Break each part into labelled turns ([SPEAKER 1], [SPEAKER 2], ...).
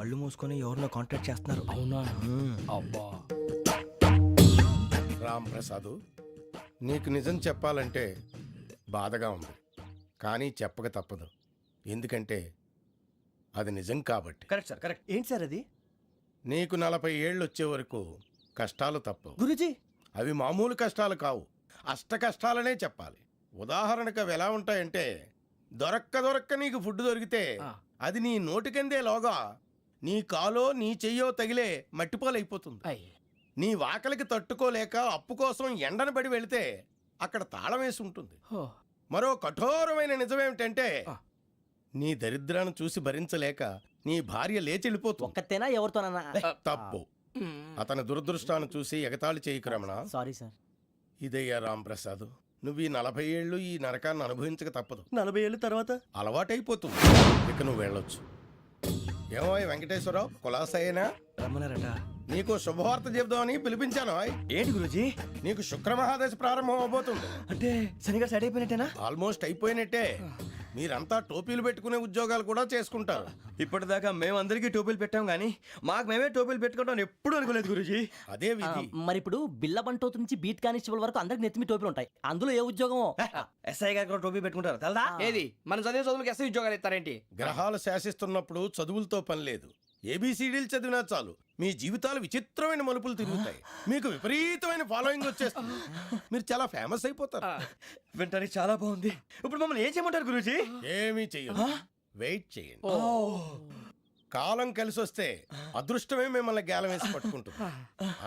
[SPEAKER 1] కళ్ళు మూసుకొని ఎవరినో కాంటాక్ట్ చేస్తున్నారు.
[SPEAKER 2] అవునా? అబ్బా.
[SPEAKER 3] రామ్ ప్రసాద్, నీకు నిజం చెప్పాలంటే బాధగా ఉంది, కానీ చెప్పక తప్పదు. ఎందుకంటే అది నిజం కాబట్టి.
[SPEAKER 1] Correct sir, correct. ఏంటి సార్ అది?
[SPEAKER 3] నీకు 40 ఏళ్ళు వచ్చే వరకు కష్టాలు తప్పవు
[SPEAKER 1] గురూజీ.
[SPEAKER 3] అవి మామూలు కష్టాలు కావు, అష్ట కష్టాలనే చెప్పాలి. ఉదాహరణకు అవి ఎలా ఉంటాయంటే, దొరక్క నీకు ఫుడ్ దొరికితే అది నీ నోటికందే లోగా నీ కాలో నీ చెయ్యో తగిలే మట్టిపాలైపోతుంది. నీ వాకలికి తట్టుకోలేక అప్పు కోసం ఎండను పడి వెళితే అక్కడ తాళం వేసి ఉంటుంది. మరో కఠోరమైన నిజమేమిటంటే, నీ దరిద్రాన్ని చూసి భరించలేక నీ భార్య లేచి వెళ్ళిపోతుంది.
[SPEAKER 4] ఒక్కతేనా ఎవరితోనన్నా?
[SPEAKER 3] తప్పు. అతని దురదృష్టాన్ని చూసి ఎగతాళి చేయకు రమణ.
[SPEAKER 4] Sorry sir.
[SPEAKER 3] ఇదయ్యా రాంప్రసాద్, నువ్వు ఈ 40 ఏళ్ళు ఈ నరకాన్ని అనుభవించక తప్పదు.
[SPEAKER 4] 40 ఏళ్ళ తర్వాత
[SPEAKER 3] అలవాటైపోతుంది. ఇక నువ్వు వెళ్ళొచ్చు. ఏమో వెంకటేశ్వరరావు, కులాసైనా
[SPEAKER 1] రమ్మన్నారట.
[SPEAKER 3] నీకు శుభవార్త చెబుదామని పిలిపించాను.
[SPEAKER 1] ఏంటి గురూజీ?
[SPEAKER 3] నీకు శుక్రమహాదశ ప్రారంభం అవబోతుంది.
[SPEAKER 1] అంటే శనిగా సెట్ అయిపోయినట్టేనా?
[SPEAKER 3] ఆల్మోస్ట్ అయిపోయినట్టే. మీరంతా టోపీలు పెట్టుకునే ఉద్యోగాలు కూడా చేసుకుంటారు.
[SPEAKER 1] ఇప్పటిదాకా మేమందరికీ టోపీలు పెట్టాం కానీ మాకు మేమే టోపీలు పెట్టుకుంటాం ఎప్పుడు అనుకోలేదు గురూజీ.
[SPEAKER 3] అదే విధి.
[SPEAKER 4] మరి ఇప్పుడు బిల్ల బంటోతు నుంచి బీట్ కానిస్టేబుల్ వరకు అందరికి నెత్తిమి టోపీలు ఉంటాయి. అందులో ఏ ఉద్యోగం?
[SPEAKER 1] ఎస్ఐ గారు కూడా టోపీ పెట్టుకుంటారు తెలదా?
[SPEAKER 2] ఏది మన చదివే చదువులకు ఎస్ఐ ఉద్యోగాలు ఇస్తారేంటి?
[SPEAKER 3] గ్రహాలు శాసిస్తున్నప్పుడు చదువులతో పని లేదు. ఏబిసిడీలు చదివినా చాలు మీ జీవితాలు విచిత్రమైన మలుపులు తిరుగుతాయి. మీకు విపరీతమైన ఫాలోయింగ్ వచ్చేస్తుంది. మీరు చాలా ఫేమస్ అయిపోతారు.
[SPEAKER 1] వింటానికి చాలా బాగుంది. ఇప్పుడు మమ్మల్ని ఏం చేయమంటారు గురూజీ?
[SPEAKER 3] ఏమీ చెయ్యదు, వెయిట్ చేయండి. కాలం కలిసి వస్తే అదృష్టమే మిమ్మల్ని గేలం వేసి పట్టుకుంటుంది.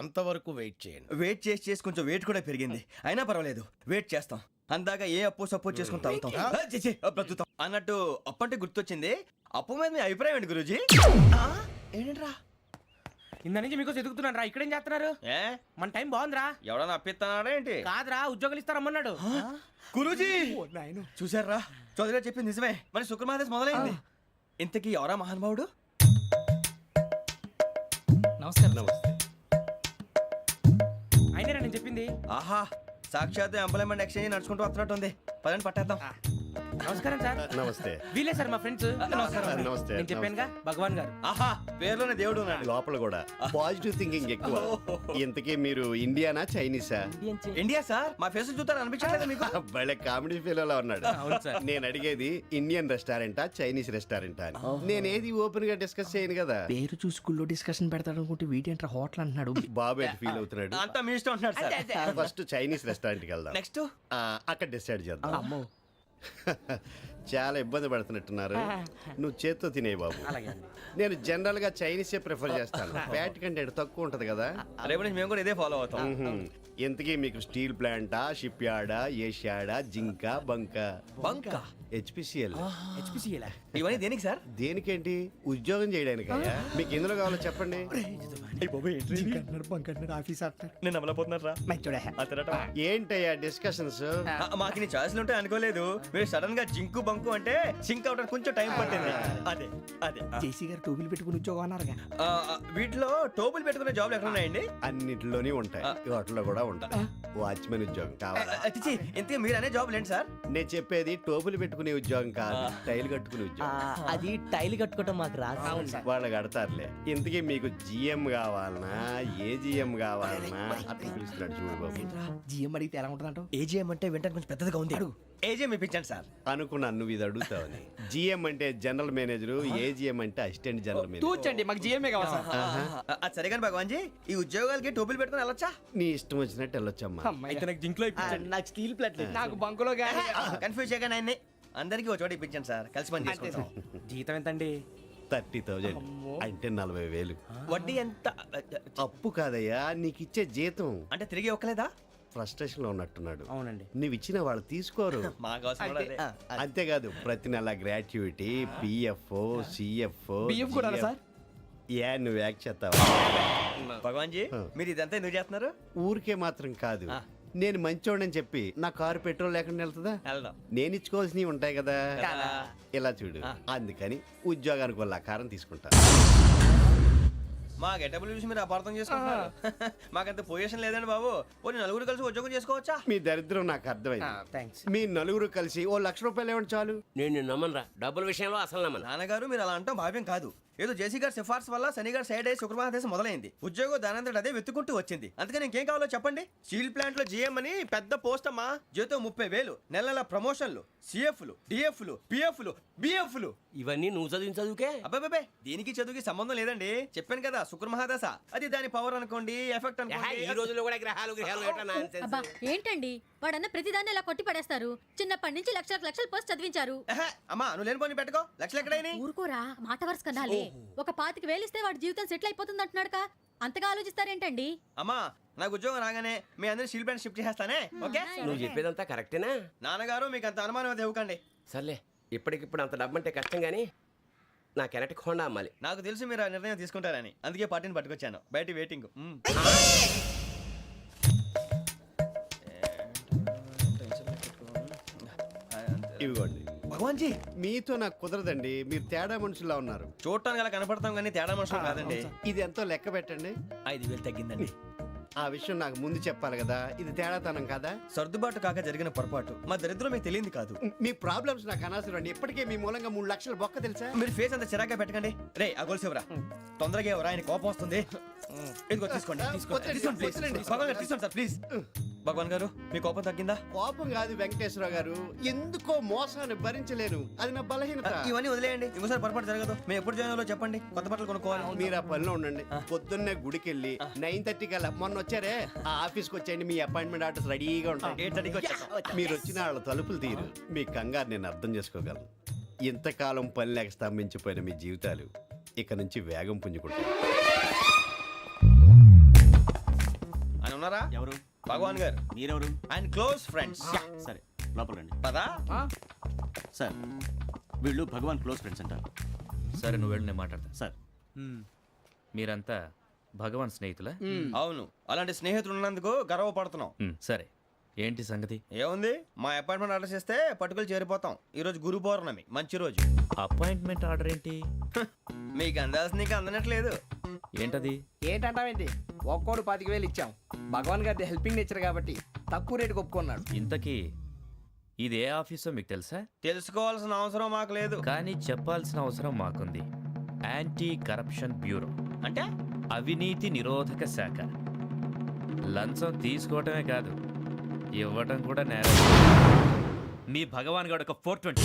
[SPEAKER 3] అంతవరకు వెయిట్ చేయండి.
[SPEAKER 1] వెయిట్ చేసి కొంచెం వెయిట్ కూడా పెరిగింది. అయినా పర్వాలేదు, వెయిట్ చేస్తాం. అందాక ఏ అప్పు సపోర్ట్ చేసుకుని తాగుతాం, బ్రతుకుతాం అన్నట్టు. అప్పు అంటే గుర్తొచ్చింది, అప్పు మీద మీ అభిప్రాయం ఏంటి గురూజీ? ఏంటరా
[SPEAKER 2] ఇంత నుంచి మీకు ఎదుగుతున్నాను రా. ఇక్కడేం చేస్తున్నారు?
[SPEAKER 1] ఏ
[SPEAKER 2] మన టైం బాగుందిరా.
[SPEAKER 1] ఎవడన్నా అప్పిస్తున్నాడా ఏంటి?
[SPEAKER 2] కాదురా, ఉద్యోగాలు ఇస్తారమ్మన్నాడు.
[SPEAKER 1] గురూజీ చూసారా, చౌదరిగా చెప్పింది నిజమే. మరి శుక్రమాదేశ్ మొదలైంది. ఇంతకీ ఎవరా మహానుభావుడు?
[SPEAKER 2] నమస్కారం. అయినరా నేను చెప్పింది?
[SPEAKER 1] ఆహా, సాక్షాత్ ఎంప్లాయ్మెంట్ ఎక్స్చేంజ్ నడుచుకుంటూ వస్తున్నట్టు ఉంది. పదండి పట్టేద్దాం.
[SPEAKER 2] నమస్కారం సార్.
[SPEAKER 5] నమస్తే.
[SPEAKER 2] వీలే సార్ మా ఫ్రెండ్స్. నమస్కారం.
[SPEAKER 5] నమస్తే.
[SPEAKER 2] నేను చెప్పానుగా, భగవాన్ గారు.
[SPEAKER 1] ఆహా, పేరులోనే దేవుడు ఉన్నాడు.
[SPEAKER 5] లోపల కూడా పాజిటివ్ థింకింగ్ ఎక్కువ. ఇంతకీ మీరు ఇండియానా చైనీసా?
[SPEAKER 1] India sir. మా ఫేస్ చూస్తారు అనిపించలేదు మీకు?
[SPEAKER 5] భలే కామెడీ ఫీల్ ఉన్నాడు.
[SPEAKER 2] అవును సార్.
[SPEAKER 5] నేను అడిగేది ఇండియన్ రెస్టారెంటా చైనీస్ రెస్టారెంటా అని. నేను ఏది ఓపెన్ గా డిస్కస్ చేయను కదా.
[SPEAKER 2] పేరు చూసి స్కూల్లో డిస్కషన్ పెడతాడు అనుకుంటే వీటేంట్రా హోటల్ అంటున్నాడు.
[SPEAKER 5] బాబు ఎట్ ఫీల్ అవుతున్నాడు.
[SPEAKER 1] అంతా మీ ఇష్టం ఉంటున్నాడు సార్.
[SPEAKER 5] ఫస్ట్ చైనీస్ రెస్టారెంట్ కి వెళ్దాం.
[SPEAKER 1] నెక్స్ట్
[SPEAKER 5] అక్కడ డిసైడ్ చేద్దాం.
[SPEAKER 4] అమ్మో,
[SPEAKER 5] చాలా ఇబ్బంది పడుతున్నట్టున్నారు. నువ్వు చేత్తో తినే బాబు. నేను జనరల్ గా చైనీసే ప్రిఫర్ చేస్తాను. ఫ్యాట్ కంటెంట్ తక్కువ ఉంటది కదా.
[SPEAKER 1] రేపు నుంచి మేము కూడా ఇదే ఫాలో అవుతాం.
[SPEAKER 5] ఎంతకీ మీకు స్టీల్ ప్లాంటా, షిప్ యార్డా, ఏషియాడా, జింక,
[SPEAKER 1] బంక,
[SPEAKER 5] హెచ్పిసిఎల్?
[SPEAKER 1] ఇవన్నీ దేనికి సార్?
[SPEAKER 5] దేనికేంటి? ఉద్యోగం చేయడానికి. మీకు ఎందులో కావాలో చెప్పండి.
[SPEAKER 1] నేను అమలపోతున్నారా?
[SPEAKER 5] ఏంటయ్యా డిస్కషన్స్?
[SPEAKER 1] మాకు నీ ఛాయిస్లు ఉంటాయి అనుకోలేదు. మీరు సడన్ గా జింకు బంకు అంటే సింక్ అవడానికి కొంచెం టైం పట్టింది. అదే అదే
[SPEAKER 2] జేసీ గారు టోపీలు పెట్టుకుని ఉద్యోగం అన్నారుగా.
[SPEAKER 1] వీటిలో టోపులు పెట్టుకునే జాబ్లు ఎక్కడ ఉన్నాయండి?
[SPEAKER 5] అన్నిటిలోనే ఉంటాయి, వాటిలో కూడా ఉంటాయి. వాచ్మెన్ ఉద్యోగం కావాలా?
[SPEAKER 1] ఇంతకీ మీరు అనే జాబ్ ఏంటి సార్?
[SPEAKER 5] నేను చెప్పేది టోపులు పెట్టుకునే ఉద్యోగం కాదు, టైల్ కట్టుకునే ఉద్యోగం.
[SPEAKER 4] అది టైల్ కట్టుకోవటం మాకు రాదు.
[SPEAKER 5] వాళ్ళు కడతారులే. ఇంతకీ మీకు జిఎం కావాలనా, ఏ జిఎం కావాలనా? అట్లా పిలుస్తున్నాడు చూడు బాబు.
[SPEAKER 2] జిఎం అడిగితే ఎలా ఉంటుందంట?
[SPEAKER 1] ఏజీఎం అంటే వింటానికి కొంచెం పెద్దదిగా ఉంది. ఏజీఎం ఇప్పించండి సార్.
[SPEAKER 5] అనుకున్నాను నువ్వు ఇది అడుగుతావని. జిఎం అంటే జనరల్ మేనేజర్, ఏజిఎం అంటే అసిస్టెంట్ జనరల్ మేనేజర్.
[SPEAKER 2] తూచండి, మాకు జిఎంఏ కావాలి సార్.
[SPEAKER 1] అది సరే కానీ భగవాన్ జీ, ఈ ఉద్యోగాలకి టోపులు పెట్టుకుని వెళ్ళొచ్చా?
[SPEAKER 5] నీ ఇష్టం వచ్చినట్టు వెళ్ళొచ్చమ్మా.
[SPEAKER 2] అయితే నాకు జింక్లో ఇప్పించండి.
[SPEAKER 4] నాకు స్టీల్ ప్లేట్ లేదు.
[SPEAKER 2] నాకు బంకులో గానీ.
[SPEAKER 1] కన్ఫ్యూజ్ చేయగానే ఆయన్ని అందరికీ ఒక చోట ఇప్పించండి సార్, కలిసి పని చేసుకుంటాం.
[SPEAKER 2] జీతం ఎంతండి?
[SPEAKER 5] 30,000 అంటే 40,000.
[SPEAKER 1] వడ్డీ ఎంత?
[SPEAKER 5] అప్పు కాదయ్యా, నీకు ఇచ్చే జీతం.
[SPEAKER 1] అంటే తిరిగి ఒక్కలేదా?
[SPEAKER 5] ఫ్రస్ట్రేషన్ లో ఉన్నట్టున్నాడు.
[SPEAKER 2] అవునండి.
[SPEAKER 5] నువ్వు ఇచ్చిన వాళ్ళు తీసుకోరు.
[SPEAKER 1] మాకు అవసరం కూడా అదే.
[SPEAKER 5] అంతేకాదు ప్రతి నెల గ్రాట్యుటీ, పిఎఫ్, సిఎఫ్.
[SPEAKER 2] బియ్యం కూడా సార్?
[SPEAKER 5] ఏ నువ్వు యాక్ చేస్తావా?
[SPEAKER 1] భగవాన్ జీ, మీరు ఇదంతా ఎందుకు చేస్తున్నారు?
[SPEAKER 5] ఊరికే మాత్రం కాదు, నేను మంచోడని చెప్పి నా కారు పెట్రోల్ లేకుండా వెళ్తుందా?
[SPEAKER 1] వెళ్దాం.
[SPEAKER 5] నేను ఇచ్చుకోవాల్సినవి ఉంటాయి కదా.
[SPEAKER 1] కదా.
[SPEAKER 5] ఇలా చూడు, అందుకని ఉద్యోగానికి వాళ్ళ ఆకారం తీసుకుంటా.
[SPEAKER 1] మా గెటబుల్ చూసి మీరు అపార్థం చేసుకుంటున్నారు. మాకంత పొజిషన్ లేదండి బాబు. పోనీ నలుగురు కలిసి ఉద్యోగం చేసుకోవచ్చా?
[SPEAKER 5] మీ దరిద్రం నాకు అర్థమైంది.
[SPEAKER 2] థ్యాంక్స్.
[SPEAKER 5] మీ నలుగురు కలిసి ఓ 1,00,000 రూపాయలు ఇవ్వండి చాలు.
[SPEAKER 6] నేను నమ్మనరా, డబ్బుల విషయంలో అసలు నమ్మను.
[SPEAKER 1] నాన్నగారు, మీరు అలా అంటాం భావ్యం కాదు. ఏదో జేసీ గారి సిఫార్సు వల్ల శని గారు సైడ్ అయ్యి శుక్రమహాదేశం మొదలైంది. ఉద్యోగం దానంతటి అదే వెతుకుంటూ వచ్చింది. అందుకని ఇంకేం కావాలో చెప్పండి. స్టీల్ ప్లాంట్ లో జీఎం అని పెద్ద పోస్ట్ అమ్మా. జీతం 30,000, నెల నెల ప్రమోషన్లు, సిఎఫ్లు, డిఎఫ్లు, పిఎఫ్లు, బిఎఫ్లు.
[SPEAKER 6] ఇవన్నీ నువ్వు చదివిన చదువుకే.
[SPEAKER 1] అబ్బాబే దీనికి చదువుకి సంబంధం లేదండి. చెప్పాను కదా శుక్రమహాదశ, అది దాని పవర్ అనుకోండి, ఎఫెక్ట్
[SPEAKER 6] ఈ
[SPEAKER 1] అనుకోండి.
[SPEAKER 6] రోజుల్లో కూడా గ్రహాలు ఎట్లా nonsense?
[SPEAKER 7] అబ్బా ఏంటండి వాడన్న ప్రతిదాన్ని ఇలా కొట్టి పడేస్తారు. చిన్నప్పటి నుంచి లక్షల పోస్ట్ చదివించారు.
[SPEAKER 1] ఎహె, అమ్మా నువ్వు లేని పోనీ పెట్టుకో. లక్షలు ఎక్కడైనా
[SPEAKER 7] ఊరుకోరా మాట వరుస కదాలే. ఒక 25,000 ఇస్తే వాడి జీవితం సెటిల్ అయిపోతుంది అంటున్నాడుగా. అంతగా ఆలోచిస్తారేంటండి?
[SPEAKER 1] అమ్మా నాకు ఉద్యోగం రాగానే మీ అందరూ స్టీల్ ప్లాంట్ షిఫ్ట్ చేస్తానే. ఓకే
[SPEAKER 6] నువ్వు చెప్పేదంతా కరెక్టేనా?
[SPEAKER 1] నాన్నగారు మీకు అంత అనుమానం అయితే ఇవ్వకండి.
[SPEAKER 6] సర్లే, ఇప్పటికిప్పుడు అంత డబ్బంటే కష్టం గానీ నా కెనటిక్ హోండా అమ్మాలి.
[SPEAKER 1] నాకు తెలుసు మీరు ఆ నిర్ణయం తీసుకుంటారని, అందుకే పార్టీని పట్టుకొచ్చాను. బయట వెయిటింగ్.
[SPEAKER 5] ఇవిగోండి.
[SPEAKER 1] భగవాన్ జీ
[SPEAKER 5] మీతో నాకు కుదరదండి, మీరు తేడా మనుషుల్లా ఉన్నారు.
[SPEAKER 1] చూడటానికి అలా కనపడతాం కానీ తేడా మనుషులు కాదండి.
[SPEAKER 5] ఇది ఎంతో లెక్క పెట్టండి.
[SPEAKER 1] 5,000 తగ్గిందండి.
[SPEAKER 5] ఆ విషయం నాకు ముందు చెప్పాలి కదా, ఇది తేడాతనం కదా.
[SPEAKER 1] సర్దుబాటు కాక జరిగిన పొరపాటు. మా దరిద్రం మీకు తెలియంది కాదు.
[SPEAKER 5] మీ ప్రాబ్లమ్స్ నాకు అనవసరం అండి. ఇప్పటికే మీ మూలంగా 3 లక్షలు బొక్క తెలుసా.
[SPEAKER 1] మీరు ఫేస్ అంత చిరాగ్గా పెట్టకండి. రే ఆ గొలుసు ఎవరా? తొందరగా ఎవరా? ఆయన కోపం వస్తుంది. ఇదిగో తీసుకోండి.
[SPEAKER 5] వద్దండి,
[SPEAKER 1] తీసుకోండి ప్లీజ్.
[SPEAKER 5] వద్దండి.
[SPEAKER 1] భగవాన్ గారు తీసుకోండి సార్ ప్లీజ్. భగవాన్ గారు మీ కోపం తగ్గిందా?
[SPEAKER 5] కోపం కాదు వెంకటేశ్వరరావు గారు, ఎందుకో మోసాన్ని భరించలేను, అది నా బలహీనత.
[SPEAKER 1] ఇవన్నీ వదిలేయండి, ఇంకోసారి పొరపాటు జరగదు. మేము ఎప్పుడు జాయిన్ అవ్వాలో చెప్పండి, కొత్త బట్టలు కొనుక్కోవాలి.
[SPEAKER 5] మీరు ఆ పనిలో ఉండండి. పొద్దున్నే గుడికి వెళ్ళి 9:30 కల్లా, మొన్న వచ్చారే ఆ ఆఫీస్కి వచ్చేయండి. మీ అపాయింట్మెంట్ ఆర్డర్స్ రెడీగా ఉంటాయి.
[SPEAKER 1] 8:30కి వచ్చేస్తాం.
[SPEAKER 5] మీరు వచ్చిన వాళ్ళ తలుపులు తీరు. మీ కంగారు నేను అర్థం చేసుకోగలను. ఇంతకాలం పని లేక స్తంభించిపోయిన మీ జీవితాలు ఇక నుంచి వేగం పుంజుకుంటాయి.
[SPEAKER 1] ఆయన ఉన్నారా?
[SPEAKER 8] ఎవరు?
[SPEAKER 1] భగవాన్ గారు.
[SPEAKER 8] మీరెవరు?
[SPEAKER 1] ఆయన క్లోజ్ ఫ్రెండ్స్.
[SPEAKER 8] సరే లోపల రండి.
[SPEAKER 1] పదా
[SPEAKER 8] సార్ వీళ్ళు భగవాన్ క్లోజ్ ఫ్రెండ్స్ అంటారు.
[SPEAKER 9] సరే నువ్వు వెళ్ళి నేను మాట్లాడతా.
[SPEAKER 8] సార్
[SPEAKER 9] మీరంతా భగవాన్ స్నేహితులా?
[SPEAKER 1] అవును, అలాంటి స్నేహితులు ఉన్నందుకు గర్వపడుతున్నాం.
[SPEAKER 9] సరే ఏంటి సంగతి?
[SPEAKER 1] ఏముంది, మా అపాయింట్మెంట్ ఆర్డర్ చేస్తే పట్టుకులు చేరిపోతాం. ఈ రోజు గురు పౌర్ణమి, మంచి రోజు.
[SPEAKER 9] అపాయింట్మెంట్ ఆర్డర్ ఏంటి?
[SPEAKER 1] మీకు అందాల్సిన నీకు అందనట్లేదు.
[SPEAKER 9] ఏంటది?
[SPEAKER 2] ఏంటంటావేంటి? ఒక్కోడు 25,000 ఇచ్చాం. భగవాన్ గారి హెల్పింగ్ నేచర్ కాబట్టి తక్కువ రేటుకి ఒప్పుకున్నాడు.
[SPEAKER 9] ఇంతకీ ఇది ఏ ఆఫీసో మీకు తెలుసా?
[SPEAKER 1] తెలుసుకోవాల్సిన అవసరం మాకు లేదు.
[SPEAKER 9] కానీ చెప్పాల్సిన అవసరం మాకుంది. యాంటీ కరప్షన్ బ్యూరో,
[SPEAKER 1] అంటే
[SPEAKER 9] అవినీతి నిరోధక శాఖ. లంచం తీసుకోవటమే కాదు, ఇవ్వటం కూడా నేరం. మీ భగవాన్ గారు ఒక 420.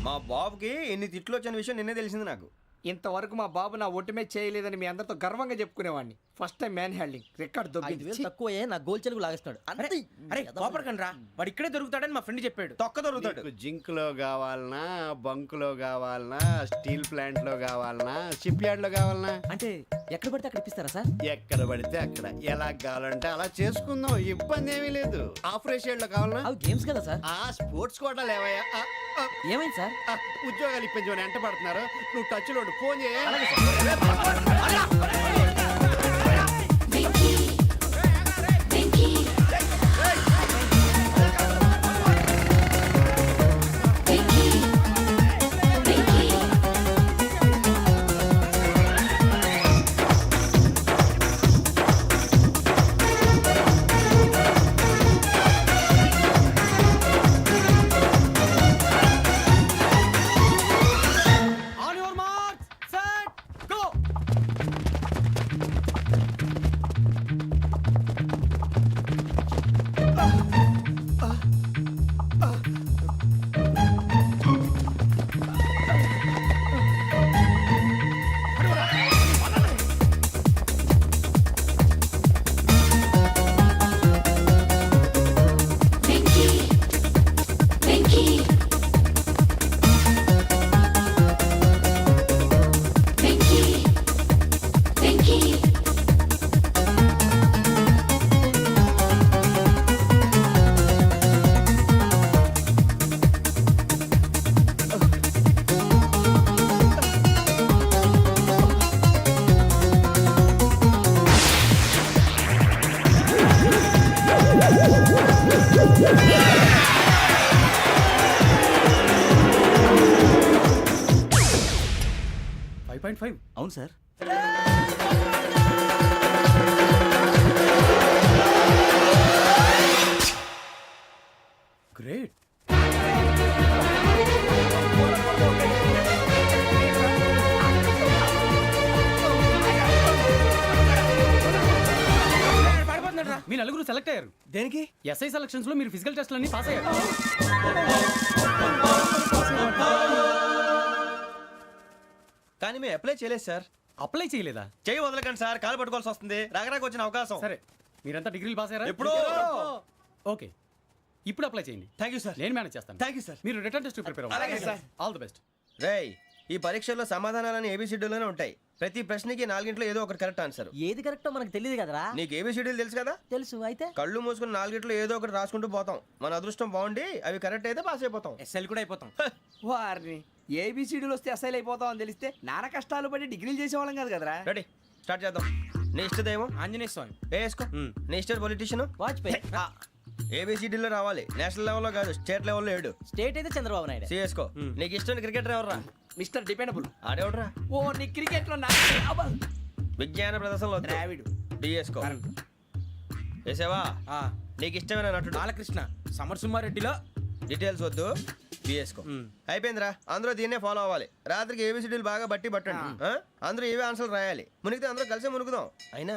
[SPEAKER 1] మా బాబుకి ఎన్ని తిట్లు వచ్చిన విషయం నిన్నే తెలిసింది నాకు.
[SPEAKER 2] ఇంతవరకు మా బాబు నా ఒట్టుమే చేయలేదని మీ అందరితో గర్వంగా చెప్పుకునేవాడిని. First time man handing record
[SPEAKER 4] 5,000 తక్కువే నా గోల్ చెలుగు లాగేస్తున్నాడు. అంతే.
[SPEAKER 2] అరే కోపడకండి రా, వాడు ఇక్కడే దొరుకుతాడని మా ఫ్రెండ్ చెప్పాడు.
[SPEAKER 1] తొక్క దొరుకుతాడు.
[SPEAKER 5] మీకు జింక్ లో కావాలనా, బంక్ లో కావాలనా, స్టీల్ ప్లాంట్ లో కావాలనా, షిప్ యార్డ్ లో కావాలనా?
[SPEAKER 4] అంటే ఎక్కడ పడితే అక్కడ ఇప్పిస్తారా సార్?
[SPEAKER 5] ఎక్కడ పడితే అక్కడ, ఎలా కావాలంటే అలా చేసుకుందాం, ఇబ్బంది ఏమీ లేదు. ఆపరేషన్ లో కావాలనా?
[SPEAKER 4] అవి గేమ్స్ కదా సార్.
[SPEAKER 5] ఆ స్పోర్ట్స్ కోటా లేవయ్యా.
[SPEAKER 4] ఏమైంది సార్?
[SPEAKER 5] ఉద్యోగాలు ఇప్పించమని ఎంట పడుతున్నారు. నువ్వు టచ్ లో ఫోన్ చేయ.
[SPEAKER 4] On your marks set go.
[SPEAKER 8] అవును సార్.
[SPEAKER 1] గ్రేట్.
[SPEAKER 2] లో సెలెక్ట్ అయ్యారు.
[SPEAKER 1] దేనికి?
[SPEAKER 2] ఎస్ఐ సెలక్షన్స్ లో మీరు ఫిజికల్ టెస్ట్ అన్ని పాస్ అయ్యారు.
[SPEAKER 1] కానీ మేము అప్లై చేయలేదు సార్.
[SPEAKER 2] అప్లై చేయలేదా?
[SPEAKER 1] చేయి వదలకండి సార్, కాలు పట్టుకోవాల్సి వస్తుంది. రాగరాకు వచ్చిన అవకాశం.
[SPEAKER 2] సరే, మీరంతా డిగ్రీలు పాస్ అయ్యారా?
[SPEAKER 1] ఎప్పుడో.
[SPEAKER 2] ఓకే, ఇప్పుడు అప్లై చేయండి.
[SPEAKER 1] Thank you sir.
[SPEAKER 2] నేను మేనేజ్ చేస్తాను.
[SPEAKER 1] Thank you sir.
[SPEAKER 2] మీరు రిటర్న్ టెస్ట్ ప్రిపేర్
[SPEAKER 1] అలాగే
[SPEAKER 2] అవ్వండి.
[SPEAKER 1] సార్.
[SPEAKER 2] All the best.
[SPEAKER 1] రేయ్, ఈ పరీక్షల్లో సమాధానాలని ఏబిసిడ్యూల్లోనే ఉంటాయి. ప్రతి ప్రశ్నకి 4 ఏదో ఒకటి కరెక్ట్ ఆన్సర్.
[SPEAKER 4] ఏది కరెక్టో మనకు తెలియదు కదరా.
[SPEAKER 1] నీకు ఏబిసిడ్యూల్ తెలుసు కదా?
[SPEAKER 4] తెలుసు. అయితే
[SPEAKER 1] కళ్ళు మూసుకుని 4 ఏదో ఒకటి రాసుకుంటూ పోతాం. మన అదృష్టం బాగుండి అవి కరెక్ట్ అయితే పాస్ అయిపోతాం.
[SPEAKER 2] ఎస్ఎల్ కూడా అయిపోతాం. వారిని ఏబిసిడీలు వస్తే అసైల్ అయిపోతాం అని తెలిస్తే నాన్న కష్టాలు పడి డిగ్రీలు చేసేవాళ్ళం కాదు కదరా.
[SPEAKER 1] రెడీ, స్టార్ట్ చేద్దాం. నీ ఇష్టదేమో
[SPEAKER 2] ఆంజనేయ స్వామి.
[SPEAKER 1] వేసుకో. నీ ఇష్ట పొలిటీషియన్
[SPEAKER 4] వాజ్పేయి.
[SPEAKER 1] ఏబిసిడీలో రావాలి. నేషనల్ లెవెల్లో కాదు, స్టేట్ లెవెల్లో 7.
[SPEAKER 4] స్టేట్ అయితే చంద్రబాబు నాయుడు.
[SPEAKER 1] సిఎస్కో. నీకు ఇష్టం క్రికెటర్ ఎవర్రా?
[SPEAKER 2] Mister dependable.
[SPEAKER 1] ఆడేవడరా?
[SPEAKER 2] ఓ నీ క్రికెట్ లో
[SPEAKER 1] విజ్ఞాన ప్రదర్శనలో
[SPEAKER 2] ద్రావిడు.
[SPEAKER 1] డిఎస్కో. వేసావా? నీకు ఇష్టమైన నటుడు?
[SPEAKER 2] బాలకృష్ణ. సమర్ సుమారెడ్డిలో
[SPEAKER 1] డీటెయిల్స్ వద్దు, బిఎస్కో. అయిపోయిందిరా. అందరూ దీన్నే ఫాలో అవ్వాలి. రాత్రికి ఏబిసిడీలు బాగా బట్టి పట్టండి. అందరూ ఏవే ఆన్సర్లు రాయాలి. మునిగితే అందరూ కలిసి మునుగుదాం. అయినా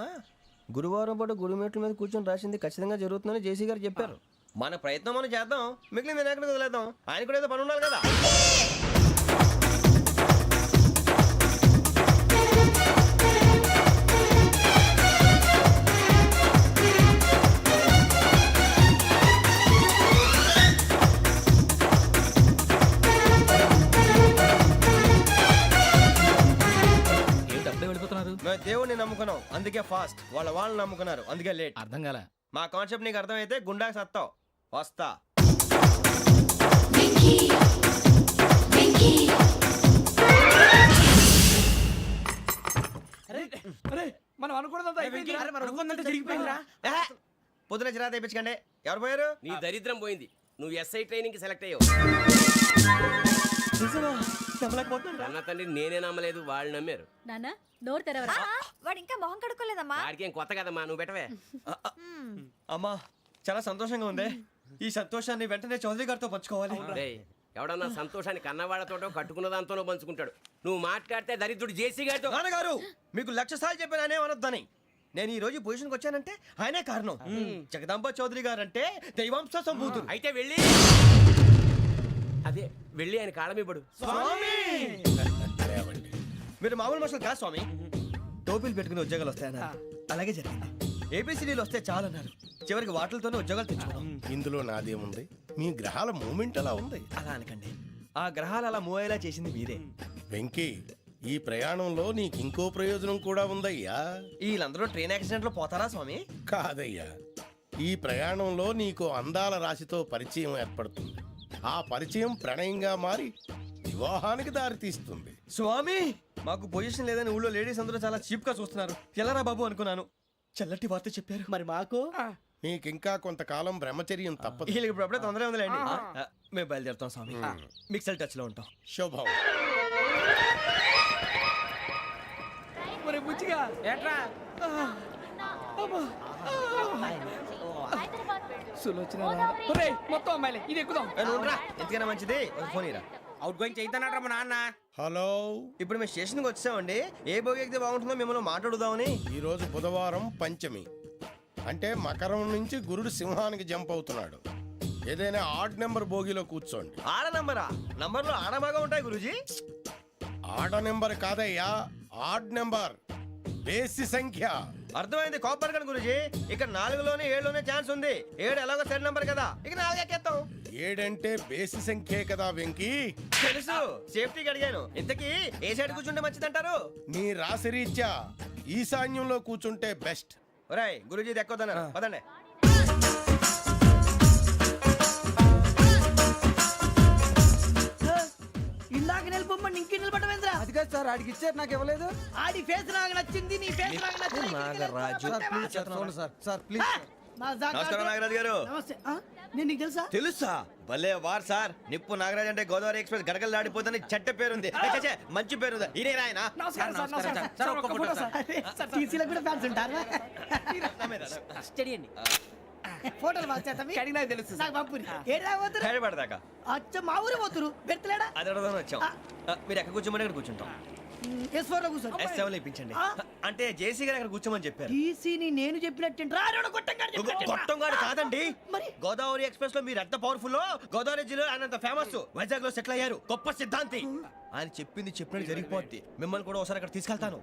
[SPEAKER 1] గురువారం పాటు గురుమేట్ల మీద కూర్చొని రాసింది ఖచ్చితంగా జరుగుతుందని జేసీ గారు చెప్పారు. మన ప్రయత్నం మనం చేద్దాం, మిగిలింది నేను ఎక్కడికి వదిలేద్దాం. ఆయన కూడా ఏదో పని ఉండాలి కదా. మేము దేవుడిని నమ్ముకున్నాం, అందుకే ఫాస్ట్. వాళ్ళు నమ్ముకున్నారు, అందుకే లేట్.
[SPEAKER 2] అర్థం కాలే.
[SPEAKER 1] మా కాన్సెప్ట్ నీకు అర్థమైతే గుండా సత్తావు. వస్తా.
[SPEAKER 2] మనం అనుకున్నదంతా జరిగిపోయిందిరా.
[SPEAKER 1] పొద్దున చిరా తెప్పించకండి. ఎవరు పోయారు?
[SPEAKER 6] నీ దరిద్రం పోయింది. నువ్వు ఎస్ఐ ట్రైనింగ్ కి సెలెక్ట్ అయ్యావు. అన్న తండ్రి నేనే నమ్మలేదు, వాళ్ళు నమ్మారు.
[SPEAKER 7] నాన్న నోరు తెరవరా.
[SPEAKER 10] వాడు ఇంకా మొహం కడుక్కోలేదమ్మా.
[SPEAKER 6] వాడికి ఏం కొత్త కదమ్మా, నువ్వు పెట్టవే.
[SPEAKER 1] అమ్మా, చాలా సంతోషంగా ఉంది. ఈ సంతోషాన్ని వెంటనే చౌదరి గారితో పంచుకోవాలి.
[SPEAKER 6] రేయ్, ఎవడన్నా సంతోషాన్ని కన్నవాళ్లతోటో కట్టుకున్న దాంతోనో పంచుకుంటాడు. నువ్వు మాట్లాడితే దరిద్రుడు జేసీ గారితో.
[SPEAKER 1] నాన్నగారు, మీకు 1,00,000 సార్లు చెప్పాను ఆయనే అనొద్దని. నేను ఈ రోజు పొజిషన్కి వచ్చానంటే ఆయనే కారణం. జగదాంబ చౌదరి గారు అంటే దైవాంశ సంభూతుడు.
[SPEAKER 6] అయితే వెళ్ళి అదే వెళ్ళి ఆయన కాళ్ళమివ్వడు.
[SPEAKER 1] మీరు మామూలు మనుషులు కాదు స్వామి. టోపీలు పెట్టుకుని ఉద్యోగాలు వస్తాయన్నారు, అలాగే జరిగింది. ఏబిసిడీలు వస్తే చాలన్నారు, చివరికి వాటిలతోనే ఉద్యోగాలు తెచ్చుకున్నాం.
[SPEAKER 3] ఇందులో నాదేముంది? మీ గ్రహాల మూమెంట్ అలా ఉంది.
[SPEAKER 1] అలా అనకండి, ఆ గ్రహాలు అలా మూవ్ అయ్యేలా చేసింది మీరే.
[SPEAKER 3] వెంకీ, ఈ ప్రయాణంలో నీకు ఇంకో ప్రయోజనం కూడా ఉందయ్యా.
[SPEAKER 1] వీళ్ళందరూ ట్రైన్ యాక్సిడెంట్ లో పోతారా స్వామి?
[SPEAKER 3] కాదయ్యా, ఈ ప్రయాణంలో నీకు అందాల రాశితో పరిచయం ఏర్పడుతుంది. ఆ పరిచయం ప్రణయంగా మారి వివాహానికి దారితీస్తుంది.
[SPEAKER 1] స్వామి, మాకు పొజిషన్ లేదని ఊళ్ళో లేడీస్ అందరూ చాలా చీప్ గా చూస్తున్నారు. ఎలారా బాబు అనుకున్నాను. చల్లటి వార్త చెప్పారు.
[SPEAKER 4] మరి మాకు
[SPEAKER 3] నీకింకా కొంతకాలం బ్రహ్మచర్యం తప్పదు.
[SPEAKER 1] వీళ్ళకి ఇప్పుడు అప్పుడే తొందరగా ఉందిలేండి. మేము బయలుదేరుతాం స్వామి. మిక్సెల్ టచ్ లో ఉంటాం.
[SPEAKER 3] శుభం.
[SPEAKER 2] బుచ్చిగా ఏట్రా మొత్తం అమ్మాయిలే, ఇది ఎక్కుదాం.
[SPEAKER 1] ఎందుకైనా మంచిది ఫోన్ ఇరా.
[SPEAKER 2] అవుట్ గోయింగ్ చేద్దానట్రా మా నాన్న.
[SPEAKER 3] హలో,
[SPEAKER 1] ఇప్పుడు మేము స్టేషన్కి వచ్చామండి. ఏ బోగి ఎక్కితే బాగుంటుందో మిమ్మల్ని మాట్లాడుదామని.
[SPEAKER 3] ఈరోజు బుధవారం పంచమి, అంటే మకరం నుంచి గురుడు సింహానికి జంప్ అవుతున్నాడు. ఏదైనా ఆడ్ నెంబర్ బోగిలో కూర్చోండి.
[SPEAKER 1] ఆడ నంబరా? నంబర్లో ఆడ బాగా ఉంటాయి గురూజీ.
[SPEAKER 3] ఆడ నెంబర్ కాదయ్యా, ఆడ్ నెంబర్, బేసి సంఖ్య.
[SPEAKER 1] అర్థమైంది. కాపర్ కన్ గురూజీ. ఇక్కడ 4లోనే 7లోనే ఛాన్స్ ఉంది. 7 ఎలాగో సెడ్ నంబర్ కదా, ఇక 4 ఎక్కేస్తాం.
[SPEAKER 3] 7 అంటే బేసి సంఖ్యే కదా వెంకీ.
[SPEAKER 1] తెలుసు, సేఫ్టీకి అడిగాను. ఇంతకీ ఏ సైడ్ కూర్చుంటే మంచిదంటారు?
[SPEAKER 3] నీ రాశి రీత్యా ఈశాన్యంలో కూర్చుంటే బెస్ట్.
[SPEAKER 1] ఒరేయ్, గురూజీ దెక్కొద్దన్నారు, పదండి.
[SPEAKER 4] ఇందాక నిలబొమ్మని ఇంకే నిలబడమేంద్రా?
[SPEAKER 2] అది కాదు సార్, ఆడికి ఇచ్చారు, నాకు ఇవ్వలేదు.
[SPEAKER 4] ఆడి ఫేస్ నాకు నచ్చింది, నీ ఫేస్ నాకు నచ్చింది.
[SPEAKER 1] నాగరాజు.
[SPEAKER 2] Sir please.
[SPEAKER 1] నమస్కారం నాగరాజు గారు.
[SPEAKER 4] నమస్తే. నేను నీకు తెలుసా?
[SPEAKER 1] తెలుసా? భలే వార్ సార్. నిప్పు నాగరాజ్ అంటే గోదావరి ఎక్స్ప్రెస్ గడగలు దాడిపోతుంది చెట్ట పేరుంది. మంచి పేరుంది. ఇదే ఆయన.
[SPEAKER 4] టీసీలో కూడా ఫ్యాన్స్ ఉంటారా? స్టడీ అండి. ఫోటోలు
[SPEAKER 2] అడిగినా తెలుసు.
[SPEAKER 4] నాకు పంపుని. ఏడా పోతురు?
[SPEAKER 1] హైదరాబాద్ దాకా.
[SPEAKER 4] అచ్చ మా ఊరు పోతురు. పెడతలేడా?
[SPEAKER 1] అది అడగదామని వచ్చాం. మీరు ఎక్కడ కూర్చోమని అక్కడ కూర్చుంటాం.
[SPEAKER 2] S4 లో కూర్చోండి
[SPEAKER 1] S7 లో ఇప్పించండి. అంటే జేసీ గారు అక్కడ కూర్చోమని చెప్పారు.
[SPEAKER 2] టీసీని నేను చెప్పినట్టు
[SPEAKER 1] గొట్టంగాడు కాదండి. గోదావరి ఎక్స్ప్రెస్ లో మీరు ఎంత పవర్ఫుల్, గోదావరి జిల్లా ఆయన అంత ఫేమస్, వైజాగ్ లో సెటిల్ అయ్యారు, గొప్ప సిద్ధాంతి. ఆయన చెప్పింది చెప్పినట్టు జరిగిపోద్ది. మిమ్మల్ని కూడా ఒకసారి అక్కడ తీసుకెళ్తాను.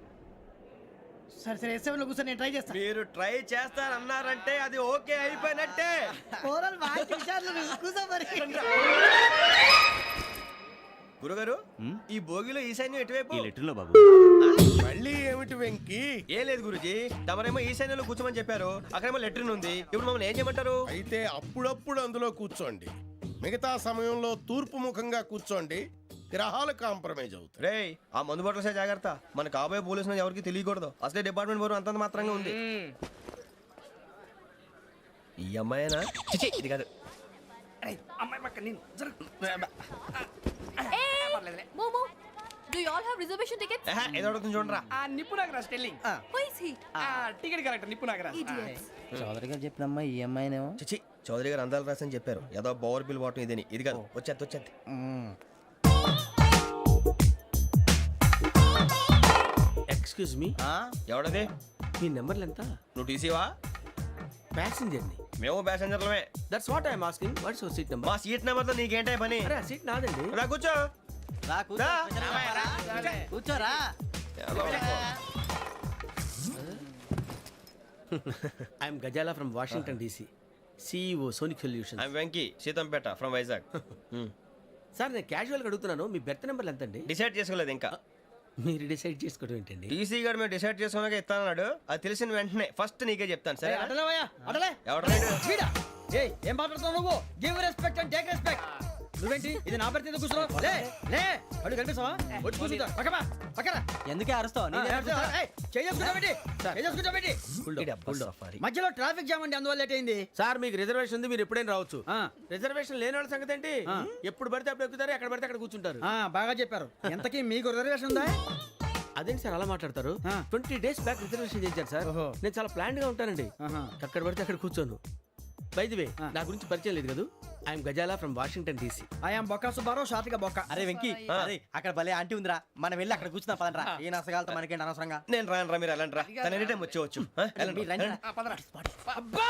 [SPEAKER 2] సరే సరే S7 లో కూర్చొని నేను ట్రై చేస్తాను.
[SPEAKER 1] మీరు ట్రై చేస్తారన్నారంటే అది ఓకే అయిపోయినట్టే.
[SPEAKER 2] ఓవరాల్ వాటి విషయాలు కూర్చో మరి.
[SPEAKER 1] గురుగారు ఈ భోగిలో ఈశాన్యం ఎటువైపు?
[SPEAKER 8] ఈ లెటర్లో బాబు.
[SPEAKER 3] మళ్ళీ ఏమిటి వెంకీ?
[SPEAKER 1] ఏం లేదు గురుజీ, తమరేమో ఈశాన్యంలో కూర్చోమని చెప్పారు, అక్కడేమో లెటర్ ఉంది. ఇప్పుడు మమ్మల్ని ఏం చేయమంటారు?
[SPEAKER 3] అయితే అప్పుడప్పుడు అందులో కూర్చోండి, మిగతా సమయంలో తూర్పు ముఖంగా కూర్చోండి. గ్రహాలు కాంప్రమైజ్ అవుతాయి.
[SPEAKER 1] రేయ్ ఆ మందు బాటలసే జాగ్రత్త. మన కాబోయే పోలీసులు ఎవరికి తెలియకూడదు. అసలే డిపార్ట్మెంట్ బోరు అంతంత మాత్రంగా ఉంది. ఈ అమ్మాయినా? చిచి, ఇది కాదు.
[SPEAKER 2] అమ్మాయి పక్క నేను
[SPEAKER 10] మోమో do you all have reservation tickets?
[SPEAKER 1] ఏదో అడుగుతుంది చూడరా.
[SPEAKER 2] ఆ Nippu Nagaraj telling
[SPEAKER 10] who is he?
[SPEAKER 2] Ticket correct Nippu Nagaraj.
[SPEAKER 10] Idiots.
[SPEAKER 4] Chowdary గారు చెప్పినమ్మా ఈ అమ్మాయినేమో.
[SPEAKER 1] చిచి, చౌదరి గారు అందాలు రాసని చెప్పారు. ఏదో బోర్ బిల్ వాటం ఇదని. ఇది కాదు, వచ్చేది.
[SPEAKER 6] Excuse me,
[SPEAKER 1] ఎవడది?
[SPEAKER 6] మీ నెంబర్లు ఎంత?
[SPEAKER 1] నువ్వు టీసీవా?
[SPEAKER 6] ప్యాసింజర్ ని.
[SPEAKER 1] మేము ప్యాసెంజర్లమే.
[SPEAKER 6] That's what I'm asking. What's your seat number?
[SPEAKER 1] మా సీట్ నెంబర్ తో నీకేంటే పని?
[SPEAKER 6] అరే సీట్ నాదండి.
[SPEAKER 1] రా కూర్చో. రా.
[SPEAKER 4] కూర్చోరా.
[SPEAKER 6] I'm Gazala from Washington DC, CEO Sonic Solution.
[SPEAKER 1] I'm Venky, Seethampeta from Vizag.
[SPEAKER 6] Sir నేను క్యాజువల్గా అడుగుతున్నాను, మీ బెర్త్ నెంబర్లు ఎంత అండి?
[SPEAKER 1] డిసైడ్ చేసుకోలేదు ఇంకా.
[SPEAKER 6] మీరు డిసైడ్ చేసుకోవడం ఏంటండి?
[SPEAKER 1] టీసీ గారు మేము డిసైడ్ చేసుకున్నాక ఇస్తానన్నాడు. అది తెలిసిన వెంటనే ఫస్ట్ నీకే చెప్తాను. సరే
[SPEAKER 2] అడలే
[SPEAKER 1] ఎవడ
[SPEAKER 2] ఏం మాట్లాడుతున్నావు నువ్వు? Give respect and take respect. నువ్వేంటి ఇది నా పరిస్థితి కూర్చున్నావు? లే లే అడుగు కనిపిస్తావా? వచ్చి కూర్చుంటా. పక్కమా పక్కన
[SPEAKER 4] ఎందుకే అరుస్తావు?
[SPEAKER 2] మధ్యలో ట్రాఫిక్ జామ్ అండి, అందువల్ల లేట్ అయింది.
[SPEAKER 6] సార్ మీకు రిజర్వేషన్ ఉంది, మీరు ఎప్పుడైనా రావచ్చు. రిజర్వేషన్ లేని వాళ్ళ సంగతి ఏంటి? ఎప్పుడు పడితే అప్పుడు ఎక్కుతారు, ఎక్కడ పడితే అక్కడ కూర్చుంటారు.
[SPEAKER 2] బాగా చెప్పారు. ఎంతకీ మీకు రిజర్వేషన్ ఉందా?
[SPEAKER 6] అదేంటి సార్ అలా మాట్లాడతారు? 20 days బ్యాక్ రిజర్వేషన్ చేశారు సార్. నేను చాలా ప్లాన్డ్ గా ఉంటానండి. అక్కడ పడితే అక్కడ కూర్చోను. బై ది వే, నా గురించి పరిచయం లేదు కదా. I'm Gazala from Washington DC.
[SPEAKER 2] I'm Bokka Subbarao, షాతిక బొక్క.
[SPEAKER 4] అరే వెంకీ, అరే అక్కడ భలే ఆంటీ ఉందిరా, మనం వెళ్ళి అక్కడ కూర్చున్నా పదనరా. ఏ నసగాలతో మనకేంటి అనవసరంగా.
[SPEAKER 1] నేను రాను రా, మీరు వెళ్ళండి రా. తన ఎనీ టైం వచ్చేవచ్చు.
[SPEAKER 2] అబ్బా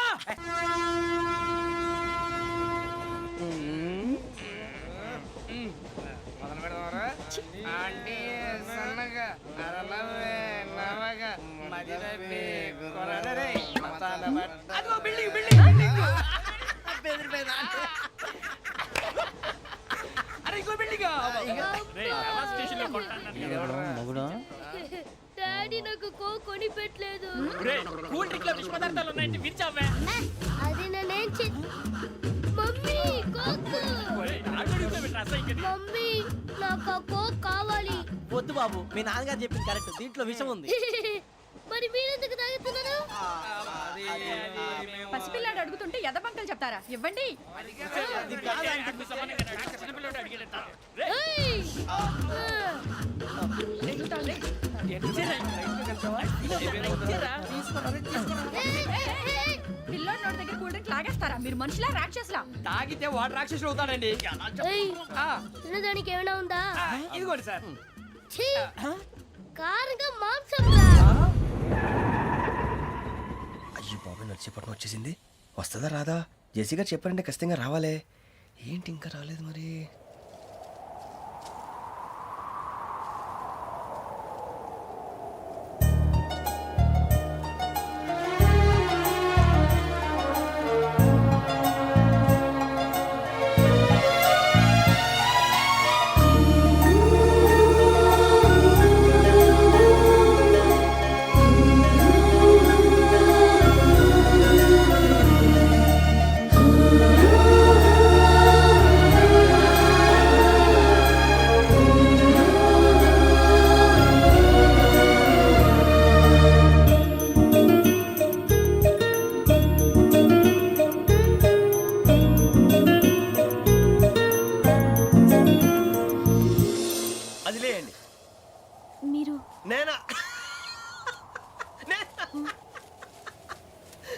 [SPEAKER 10] డాడీ నాకు కోక్ కొని పెట్టలేదు.
[SPEAKER 9] కూల్ డ్రింక్ లో విష పదార్థాలు ఉన్నాయంటే విరిచావే.
[SPEAKER 10] అది నేనేం మమ్మీ కోక్. మమ్మీ నాకు ఆ కోక్ కావాలి.
[SPEAKER 4] వద్దు బాబు, మీ నాన్నగారు చెప్పింది కరెక్ట్, దీంట్లో విషయం ఉంది.
[SPEAKER 10] మరి మీరెందుకు తాగుతున్నారు?
[SPEAKER 7] పసిపిల్లాడు అడుగుతుంటే ఎదబంకలు చెప్తారా? ఇవ్వండి.
[SPEAKER 10] ఏయ్!
[SPEAKER 7] పిల్లోడి నోటి దగ్గర కూల్ డ్రింక్ లాగేస్తారా? మీరు మనుషులా రాక్షసులా?
[SPEAKER 2] తాగితే వాడు రాక్షసుడు అవుతాడండి.
[SPEAKER 10] ఏయ్! తినడానికి ఏమైనా ఉందా?
[SPEAKER 2] ఇదిగోండి సార్.
[SPEAKER 10] ఛీ! కారంగా మాంసం రా.
[SPEAKER 1] అయ్యో బాబాయ్, నడిచేపట్నం వచ్చేసింది. వస్తుందా రాదా? జేసీ గారు చెప్పారంటే ఖచ్చితంగా రావాలే. ఏంటి ఇంకా రాలేదు మరి?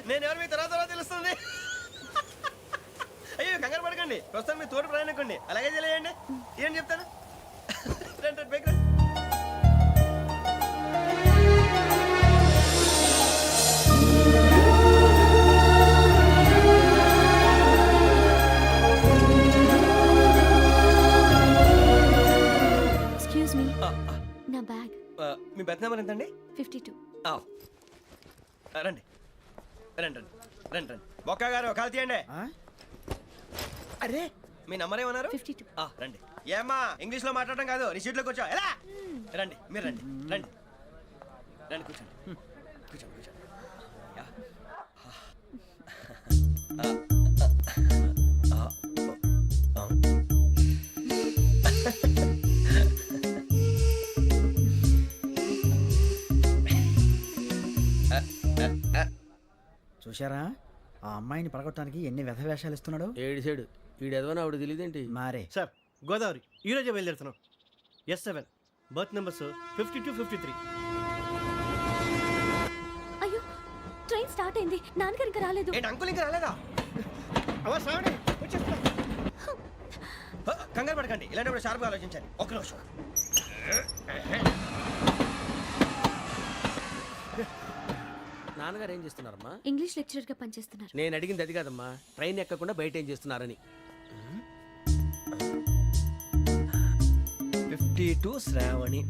[SPEAKER 1] నేను ఎవరు మీ తర్వాత తెలుస్తుంది. అయ్యో కంగారు పడకండి, ప్రస్తుతం మీ తోటి ప్రయాణకండి. అలాగే తెలియండి. ఏం చెప్తాను. రండి, రండి, బైక్ రండి.
[SPEAKER 10] ఎక్స్క్యూజ్ మీ నా బ్యాగ్
[SPEAKER 1] మీ బెత్ నెంబర్ ఎంతండి?
[SPEAKER 10] 52.
[SPEAKER 1] రండి రండి రండి రండి రండి బొక్క గారు కాల్ తీయండి. అరే మీ నంబర్ ఏమన్నారు?
[SPEAKER 10] 52.
[SPEAKER 1] రండి. ఏమ్మా ఇంగ్లీష్ లో మాట్లాడడం కాదు, నీ సీట్లో కూర్చో. ఎలా రండి, మీరు రండి రండి రండి కూర్చోండి కూర్చోండి కూర్చోండి. యా.
[SPEAKER 2] చూశారా ఆ అమ్మాయిని పడగొట్టడానికి ఎన్ని వ్యధ వేషాలు ఇస్తున్నాడు.
[SPEAKER 6] ఏడు సైడు వీడు ఎదవని ఆవిడ తెలియదేంటి.
[SPEAKER 2] మారే
[SPEAKER 11] సార్ గోదావరి ఈరోజే బయలుదేరుతున్నాం. S7 berth numbers 52, 53.
[SPEAKER 10] అయ్యో ట్రైన్ స్టార్ట్ అయింది, నాన్నగారు ఇంకా రాలేదు.
[SPEAKER 1] ఏంటి అంకుల్ ఇంకా రాలేదా? కంగారు పడకండి, ఇలాంటప్పుడు షార్ప్గా ఆలోచించండి. ఒక్క నిమిషం.
[SPEAKER 6] నాన్నగారు ఏం చేస్తున్నారమ్మా?
[SPEAKER 10] ఇంగ్లీష్ లెక్చరర్ గా పనిచేస్తున్నారు.
[SPEAKER 6] నేను అడిగింది అది కాదమ్మా, ట్రైన్ ఎక్కకుండా బయట ఏం చేస్తున్నారని.
[SPEAKER 1] 52 శ్రావణి,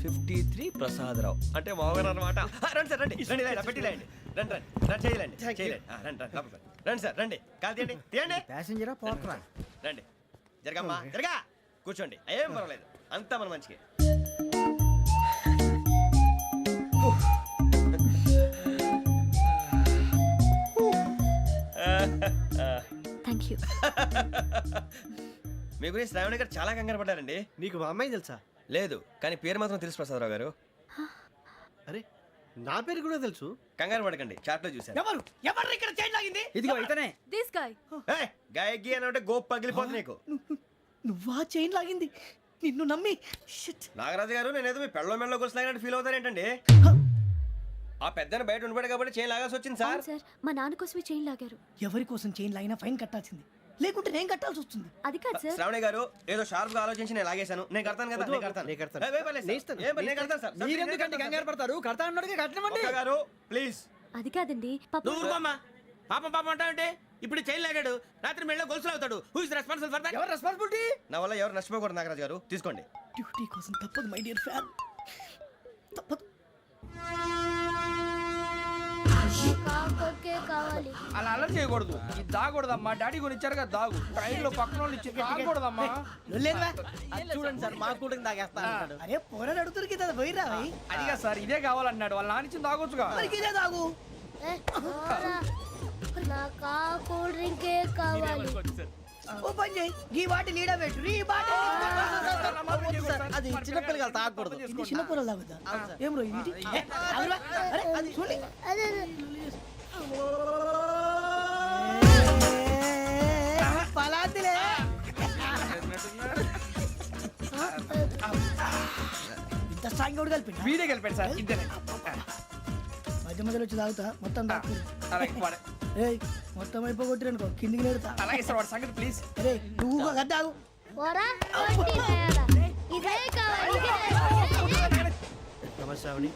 [SPEAKER 1] 53 ప్రసాదరావు అంటే మామగారు అనమాట. రండి సార్ రండి రండి, ఇలా పెట్టి లేండి. రండి రండి రండి, చేయలేండి చేయలేండి. రండి రండి లోపలికి రండి సార్, రండి కాదు తీయండి తీయండి.
[SPEAKER 2] ప్యాసింజరా పోట్రా.
[SPEAKER 1] రండి జరగమ్మా జరగా, కూర్చోండి. ఏం పర్వాలేదు, అంతా మన మంచికి.
[SPEAKER 10] Thank you.
[SPEAKER 1] మీ గురించి శ్రావణి గారు చాలా కంగారు పడ్డారండి.
[SPEAKER 11] నీకు మా అమ్మాయి తెలుసా?
[SPEAKER 1] లేదు, కానీ పేరు మాత్రం తెలుసు ప్రసాదరావు గారు.
[SPEAKER 11] అరే నా పేరు కూడా తెలుసు.
[SPEAKER 1] కంగారు పడకండి, చాట్ లో చూశాను.
[SPEAKER 2] ఎవరు ఎవరు ఇక్కడ చైన్ లాగింది? ఇదిగో ఇతనే.
[SPEAKER 10] This guy.
[SPEAKER 1] గాయకి అని అంటే గోప్ పగిలిపోతుంది నీకు.
[SPEAKER 4] నువ్వా చైన్ లాగింది? నిన్ను నమ్మి
[SPEAKER 1] నాగరాజు గారు, నేనేదో మీ పెళ్ళ మెళ్ళ గురిసిలాగినట్టు ఫీల్ అవుతారేంటండి? ఆ పెద్దని బయట ఉండిపోయాడు కాబట్టి చైన్ లాగాల్సి వచ్చింది సార్.
[SPEAKER 10] సార్ మా నాన్న కోసమే చైన్ లాగారు.
[SPEAKER 4] ఎవరి కోసం చైన్ లాగినా ఫైన్ కట్టాల్సింది, లేకుంటే నేను కట్టాల్సి వస్తుంది.
[SPEAKER 10] అది కాదు సార్.
[SPEAKER 1] శ్రావణి గారు ఏదో షార్ప్ గా ఆలోచించి నేను లాగేశాను. నేను కడతాను కదా, నేను కడతాను.
[SPEAKER 11] నేను కడతాను.
[SPEAKER 1] ఏ, పర్లేదు సార్. ఏం పర్లేదు, నేను కడతాను సార్.
[SPEAKER 2] మీరెందుకంటే కంగారు పడతారు? కడతా అన్నాడుగా కట్టమండి.
[SPEAKER 1] ఒక్క గారు ప్లీజ్.
[SPEAKER 10] అది కాదండి పాపం.
[SPEAKER 6] నువ్వు ఊరుకోమ్మా. పాపం పాపం అంటావంటే ఇప్పుడు చైన్ లాగాడు, రాత్రి మెళ్ళ గొలుసులు అవుతాడు. Who is responsible for that?
[SPEAKER 2] ఎవరు రెస్పాన్సిబిలిటీ?
[SPEAKER 1] నా వల్ల ఎవరు నష్టపోకూడదు నాగరాజు గారు, తీసుకోండి.
[SPEAKER 4] డ్యూటీ కోసం తప్పదు మై డియర్ ఫ్యాన్, తప్పదు.
[SPEAKER 2] అలా అలర్ చేయకూడదు. ఇది దాగకూడదమ్మా. డాడీ కొని ఇచ్చారు కదా దాగు. ట్రైన్ లో పక్కన వాళ్ళు ఇచ్చి దాగకూడదమ్మా.
[SPEAKER 4] చూడండి సార్, మా కూడా తాగేస్తా. అరే పోరాడు అడుగుతారు కదా, పోయిరా.
[SPEAKER 2] అదిగా సార్, ఇదే కావాలన్నాడు. వాళ్ళ నాన్న ఇచ్చింది తాగొచ్చుగా.
[SPEAKER 4] ఇదే తాగు.
[SPEAKER 10] కూల్ డ్రింకే కావాలి.
[SPEAKER 4] ఓ పని చేయి, ఈ బాటి లీడ పెట్టు. ఈ బాటి అది చిన్నపిల్లలు తాగకూడదు. ఇది చిన్నపిల్లలు తాగుతా. ఏం రో ఇది? అరే అది చూడండి. పలాతిలే. ఇంత స్ట్రాంగ్ కూడా కలిపి
[SPEAKER 2] వీడే కలిపాడు సార్, ఇద్దరే.
[SPEAKER 4] మధ్య మధ్యలో వచ్చి తాగుతా, మొత్తం తాగు.
[SPEAKER 2] అలాగే
[SPEAKER 4] ఏయ్ మొత్తం అయిపోగొట్టిరనుకో కిందికి నేడుతా.
[SPEAKER 2] అలాగే సార్, వాడు సంగతి ప్లీజ్.
[SPEAKER 4] అరే నువ్వు గద్దాగు.
[SPEAKER 11] నమస్తే శ్రావణి,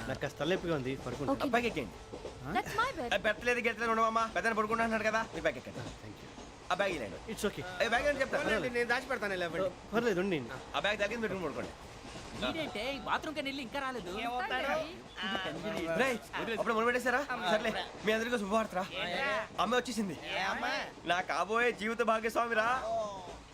[SPEAKER 11] నాకు కాస్త తలెప్పిగా ఉంది, పడుకుంటా.
[SPEAKER 1] బ్యాగ్ ఎక్కండి.
[SPEAKER 10] That's my bed.
[SPEAKER 1] పెట్టలేదు గెట్టలేదు ఉండమమ్మా. పెద్దని పడుకుంటున్నాడు కదా, మీ బ్యాగ్ ఎక్కండి. ఆ బ్యాగ్ ఇలాండి.
[SPEAKER 11] It's okay.
[SPEAKER 1] బ్యాగ్ అని చెప్తాను.
[SPEAKER 6] నేను దాచి పెడతాను లేవండి.
[SPEAKER 11] పర్లేదు ఉండి.
[SPEAKER 1] ఆ బ్యాగ్ తగ్గింది పెట్టుకుని పడుకోండి.
[SPEAKER 4] బాత్రూమ్ కి వెళ్ళి ఇంకా రాలేదు.
[SPEAKER 1] రేయ్, అప్పుడు మొదలు పెట్టేశారా? సర్లే, మీ అందరికీ శుభవార్తరా. అమ్మ వచ్చేసింది, నా కాబోయే జీవిత భాగ్యస్వామిరా.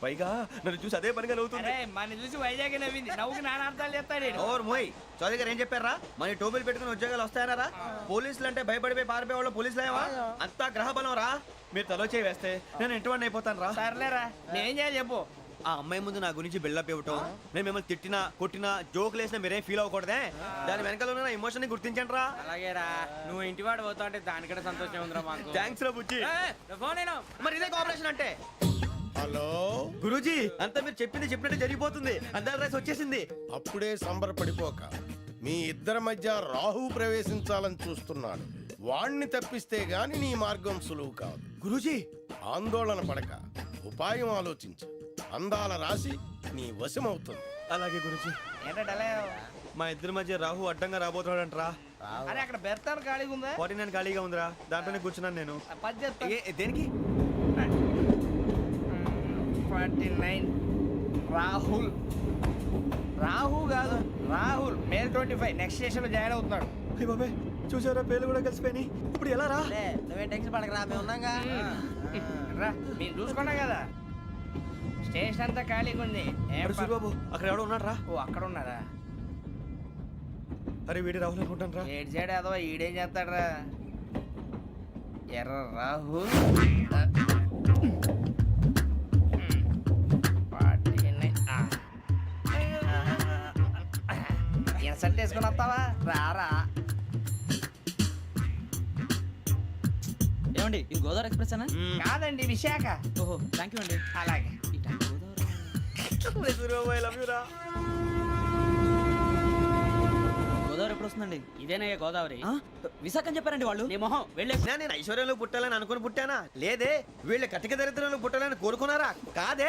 [SPEAKER 1] పైగా నన్ను చూసి అదే పనిగా నవ్వుతుంది.
[SPEAKER 2] మన చూసి వైజాగ్ నవ్వింది. నవ్వుకి నాన్న అర్థాలు చెప్తాడు.
[SPEAKER 1] ఓర్ మోయ్, చౌదరి గారు ఏం చెప్పారా? మన టోబీలు పెట్టుకుని ఉద్యోగాలు వస్తాయనరా? పోలీసులు అంటే భయపడిపోయి పారిపోయే వాళ్ళు పోలీసులు ఏవా? అంతా గ్రహ బలం రా. మీరు తలో చేయి వేస్తే నేను ఇంటివాడిని అయిపోతాను రా.
[SPEAKER 2] సర్లేరా, నేనేం చేయాలి చెప్పు.
[SPEAKER 1] ఆ అమ్మాయి ముందు నా గురించి బిల్డప్ ఇవ్వటం, నేను మిమ్మల్ని తిట్టినా కొట్టినా జోకులు వేసినా మీరేం ఫీల్ అవ్వకూడదే. దాని వెనకాల ఉన్న ఎమోషన్ ని గుర్తించండి రా.
[SPEAKER 2] అలాగేరా, నువ్వు ఇంటివాడు పోతా అంటే దానికంటే సంతోషం ఉందిరా మాకు.
[SPEAKER 1] థ్యాంక్స్ రా బుజ్జి.
[SPEAKER 2] ఫోన్ అయినా
[SPEAKER 1] మరి ఇదే కోఆపరేషన్ అంటే.
[SPEAKER 3] హలో
[SPEAKER 1] గురూజీ, అంతా మీరు చెప్పింది చెప్పినట్టు జరిగిపోతుంది. అందరి రైస్ వచ్చేసింది.
[SPEAKER 3] అప్పుడే సంబరపడిపోక. మీ ఇద్దరి మధ్య రాహు ప్రవేశించాలని చూస్తున్నాడు. వాణ్ణి తప్పిస్తే గాని నీ మార్గం సులువు కాదు.
[SPEAKER 1] గురూజీ,
[SPEAKER 3] ఆందోళన పడక, ఉపాయం ఆలోచించు. అందాల రాశి నీ వశమవుతుంది.
[SPEAKER 1] అలాగే గురూజీ. మా ఇద్దరి మధ్య రాహు అడ్డంగా రాబోతున్నాడంటరా.
[SPEAKER 2] అరే అక్కడ బెర్తాను ఖాళీగా ఉందా?
[SPEAKER 1] 49 ఖాళీగా ఉందిరా, దాంట్లోనే కూర్చున్నాను నేను.
[SPEAKER 2] పద్దెత్తా.
[SPEAKER 1] దేనికి?
[SPEAKER 2] 49 రాహుల్ రాహు కాదు రాహుల్ మే 25 నెక్స్ట్ స్టేషన్ లో జాయిన్ అవుతున్నాడు.
[SPEAKER 1] అయ్య బాబాయ్ చూసారా పేర్లు కూడా కలిసిపోయినాయి. ఇప్పుడు ఎలా రా?
[SPEAKER 2] నువ్వే టెన్షన్ పడకరా మేము ఉన్నాగా. రా మీరు చూసుకున్నా కదా స్టేషన్ అంతా ఖాళీగా ఉంది.
[SPEAKER 1] సూరిబాబు అక్కడ ఎవడో ఉన్నాడు రా.
[SPEAKER 2] ఓ అక్కడ ఉన్నారా?
[SPEAKER 1] అరే వీడి రాహుల్ అనుకుంటాను రా.
[SPEAKER 2] ఏడు సైడ్ ఏదో ఈడేం చేస్తాడరా ఎర్ర రాహు. ఇన్సల్ట్ వేసుకుని వస్తావా? రారా.
[SPEAKER 4] ఏమండి ఇది గోదావరి ఎక్స్ప్రెస్ అనా?
[SPEAKER 2] కాదండి విశాఖ.
[SPEAKER 4] ఓహో థ్యాంక్ యూ అండి.
[SPEAKER 2] అలాగే
[SPEAKER 1] సూరిబాబు ఐ లవ్ యు రా.
[SPEAKER 4] గోదావరి ఎప్పుడు వస్తుందండి?
[SPEAKER 2] ఇదేనయ్య గోదావరి.
[SPEAKER 4] విశాఖ అని చెప్పారండి వాళ్ళు.
[SPEAKER 2] నీ మొహం వెళ్ళే.
[SPEAKER 1] నేను ఐశ్వర్యంలో పుట్టాలని అనుకుని పుట్టానా? లేదే. వీళ్ళ కటిక దరిద్రంలో పుట్టాలని కోరుకున్నారా? కాదే.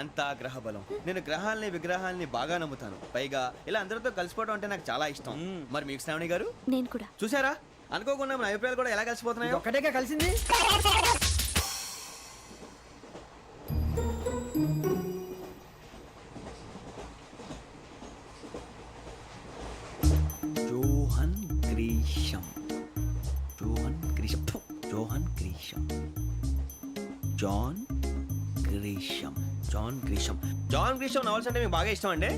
[SPEAKER 1] అంతా గ్రహ బలం. నేను గ్రహాలని విగ్రహాలని బాగా నమ్ముతాను. పైగా ఇలా అందరితో కలిసిపోవడం అంటే నాకు చాలా ఇష్టం. మరి మీకు శ్రావణి గారు?
[SPEAKER 7] నేను కూడా.
[SPEAKER 1] చూసారా అనుకోకుండా మన అభిప్రాయాలు కూడా ఎలా కలిసిపోతున్నాయో.
[SPEAKER 2] ఒక్కటేగా కలిసింది.
[SPEAKER 1] Johan Grisham. Johan Grisham. Johan Grisham. John Grisham. John Grisham. John Grisham novels అంటే మీకు బాగా ఇష్టం అండి?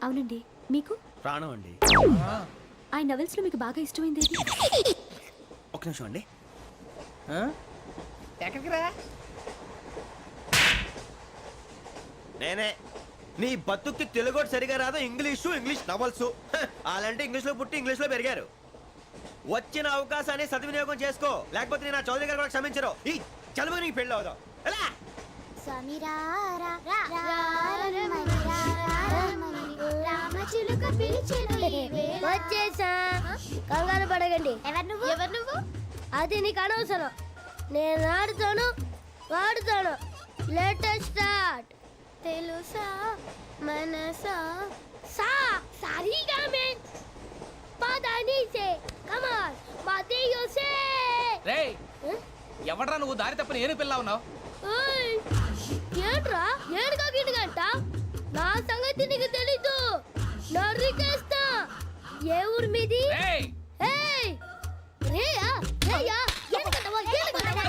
[SPEAKER 7] అవునండి. మీకు?
[SPEAKER 1] ప్రాణం అండి.
[SPEAKER 7] ఆయన నవెల్స్ లో మీకు బాగా ఇష్టమైంది ఏది?
[SPEAKER 1] ఒక్క నిమిషం అండి.
[SPEAKER 2] ఎక్కడికి రా?
[SPEAKER 1] నేనే. నీ బతుక్కి తెలుగు సరిగా రాదు. English novels. అలాంటి ఇంగ్లీష్లో పుట్టి ఇంగ్లీష్లో పెరిగారు. వచ్చిన అవకాశాన్ని సద్వినియోగం చేసుకో, లేకపోతే నేను నా చౌదరి గారు కూడా క్షమించరు. ఈ చదువు నీకు పెళ్ళి అవుదాం. ఎలా?
[SPEAKER 10] వచ్చేసా. కంగారు పడకండి. ఎవరు నువ్వు? అది నీకు అనవసరం. నేను ఆడుతాను వాడుతాను. Latest start. తెలుసా మనసా సా సారీగా మెన్ పదని సే కమాన్ మాదేయో సే.
[SPEAKER 2] రేయ్ ఎవడ్రా నువ్వు? దారి తప్పని ఏను పిల్ల ఉన్నావు.
[SPEAKER 10] ఓయ్ ఏంట్రా ఏడుగా గిడుగంట? నా సంగతి నీకు తెలీదు. నరికేస్తా. ఏ ఊరు మీది?
[SPEAKER 2] రేయ్
[SPEAKER 10] ఏయ్ రేయా రేయా ఏడుగంటవా ఏడుగంటవా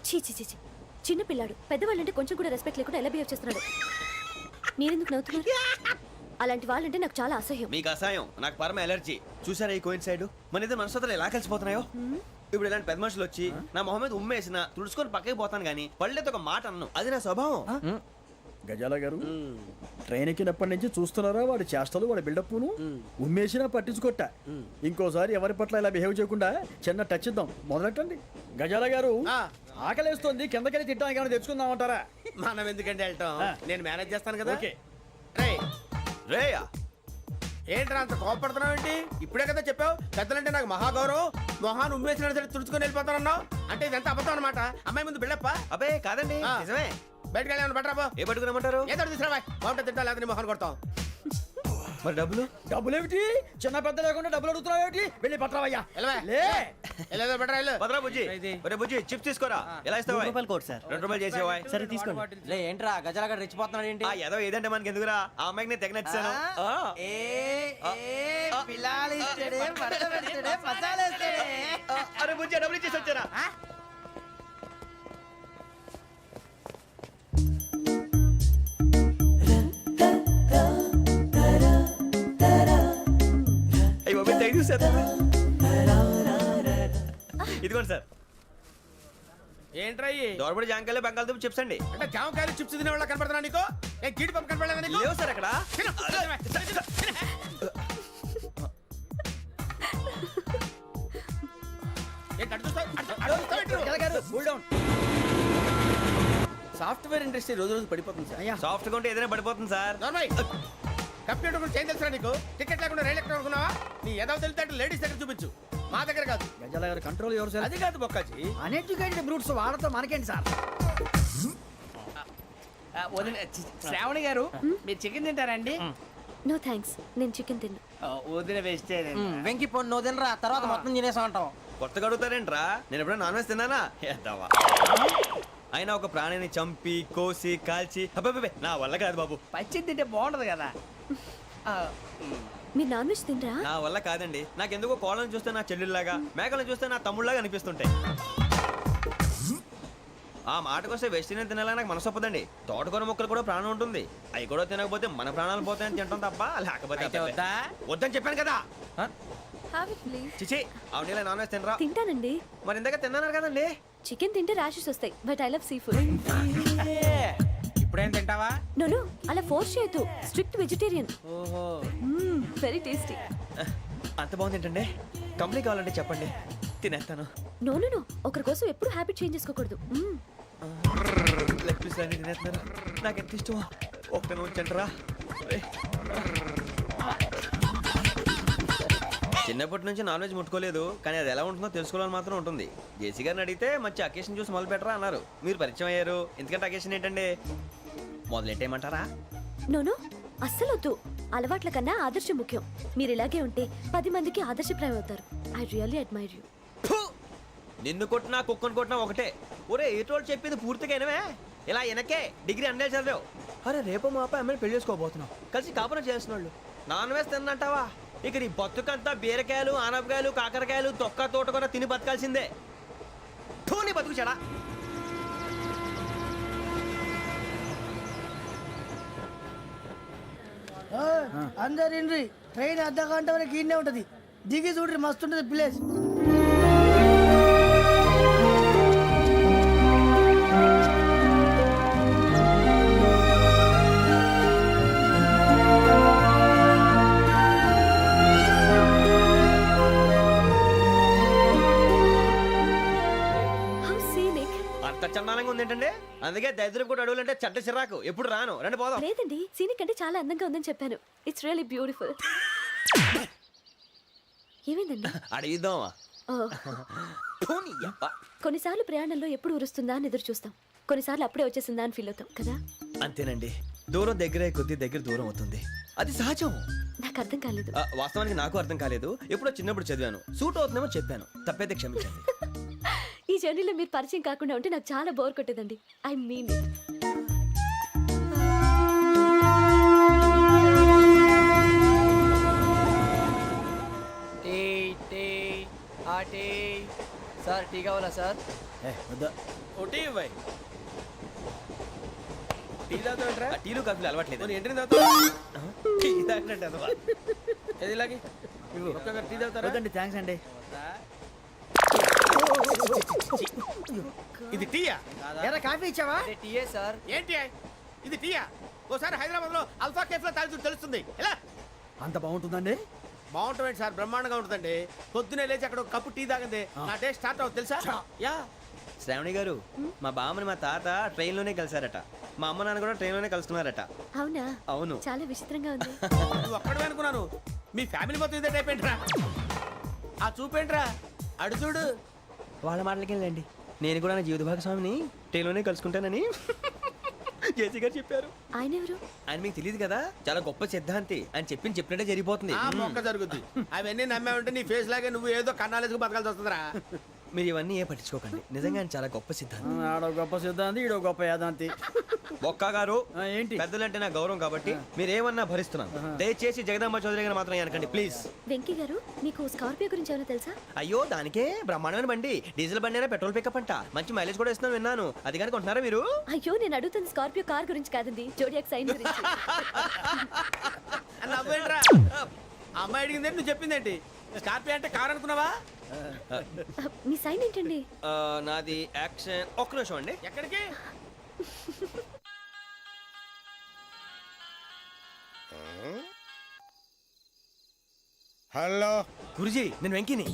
[SPEAKER 7] చీ చీ చీ చీ. చిన్న పిల్లాడు. పెద్దవాళ్ళంటే కొంచెం కూడా రెస్పెక్ట్ లేకుండా ఎలా బిహేవ్ చేస్తున్నాడు. మీరెందుకు నవ్వుతున్నారు? అలాంటి వాళ్ళంటే నాకు చాలా అసహ్యం.
[SPEAKER 1] మీకు అసహాయం, నాకు పరమ ఎలర్జీ. చూసారా ఈ కోయిన్సైడ్? మన ఇద్దరు మనస్తత్వాలు ఎలా కలిసిపోతున్నాయో. ఇప్పుడు ఇలాంటి పెద్ద మనుషులు వచ్చి నా మొహం మీద ఉమ్మేసిన తుడుచుకొని పక్కకి పోతాను కానీ పళ్ళేతో ఒక మాట అన్ను. అది నా స్వభావం.
[SPEAKER 2] గజాల గారు ట్రైన్ ఎక్కినప్పటి నుంచి చూస్తున్నారా వాడి చేష్టలు, వాడి బిల్డప్ను? ఉమ్మేసినా పట్టించుకోట. ఇంకోసారి ఎవరి పట్ల ఇలా బిహేవ్ చేయకుండా చిన్న టచ్ ఇద్దాం. మొదలెట్టండి. గజాల గారు ఆకలేస్తుంది, కిందకెళ్ళి తిట్టడానికి ఏమైనా తెచ్చుకుందామంటారా?
[SPEAKER 5] మనం ఎందుకంటే వెళ్తాం, నేను మేనేజ్ చేస్తాను కదా.
[SPEAKER 2] ఓకే.
[SPEAKER 1] రేయా
[SPEAKER 3] ఏంట్రా అంత కోపడుతున్నావు ఏంటి? ఇప్పుడే కదా చెప్పావు పెద్దలంటే నాకు మహాగౌరవం. మొహాన్ని ఉమ్మేసిన సరే తుడుచుకొని వెళ్ళిపోతానన్నావు. అంటే ఇదంతా అబద్ధం అనమాట. అమ్మాయి ముందు బిల్డప్ప.
[SPEAKER 1] అబ్బే కాదండి, నిజమే.
[SPEAKER 3] బయటకు వెళ్ళి బట్రాబో.
[SPEAKER 1] ఏ పట్టుకురమ్మంటారు?
[SPEAKER 3] ఏదో తీసుకురా బాగుంటుంది. తింటా లేదా మొహాన్ని కొడతాం.
[SPEAKER 1] మరి డబ్బులు?
[SPEAKER 2] డబ్బులు ఏమిటి? చిన్న పెద్ద లేకుండా డబ్బులు అడుగుతున్నావు ఏమిటి? వెళ్ళి పట్టరావయ్యా.
[SPEAKER 3] వెళ్ళేదో బట్రా వెళ్ళు.
[SPEAKER 1] పదరా బుజ్జి. ఒరే బుజ్జి చిప్స్ తీసుకోరా. ఎలా ఇస్తావా?
[SPEAKER 4] Court sir.
[SPEAKER 1] 2 రూపాయలు చేసేవా?
[SPEAKER 4] సరే తీసుకోండి. లే ఏంట్రా గజాల గారు రెచ్చిపోతున్నాడు ఏంటి?
[SPEAKER 1] ఆ ఏదో ఏదంటే మనకి ఎందుకురా? ఆ అమ్మాయికి నేను తెగ నచ్చాను. అరే బుజ్జి డబ్బులు ఇచ్చేసి వచ్చారా? ఇదిగోండి సార్.
[SPEAKER 3] ఏంట్రా
[SPEAKER 1] దోరబడి జాంకాయలు బంగాళదుంప చిప్స్ అండి.
[SPEAKER 3] అంటే జామకాయలు చిప్స్ తినే వాళ్ళ కనపడుతున్నా నీకు? ఏ జీడి పంపు కనపడలేదా నీకు?
[SPEAKER 1] లేవు సార్ అక్కడ.
[SPEAKER 2] సాఫ్ట్వేర్ ఇండస్ట్రీ రోజు రోజు పడిపోతుంది సార్.
[SPEAKER 1] సాఫ్ట్ గా ఉంటే ఏదైనా పడిపోతుంది సార్.
[SPEAKER 3] కంప్యూటర్ గురించి ఏం తెలుసా నీకు? టికెట్ లేకుండా రైలు ఎక్కడ అనుకున్నావా? నీ ఏదో తెలితే లేడీస్ దగ్గర చూపించు, మా దగ్గర కాదు.
[SPEAKER 2] గజాల గారు కంట్రోల్ ఎవరు సార్?
[SPEAKER 3] అది కాదు బొక్కాజీ.
[SPEAKER 2] అన్ఎడ్యుకేటెడ్ బ్రూట్స్ వాడతో మనకేంటి సార్?
[SPEAKER 12] శ్రావణి గారు మీరు చికెన్ తింటారండి?
[SPEAKER 7] నో థ్యాంక్స్, నేను చికెన్ తిన్నా.
[SPEAKER 4] వదిలే వేస్తే వెంకి పొన్ను నువ్వు తినరా, తర్వాత మొత్తం తినేసా ఉంటాం.
[SPEAKER 1] కొత్తగా అడుగుతారేంట్రా? నేను ఎప్పుడైనా నాన్ వెజ్ తిన్నానా? ఎద్దావా. అయినా ఒక ప్రాణిని చంపి కోసి కాల్చి అబ్బబ్బబ్బే, నా వల్ల కాదు బాబు.
[SPEAKER 4] పచ్చి తింటే బాగుంటది కదా.
[SPEAKER 7] మీరు నాన్ వెజ్ తినరా?
[SPEAKER 1] నా వల్ల కాదండి. నాకెందుకో కోళ్ళని చూస్తే నా చెల్లెళ్ళలాగా, మేకలను చూస్తే నా తమ్ముళ్ళలాగా అనిపిస్తుంటాయి. ఆ మాటకొస్తే వెస్టిరియన్ తినాలని నాకు మనసు ఒప్పదండి. తోటకూర మొక్కలు కూడా ప్రాణం ఉంటుంది. అవి కూడా తినకపోతే మన ప్రాణాలు పోతాయని తింటాం తప్ప లేకపోతే అబ్బబ్బే. వద్దని చెప్పాను కదా.
[SPEAKER 7] Have it, please.
[SPEAKER 1] చిచి, అవునీ నాన్ వెజ్ తినరా?
[SPEAKER 7] తింటానండి.
[SPEAKER 1] మరి ఇందాక తిన్నాను కదండి.
[SPEAKER 7] చికెన్ తింటే ర్యాషెస్ వస్తాయి, but I love sea food.
[SPEAKER 4] ఇప్పుడేం తింటావా?
[SPEAKER 7] నో అలా ఫోర్స్ చేయొద్దు. Strict vegetarian.
[SPEAKER 4] ఓహో,
[SPEAKER 7] వెరీ టేస్టీ.
[SPEAKER 1] అంత బాగుంది ఏంటండి? కంప్లీట్ కావాలంటే చెప్పండి, తినేస్తాను.
[SPEAKER 7] నో ఒకరి కోసం ఎప్పుడు హ్యాబిట్ చేంజ్ చేసుకోకూడదు.
[SPEAKER 1] లెగ్ పీస్ అన్ని తినేస్తున్నారు. నాకు ఎంత ఇష్టం. ఒకటే ఉంచండిరా. చిన్నప్పటి నుంచి నాన్ వెజ్ ముట్టుకోలేదు, కానీ అది ఎలా ఉంటుందో తెలుసుకోవాలని మాత్రం ఉంటుంది. జేసీ గారిని అడిగితే మంచి అకేషన్ చూసి మొదలు పెట్టరా అన్నారు. మీరు పరిచయం అయ్యారు, ఎందుకంటే అకేషన్ ఏంటండి? మొదలెట్టేయమంటారా?
[SPEAKER 7] నో అస్సలు వద్దు. అలవాట్ల కన్నా ఆదర్శం ముఖ్యం. మీరు ఇలాగే ఉంటే 10 మందికి ఆదర్శప్రాయం అవుతారు. I really admire you.
[SPEAKER 1] నిన్ను కొట్టినా కుక్కను కొట్టినా ఒకటే. ఒరే ఏటోళ్ళు చెప్పింది పూర్తిగా వినవే. ఇలా వెనకే డిగ్రీ అన్నే చదివావు. అరే రేపు మా అబ్బాయి అమ్మాయిని పెళ్లి చేసుకోబోతున్నావు, కలిసి కాపురం చేసిన వాళ్ళు నాన్ వెజ్ తిన్నంటావా? ఇక నీ బతుకంతా బీరకాయలు, ఆనపకాయలు, కాకరకాయలు, తొక్క తోట కూడా తిని బతకాల్సిందే. నీ బతుకు చెడా.
[SPEAKER 4] అందరు ఇండ్రి, ట్రైన్ అర్ధ గంట వరకు ఇన్నే ఉంటది. దిగి చూడ్రి, మస్తు ఉంటది ప్లేస్.
[SPEAKER 7] How scenic.
[SPEAKER 1] అంత చందానంగా ఉంది ఏంటంటే? అందుకే దరిద్రం కూడా అడవులంటే చెడ్డ చిరాకు. ఎప్పుడు రాను, రండి పోదాం.
[SPEAKER 7] లేదండి, సీనిక్ అంటే చాలా అందంగా ఉందని చెప్పాను. It's really beautiful. ఏమైందండి?
[SPEAKER 1] అడిగిద్దామా?
[SPEAKER 7] కొన్నిసార్లు ప్రయాణంలో ఎప్పుడు ఉరుస్తుందా అని ఎదురు చూస్తాం, కొన్నిసార్లు అప్పుడే వచ్చేసిందా అని ఫీల్ అవుతాం కదా.
[SPEAKER 1] అంతేనండి, దూరం దగ్గరే కొద్ది దగ్గర దూరం అవుతుంది. అది సహజం.
[SPEAKER 7] నాకు అర్థం కాలేదు.
[SPEAKER 1] వాస్తవానికి నాకు అర్థం కాలేదు. ఎప్పుడో చిన్నప్పుడు చదివాను, సూట్ అవుతుందేమో చెప్పాను. తప్పైతే క్షమించండి.
[SPEAKER 7] ఈ జర్నీలో మీరు పరిచయం కాకుండా ఉంటే నాకు చాలా బోర్ కొట్టేదండి. ఐ మీన్
[SPEAKER 4] సార్ టీ కావాలా సార్?
[SPEAKER 1] టీలు కాఫీలు అలవాట్లేదు.
[SPEAKER 2] థ్యాంక్స్ అండి.
[SPEAKER 3] ఇది టీయా?
[SPEAKER 4] ఎరా కాఫీ ఇచ్చావా?
[SPEAKER 3] టీయే సార్. ఏంటి ఇది టీయా? ఓసారి హైదరాబాద్ లో అల్ఫా కేఫ్ లో తాగి తెలుస్తుంది. ఎలా
[SPEAKER 2] అంత బాగుంటుందండి?
[SPEAKER 3] బాగుంటుంది సార్, బ్రహ్మాండంగా ఉంటుందండి. పొద్దునే లేచి అక్కడ ఒక కప్పు టీ తాగింది నా డే స్టార్ట్ అవుతుంది తెలుసా? యా.
[SPEAKER 1] శ్రావణి గారు, మా బామ్మని మా తాత ట్రైన్ లోనే కలిసారట. మా అమ్మ నాన్న కూడా ట్రైన్ లోనే కలుస్తున్నారట.
[SPEAKER 7] అవునా?
[SPEAKER 1] అవును.
[SPEAKER 7] చాలా విచిత్రంగా ఉంది.
[SPEAKER 3] నువ్వు ఒక్కడే అనుకున్నాను, మీ ఫ్యామిలీ మొత్తం ఇదే టైప్ ఏంట్రా? ఆ చూపేంట్రా, అడు చూడు.
[SPEAKER 1] వాళ్ళ మాటలకి వెళ్ళండి. నేను కూడా నా జీవిత భాగస్వామిని ట్రైన్ లోనే కలుసుకుంటానని జేసీ గారు చెప్పారు.
[SPEAKER 7] ఆయన ఎవరు?
[SPEAKER 1] ఆయన మీకు తెలియదు కదా, చాలా గొప్ప సిద్ధాంతి అని చెప్పినట్టే జరిగిపోతుంది.
[SPEAKER 3] ఆ మొక్క జరుగుద్ది. అవన్నీ నమ్మే ఉంటే నీ ఫేస్ లాగే నువ్వు ఏదో కన్నాలేసుకు బతకాల్సి వస్తుందిరా.
[SPEAKER 1] మీరు ఇవన్నీ ఏ పట్టించుకోకండి. నిజంగా ఆయన చాలా గొప్ప సిద్ధాంతి.
[SPEAKER 2] ఆడో గొప్ప సిద్ధాంతి, ఈడో గొప్ప యాదాంతి.
[SPEAKER 1] బొక్క గారు,
[SPEAKER 2] ఏంటి?
[SPEAKER 1] పెద్దలంటే నా గౌరవం కాబట్టి మీరు ఏమన్నా భరిస్తున్నాను. దయచేసి జగదాంబ చౌదరి గారు మాత్రం అనకండి ప్లీజ్.
[SPEAKER 7] వెంకీ గారు, మీకు స్కార్పియో గురించి ఏమైనా తెలుసా?
[SPEAKER 1] అయ్యో దానికే బ్రహ్మాండమైన బండి. డీజిల్ బండి అయినా పెట్రోల్ పికప్ అంట. మంచి మైలేజ్ కూడా ఇస్తున్నాను విన్నాను. అది కానీ కొంటున్నారా మీరు?
[SPEAKER 7] అయ్యో నేను అడుగుతుంది స్కార్పియో కార్ గురించి కాదండి, జోడియాక్ సైన్ గురించి.
[SPEAKER 3] నవ్వేంట్రా? అమ్మాయి అడిగింది నువ్వు చెప్పిందేంటి? స్కార్పియో అంటే కార్ అనుకున్నావా?
[SPEAKER 7] మీ సైన్ ఏంటండి?
[SPEAKER 1] నాది యాక్షన్. ఒక్క నిమిషం అండి.
[SPEAKER 3] ఎక్కడికి? హలో
[SPEAKER 1] గురుజీ, నేను వెంకిని.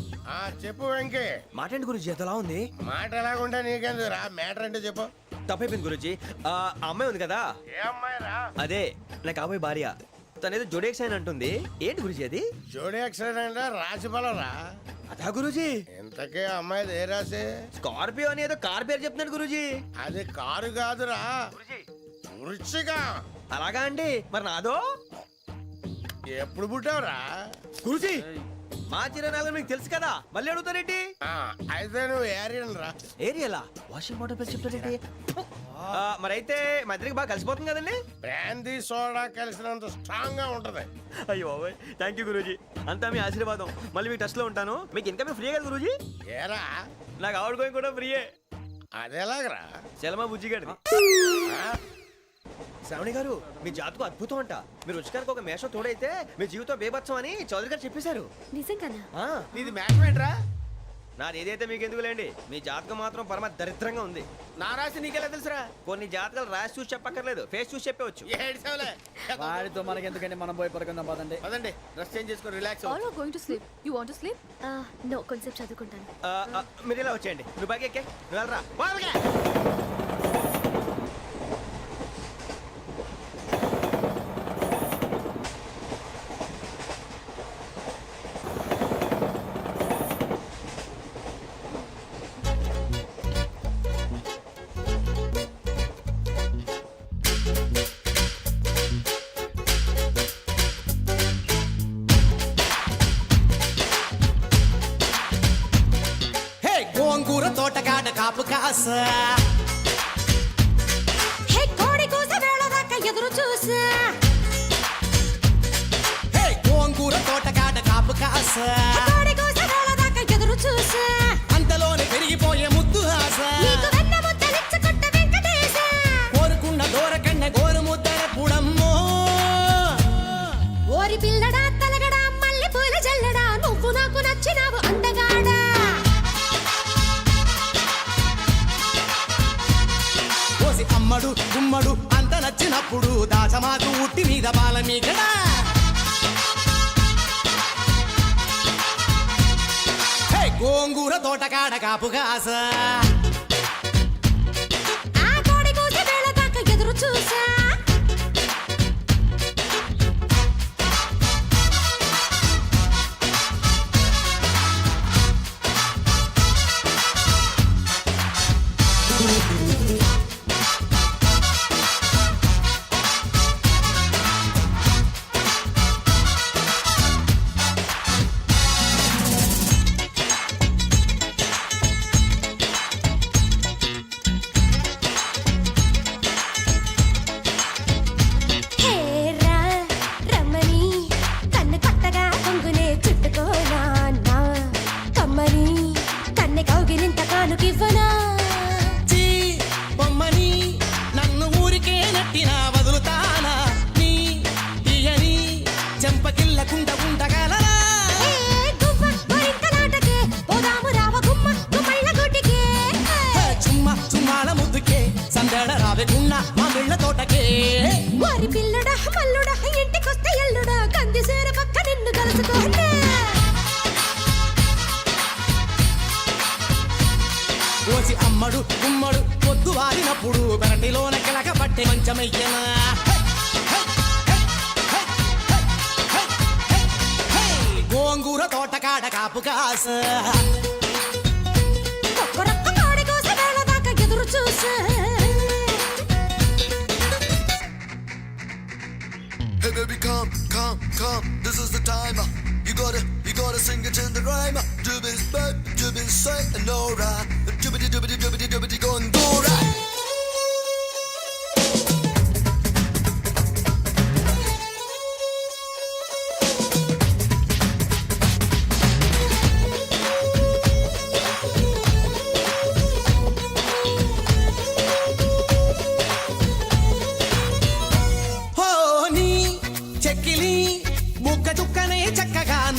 [SPEAKER 3] చెప్పు వెంకీ.
[SPEAKER 1] మాటండి గురుజీ, ఎంతలా ఉంది?
[SPEAKER 3] మాట ఎలాగుంటా నీకెందుకు రా, మ్యాటర్ అంటే చెప్పు.
[SPEAKER 1] తప్పైపోయింది గురుజీ. ఆ అమ్మాయి ఉంది కదా,
[SPEAKER 3] ఏ అమ్మాయి రా?
[SPEAKER 1] అదే నా కాబోయే భార్య. తనేదో జోడేక్ సైన్ అంటుంది. ఏంటి గురుజీ అది?
[SPEAKER 3] జోడి యాక్సిడెంట్ రాసి బలరా?
[SPEAKER 1] అదా గురుజీ.
[SPEAKER 3] ఇంతకే అమ్మాయి ఏ రాసి?
[SPEAKER 1] స్కార్పియో అని ఏదో కార్ పేరు చెప్తున్నాడు గురుజీ.
[SPEAKER 3] అది కారు కాదురా, వృచ్చిక.
[SPEAKER 1] అలాగా అండి, మరి నాదో?
[SPEAKER 3] ఎప్పుడు పుట్టావురా?
[SPEAKER 1] గురుజీ మా చిరనాలు మీకు తెలుసు కదా మళ్ళీ అడుగుతారేంటి?
[SPEAKER 3] అయితే నువ్వు ఏరియన్ రా.
[SPEAKER 1] ఏరియలా వాషింగ్ వాటర్ పేరు చెప్తారేంటి? మరైతే మా ఇద్దరికి బాగా కలిసిపోతుంది కదండి.
[SPEAKER 3] బ్రాందీ సోడా కలిసినంత స్ట్రాంగ్ గా ఉంటది.
[SPEAKER 1] అయ్యో థ్యాంక్ యూ గురూజీ, అంతా మీ ఆశీర్వాదం. మళ్ళీ మీకు టచ్ లో ఉంటాను. మీకు ఇంకా ఫ్రీ కదా గురూజీ?
[SPEAKER 3] ఏరా
[SPEAKER 1] నాకు ఆవిడ గోయింగ్ కూడా ఫ్రీయే.
[SPEAKER 3] అదేలాగరా?
[SPEAKER 1] చలమా బుజ్జి గారిది. శ్రావణి గారు మీ జాతకు అద్భుతం అంట. మీరు రుచికారికి ఒక మేషం తోడైతే మీ జీవితం బేబత్సం అని చౌదరి గారు చెప్పేశారు.
[SPEAKER 7] నిజంగానా?
[SPEAKER 1] నీది మేషం ఏంట్రా? నాది ఏదైతే మీకు ఎందుకులేండి, మీ జాతకం మాత్రం పరమ దరిద్రంగా ఉంది. నా రాసి నీకెలా తెలుసురా? కొన్ని జాతకాలు రాసి చూసి చెప్పక్కర్లేదు, ఫేస్ చూసి చెప్పవచ్చు.
[SPEAKER 2] వాడితో మనకి ఎందుకంటే మనం పోయి పడుకుందాం పదండి.
[SPEAKER 1] పదండి, డ్రెస్ చేంజ్ చేసుకొని relax.
[SPEAKER 7] All are going to sleep. You want to sleep? No, కొంచెం చదువుకుంటాను.
[SPEAKER 1] మీరు ఇలా వచ్చేయండి. నువ్వు బాగా ఎక్కే, నువ్వు వెళ్ళరా.
[SPEAKER 4] గోంగూర తోటగాడ కాపు కాస కోడి కూస వేళ దాకా ఎదురు చూసా. గోంగూర తోటగాడ కాపు కాస కోడి కూస వేళ దాకా ఎదురు చూసా. అంతలోనే పెరిగిపోయే ముద్దు ఆశ కోరుకున్న దూరకన్న గోరు ముద్దర పుడమ్మో. ఓరి పిల్లడా తలగడా మల్లె పూల జల్లడా నువ్వు నాకు నచ్చినావు అందగాడా. అమ్మడు గుమ్మడు అంత నచ్చినప్పుడు దాచమాకు ఉట్టి మీద బాల మీగడా. గోంగూర తోటకాడ కాపుగాస కోడి కూస వేళ దాకా ఎదురు చూసా. వారి పిల్లడా మల్లుడా ఇంటికొస్తే ఎల్లుడా కంది సేర పక్క నిన్ను కలుసుకోండి. ఓసి అమ్మడు గుమ్మడు పొద్దు వారినప్పుడు పెరటిలోన కిలక పట్టే మంచమయ్యనా. గోంగూర తోటకాడ కాపు కాస కోడి కూస వేళ దాకా ఎదురు చూసా.
[SPEAKER 12] Hey baby, come, this is the time. You gotta sing it in the rhyme. Doobity bop, doobity say, and alright. Doobity doobity doobity doobity go and go right.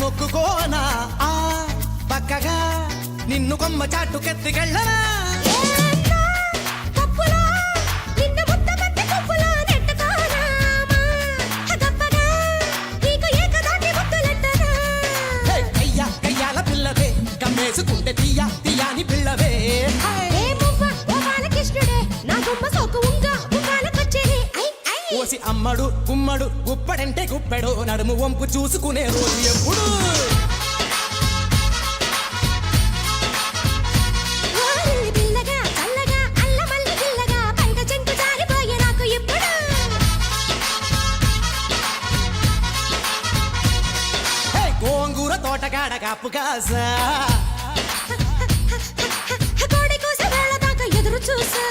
[SPEAKER 4] నొక్కుకోనా ఆ పక్కగా నిన్ను కొమ్మ చాటుకెత్తికెళ్ళనా. కయ్యాల పిల్లవే కమ్మేసుకుంటే తీయా తీయాని పిల్లవే. ఓసి అమ్మడు గుమ్మడు గుప్పడంటే గుప్పెడు నడుము వంపు చూసుకునే రోజు ఎప్పుడు. పూల తోటగాడ కాపు కాసా
[SPEAKER 7] కోడి కోసం వెళ్ళదాకా ఎదురు చూసా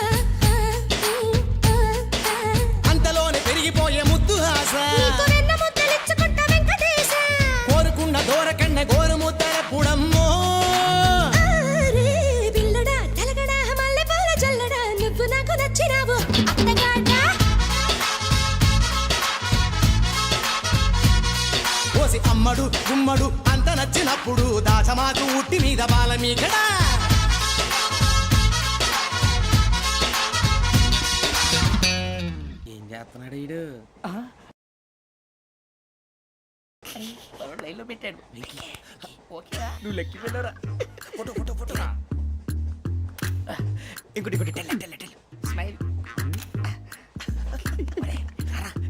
[SPEAKER 4] అంతలోనే పెరిగిపోయే ముద్దు ఆశ కోరుకున్న దూరకండ గోరు ముద్దల పుడమ్మో
[SPEAKER 7] పిల్లడా తెలగడా మల్లె పూల జల్లడా నువ్వు నాకు నచ్చినావు అత్తగాడా
[SPEAKER 4] పోసి అమ్మడు గుమ్మడు అంత నచ్చినప్పుడు దాచమాకు ఉట్టి మీద బాల మీకడా
[SPEAKER 6] ఏం చేస్తున్నాడు వీడు లైన్లో పెట్టాడు నువ్వు లెక్కి వెళ్ళరా ఫోటో ఫోటో ఫోటో
[SPEAKER 1] ఇంకోటి ఇంకోటి టెల్ టెల్ టెల్
[SPEAKER 6] స్మైల్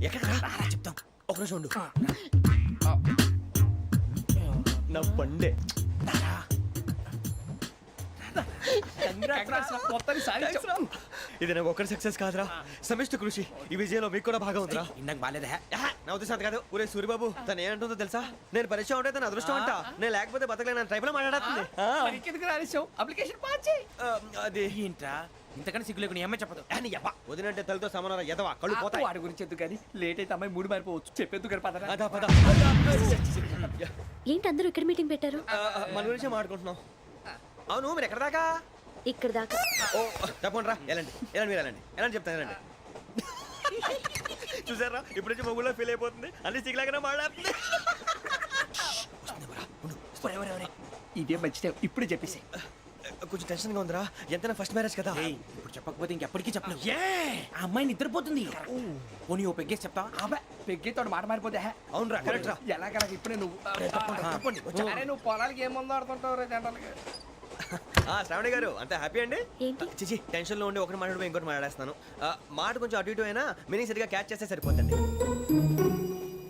[SPEAKER 1] ఎక్కడ రా చెప్తాం ఒక నిమిషం ఉండు నా పండే ఇది నాకు ఒక్కరి సక్సెస్ కాదురా సమిష్టి కృషి ఈ విజయంలో మీకు కూడా భాగం ఉందిరా
[SPEAKER 6] ఇందాక బాగాలేదా
[SPEAKER 1] నా ఉద్దేశం అది కాదు ఊరే సూర్యబాబు తను ఏమంటుందో తెలుసా నేను పరిచయం ఉంటే తన అదృష్టం అంట నేను లేకపోతే బతకలేను ట్రైబ్ లో మాట్లాడుతుంది
[SPEAKER 6] అప్లికేషన్ పాస్ చేయి
[SPEAKER 1] అది
[SPEAKER 6] ఏంట్రా ఇంతకన్నా సిగ్గు లేకుండా ఏమై చెప్పదు
[SPEAKER 1] వదినంటే తలతో సమానం ఎదవా కళ్ళు పోతాయి
[SPEAKER 6] వాడి గురించి ఎందుకు కానీ లేట్ అయితే అమ్మాయి మూడు మారిపోవచ్చు చెప్పేందుకు గారు పదరా
[SPEAKER 1] అదా పద
[SPEAKER 7] ఏంటి అందరూ ఇక్కడ మీటింగ్ పెట్టారు
[SPEAKER 1] మన గురించే మాట్లాడుకుంటున్నాం అవును మీరు ఎక్కడ దాకా
[SPEAKER 7] ఇక్కడ దాకా
[SPEAKER 1] ఓ తప్పకుండా రా వెళ్ళండి వెళ్ళండి మీరు వెళ్ళండి వెళ్ళండి చెప్తాను వెళ్ళండి చూసారా ఇప్పుడు నుంచి మొగుల్లో ఫీల్ అయిపోతుంది అన్ని సిగ్లాగానే మాట్లాడుతుంది
[SPEAKER 6] ఇదే మంచి టైం ఇప్పుడు చెప్పేసి
[SPEAKER 1] కొంచెం టెన్షన్ గా ఉందిరా ఎంతైనా ఫస్ట్ మ్యారేజ్ కదా
[SPEAKER 6] ఇప్పుడు చెప్పకపోతే ఇంకెప్పటికీ చెప్పను ఆ అమ్మాయి నిద్రపోతుంది పోనీ ఓ పెగ్గేసి చెప్తా పెగ్గేతో మాట మారిపోతే
[SPEAKER 1] అవునురా కరెక్ట్ రా
[SPEAKER 6] ఎలాగలా ఇప్పుడే నువ్వు అరే నువ్వు పొలాలకి ఏముందో ఆడుతుంటావు రే జనరల్గా
[SPEAKER 1] శ్రావణి గారు అంత హ్యాపీ అండి
[SPEAKER 7] ఏంటి?
[SPEAKER 1] చిచి టెన్షన్ లో ఉండి ఒకటి మాట్లాడిపోయి ఇంకోటి మాట్లాడేస్తాను మాట కొంచెం అటు ఇటు అయినా మీనింగ్ సరిగా క్యాచ్ చేస్తే సరిపోతుంది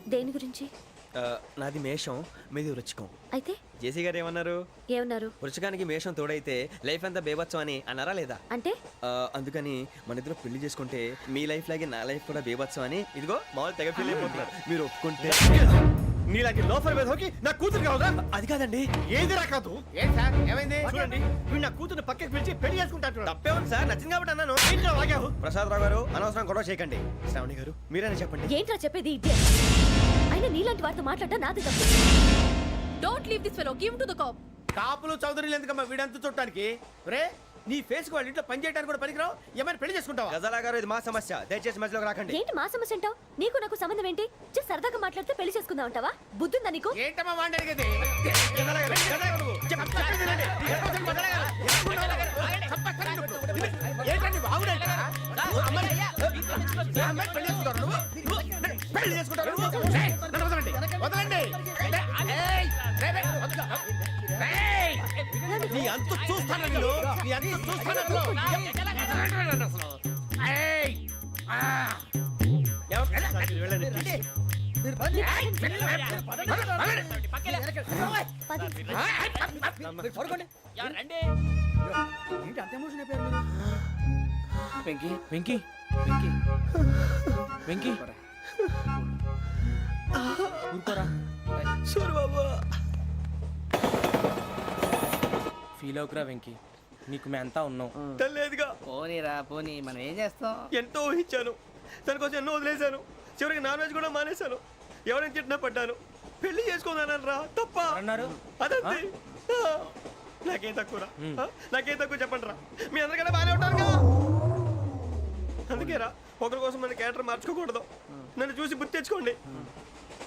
[SPEAKER 7] దేని గురించి
[SPEAKER 1] నాది మేషం మీది వృచ్చికం
[SPEAKER 7] అయితే
[SPEAKER 1] జేసీ గారు ఏమన్నారు
[SPEAKER 7] ఏమన్నారు
[SPEAKER 1] వృచ్చికానికి మేషం తోడైతే లైఫ్ అంతా బేబత్సం అని అన్నారా లేదా
[SPEAKER 7] అంటే
[SPEAKER 1] అందుకని మన ఇద్దరు పెళ్లి చేసుకుంటే మీ లైఫ్ లాగే నా లైఫ్ కూడా బేబత్సం అని ఇదిగో మామూలు తెగ ఫీల్ అయిపోతున్నారు మీరు ఒప్పుకుంటే నీలాంటి లోఫర్ మీద హోకి నా కూతురు కావదా అది కాదండి
[SPEAKER 3] ఏది రాకాదు
[SPEAKER 6] ఏం సార్ ఏమైంది
[SPEAKER 1] చూడండి వీడు నా కూతురు పక్కకి పిలిచి పెళ్లి చేసుకుంటాడు తప్పే ఉంది సార్ నచ్చింది కాబట్టి అన్నాను ప్రసాద్ రావు గారు అనవసరం గొడవ చేయకండి శ్రావణి గారు మీరైనా చెప్పండి
[SPEAKER 7] ఏంట్రా చెప్పేది ఇదే అయినా నీలాంటి వారితో మాట్లాడటం నాది తప్పు don't leave this fellow give to the cop
[SPEAKER 6] కాపులు చౌదరులు ఎందుకమ్మా వీడంతా చూడటానికి రే నీ ఫేస్ వాళ్ళ ఇంట్లో పని చేయడానికి కూడా పనికిరావు ఏమైనా పెళ్లి చేసుకుంటావా
[SPEAKER 1] గజాలా గారు ఇది మా సమస్య దయచేసి మధ్యలోకి రాకండి
[SPEAKER 7] ఏంటి మా సమస్య అంటావు నీకు నాకు సంబంధం ఏంటి జస్ట్ సరదాగా మాట్లాడితే పెళ్లి చేసుకుందాం అంటావా బుద్ధుందా నీకు
[SPEAKER 6] ఏంటమ్మా వాడిని అడిగేది ఏంటండి బాగుండేట పెళ్లి చేసుకుంటారు వదలండి నీ అంత చూస్తాను నీ అంత చూస్తాను వెంకీ వెంకీ వెంకీ వెంకీ ఊరుకోరా
[SPEAKER 1] సూర్యబాబు
[SPEAKER 6] ఫీల్ అవుకురా వెంకీ నీకు మేమంతా ఉన్నాం
[SPEAKER 1] తెలియదుగా
[SPEAKER 4] పోనీరా పోనీ మనం ఏం చేస్తాం
[SPEAKER 1] ఎంతో ఊహించాను తన కోసం ఎన్నో వదిలేశాను చివరికి నాన్ వెజ్ కూడా మానేశాను ఎవరైనా తిట్టినా పడ్డాను పెళ్లి చేసుకున్నాను రా తప్ప
[SPEAKER 6] అన్నారు
[SPEAKER 1] అదంతే నాకేం తక్కువ నాకేం తక్కువ చెప్పండి రా మీ అందరికన్నా బాగానే ఉంటారుగా అందుకేరా ఒకరి కోసం మన క్యారెక్టర్ మార్చుకోకూడదు నన్ను చూసి గుర్తు తెచ్చుకోండి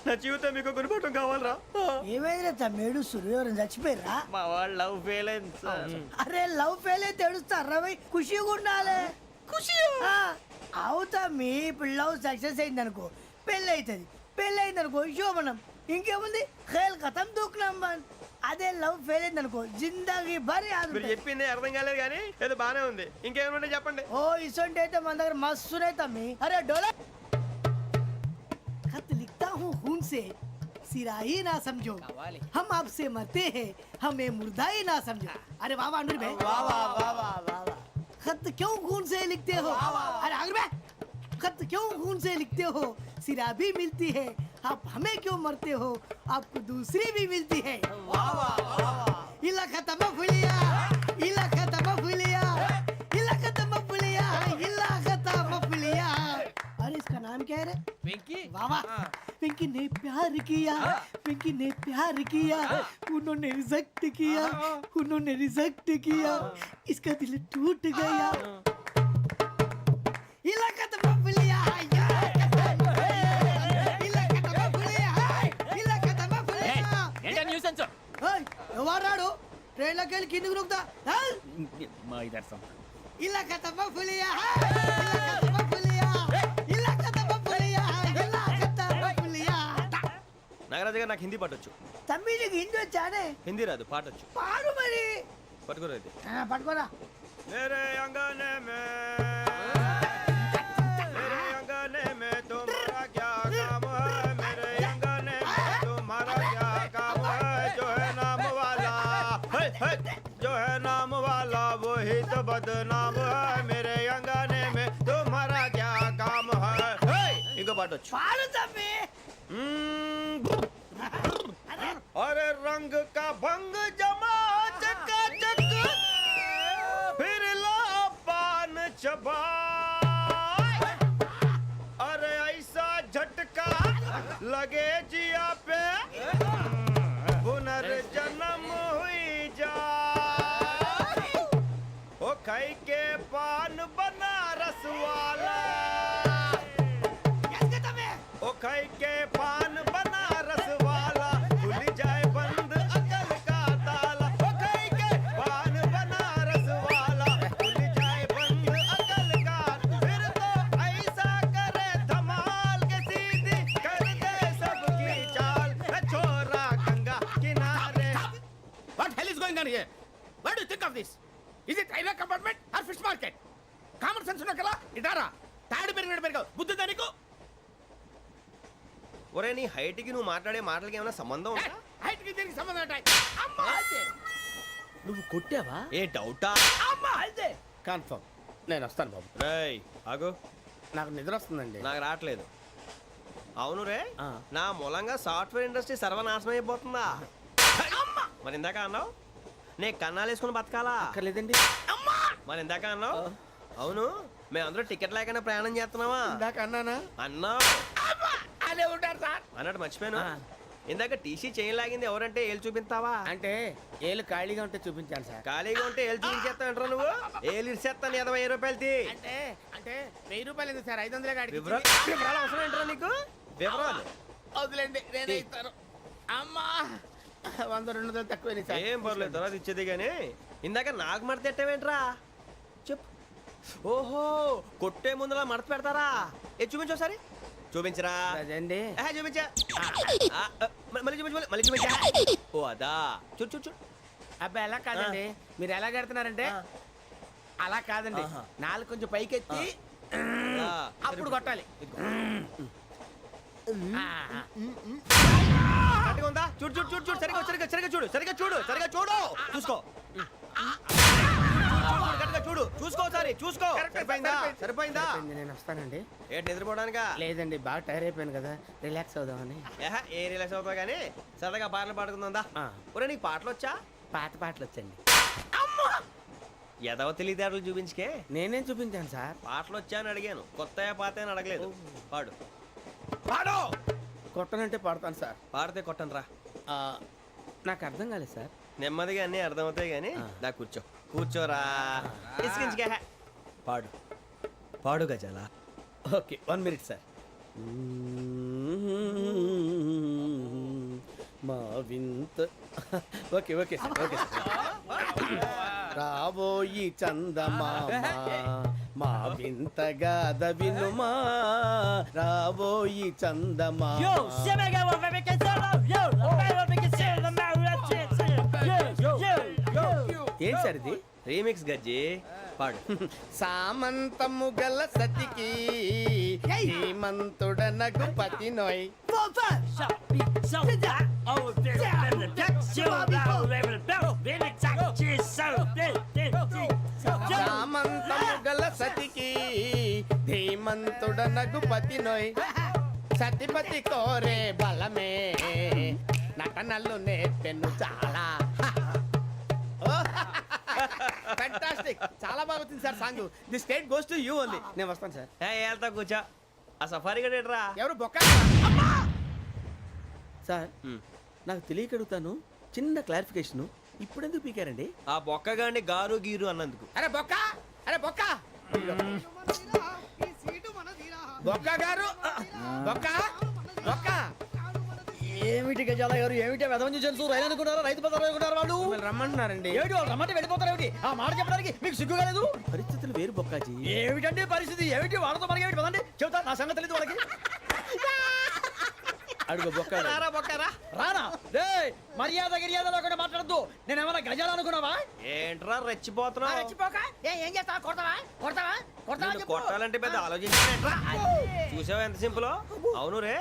[SPEAKER 1] నా జీవితం మీకు గురిపటం కావాలరా
[SPEAKER 4] ఏమైందిరా తమ్మేడు సూర్యవరం చచ్చిపోయిరా
[SPEAKER 6] మా వాళ్ళు లవ్ ఫెయిల్ అయింది సార్
[SPEAKER 4] అరే లవ్ ఫెయిల్ అయితే ఏడుస్తారా భయ్ ఖుషిగా ఉండాలి ఖుషి అవుతా మీ ఇప్పుడు లవ్ సక్సెస్ అయింది అనుకో పెళ్ళి అవుతుంది పెళ్ళి అయింది అనుకో శోభనం ఇంకేముంది ఖేల్ కథం దూకునాం బాన్ అదే లవ్ ఫెయిల్ అయింది అనుకో జిందాగీ భారీ
[SPEAKER 1] మీరు చెప్పింది అర్థం కాలేదు కానీ ఏదో బానే ఉంది ఇంకేమైనా చెప్పండి
[SPEAKER 4] ఓ ఇసొంటి అయితే మన దగ్గర మస్తునే తమ్మి అరే డోలా खत लिखता हूँ खून से सिरा ही ना समझो हम आपसे मरते हैं हमें मुर्दा ही ना समझो अरे वाह वाह अनुर भाई वाह वाह वाह वाह वाह खत क्यों खून से लिखते हो अरे अनुर भाई खत क्यों खून से लिखते हो सिरा भी मिलती है आप हमें क्यों मरते हो आपको दूसरी भी मिलती है बाबा पिंकी ने प्यार किया पिंकी ने प्यार किया उन्होंने रिजेक्ट किया उन्होंने रिजेक्ट किया इसका दिल टूट गया इलाका तो बबलिया ఎవరాడు ట్రైన్లోకి వెళ్ళి కిందికి నొక్కుతా
[SPEAKER 8] మా ఇదర్శం
[SPEAKER 4] ఇలా కథమ్మ పులియా ఇలా కథమ్మ పులియా ఇలా కథమ్మ పులియా ఇలా కథమ్మ పులియా
[SPEAKER 1] నాగరాజు గారు నాకు హిందీ పాటొచ్చు.
[SPEAKER 4] తమ్మి నీకు హిందీ వచ్చానే
[SPEAKER 1] హిందీ రాదు, పాటొచ్చు.
[SPEAKER 4] పాడు మరి
[SPEAKER 1] పట్టుకోరు అయితే.
[SPEAKER 4] పట్టుకోరా
[SPEAKER 1] मेरे अंगने में मेरे अंगने में तुम्हारा क्या काम है मेरे अंगने में तुम्हारा क्या काम है जो है नाम वाला जो है नाम वाला वही तो बदनाम है मेरे अंगने में तुम्हारा क्या काम है इनको बाटो
[SPEAKER 4] పాడు తమ్మి
[SPEAKER 1] अरे रंग का भंग जमा चकाचक फिर ला पान चबा अरे ऐसा झटका लगे जिया पे पुनर्जन्म हुई जा ओ खाई के पान बनारस वाला ओ खाई के पान बनारस वाला खुल जाए बंद अकल का ताला ओ खाई के पान बनारस वाला खुल जाए बंद अकल का फिर तो ऐसा करे धमाल के सीधी कर दे सबकी चाल छोरा गंगा किनारे
[SPEAKER 6] What hell is going on here? What do you think of this? Is it railway compartment or fish market? Common sense ఉన్న కదా ఇటారా తాడు పెరిగావు బుద్ధి దానికి
[SPEAKER 1] ఒరే నీ హైట్ కి నువ్వు మాట్లాడే మాటలకి ఏమైనా సంబంధం ఉందా
[SPEAKER 6] హైట్ కి దీనికి సంబంధం ఉంటాయి అమ్మా నువ్వు కొట్టావా
[SPEAKER 1] ఏ డౌటా
[SPEAKER 6] అమ్మా అయితే కన్ఫర్మ్ నేను వస్తాను బాబు
[SPEAKER 1] రేయ్ ఆగు
[SPEAKER 6] నాకు నిద్ర వస్తుందండి
[SPEAKER 1] నాకు రావట్లేదు అవును రే నా మూలంగా సాఫ్ట్వేర్ ఇండస్ట్రీ సర్వనాశనం అయిపోతుందా మరి ఇందాక అన్నావు నే కన్నాలు వేసుకుని బతకాలా
[SPEAKER 6] అక్కర్లేదండి
[SPEAKER 1] మరి ఇందాక అన్నావు అవును మేమందరూ టికెట్ లేకుండా ప్రయాణం చేస్తున్నావా
[SPEAKER 6] ఇందాక అన్నానా
[SPEAKER 1] అన్నావు
[SPEAKER 6] అదే ఉంటారు సార్
[SPEAKER 1] అన్నట్టు మర్చిపోయాను ఇందాక టీసీ చేయి లాగింది ఎవరంటే ఏళ్ళు చూపిస్తావా
[SPEAKER 6] అంటే ఏళ్ళు ఖాళీగా ఉంటే చూపించాను సార్
[SPEAKER 1] ఖాళీగా ఉంటే ఏళ్ళు చూపించేస్తావు నువ్వు ఏళ్ళు ఇచ్చేస్తాను 20 రూపాయలది
[SPEAKER 6] అంటే అంటే 1000 రూపాయలు ఎందుకు సార్ 500 కాడికి
[SPEAKER 1] వివరాలు అవసరం ఏంటరా నీకు వివరాలు
[SPEAKER 6] వదిలేండి నేనే ఇస్తాను అమ్మా 100 200 తక్కువ సార్
[SPEAKER 1] ఏం పర్లేదు తర్వాత ఇచ్చేది కానీ ఇందాక నాకు మడత ఎట్టవేంట్రా చెప్పు ఓహో కొట్టే ముందులా మడత పెడతారా ఏ చూపించు ఒకసారి చూపించరా
[SPEAKER 6] అదండి
[SPEAKER 1] చూపించా మళ్ళీ చూపించు మళ్ళీ చూపించా ఓ అదా చూడు చూడు చూడు
[SPEAKER 6] అబ్బాయి ఎలా కాదండి మీరు ఎలా కడుతున్నారంటే అలా కాదండి నాలుగు కొంచెం పైకెత్తి అప్పుడు కొట్టాలి
[SPEAKER 1] కరెక్ట్గా ఉందా చూడు చూడు చూడు చూడు సరిగా సరిగా సరిగా చూడు సరిగా చూడు సరిగా చూడు చూసుకో కరెక్ట్గా చూడు చూసుకో సరి చూసుకో సరిపోయిందా సరిపోయిందా
[SPEAKER 6] నేను వస్తానండి
[SPEAKER 1] ఏంటి నిద్రపోవడానికా
[SPEAKER 6] లేదండి బాగా టైర్ అయిపోయాను కదా రిలాక్స్ అవుదామని
[SPEAKER 1] ఏ రిలాక్స్ అవుతావు కానీ సరదాగా పాటలు పాడుకుందా ఒరే నీకు పాటలు వచ్చా
[SPEAKER 6] పాత పాటలు వచ్చండి
[SPEAKER 1] ఎదవ తెలివితేటలు చూపించుకే
[SPEAKER 6] నేనేం చూపించాను సార్
[SPEAKER 1] పాటలు వచ్చా అని అడిగాను కొత్త పాత అని అడగలేదు పాడు పాడు
[SPEAKER 6] కొట్టనంటే పాడతాను సార్
[SPEAKER 1] పాడితే కొట్టను రా
[SPEAKER 6] నాకు అర్థం కాలేదు సార్
[SPEAKER 1] నెమ్మదిగా అన్నీ అర్థమవుతాయి కానీ దా కూర్చో కూర్చోరా ఇసుకించుకే పాడు పాడు గజాల
[SPEAKER 6] ఓకే 1 మినిట్ సార్ మా వింత okay okay sir okay sir రాబోయి చందమామ మా వింతగా వినుమా రాబోయి చందమామ ఏంటి సార్ ఇది
[SPEAKER 1] రీమిక్స్ గజ్జి పాడు
[SPEAKER 6] సామంతము గల సతికి హేమంతుడనగు పతి నోయ్ సామంతము గల సతికి ధీమంతుడనగు పతి నోయ్ సతిపతి కోరే బలమే నటనలు నేర్పెను చాలా ఫ్యాంటాస్టిక్ చాలా బాగా వచ్చింది sir song the state goes to you only నేను వస్తాను సార్
[SPEAKER 1] వెళ్తా కూర్చో ఆ సఫారీ గడేట్రా
[SPEAKER 6] ఎవరు బొక్క సార్ నాకు తెలియక అడుగుతాను, చిన్న క్లారిఫికేషన్. ఇప్పుడు ఎందుకు పీకారండి?
[SPEAKER 1] ఆ బొక్కగాండి గారు గీరు అన్నందుకు.
[SPEAKER 6] అరే బొక్క, అరే బొక్క, బొక్క గారు, బొక్క బొక్క.
[SPEAKER 2] ఏమిటి గజాల గారు, ఏమిటి వెదవం చూసాను రైలు అనుకున్నారా, రైతు బజార్ అనుకున్నారు వాళ్ళు?
[SPEAKER 6] మిమ్మల్ని రమ్మంటున్నారండి.
[SPEAKER 2] ఏమిటి వాళ్ళు రమ్మంటే వెళ్ళిపోతారు ఏమిటి? ఆ మాట చెప్పడానికి మీకు సిగ్గు కాలేదు?
[SPEAKER 6] పరిస్థితులు వేరు బొక్కాజీ.
[SPEAKER 2] ఏమిటండి పరిస్థితి, ఏమిటి వాళ్ళతో మనకి ఏమిటి పదండి చెబుతా, నా సంగతి తెలియదు వాళ్ళకి.
[SPEAKER 6] అడుగు బొక్క.
[SPEAKER 1] రారా బొక్కరా.
[SPEAKER 2] రానా రే, మర్యాద గిర్యాద లేకుండా మాట్లాడద్దు. నేను ఏమైనా గజాలు అనుకున్నావా?
[SPEAKER 1] ఏంట్రా రెచ్చిపోతున్నావు?
[SPEAKER 2] ఏం చేస్తావా? కొడతావా కొడతావా కొడతావా
[SPEAKER 1] నిన్ను
[SPEAKER 2] చెప్పు.
[SPEAKER 1] కొట్టాలంటే పెద్ద ఆలోచించానేంట్రా. చూసావా ఎంత సింపుల్. అవును రే,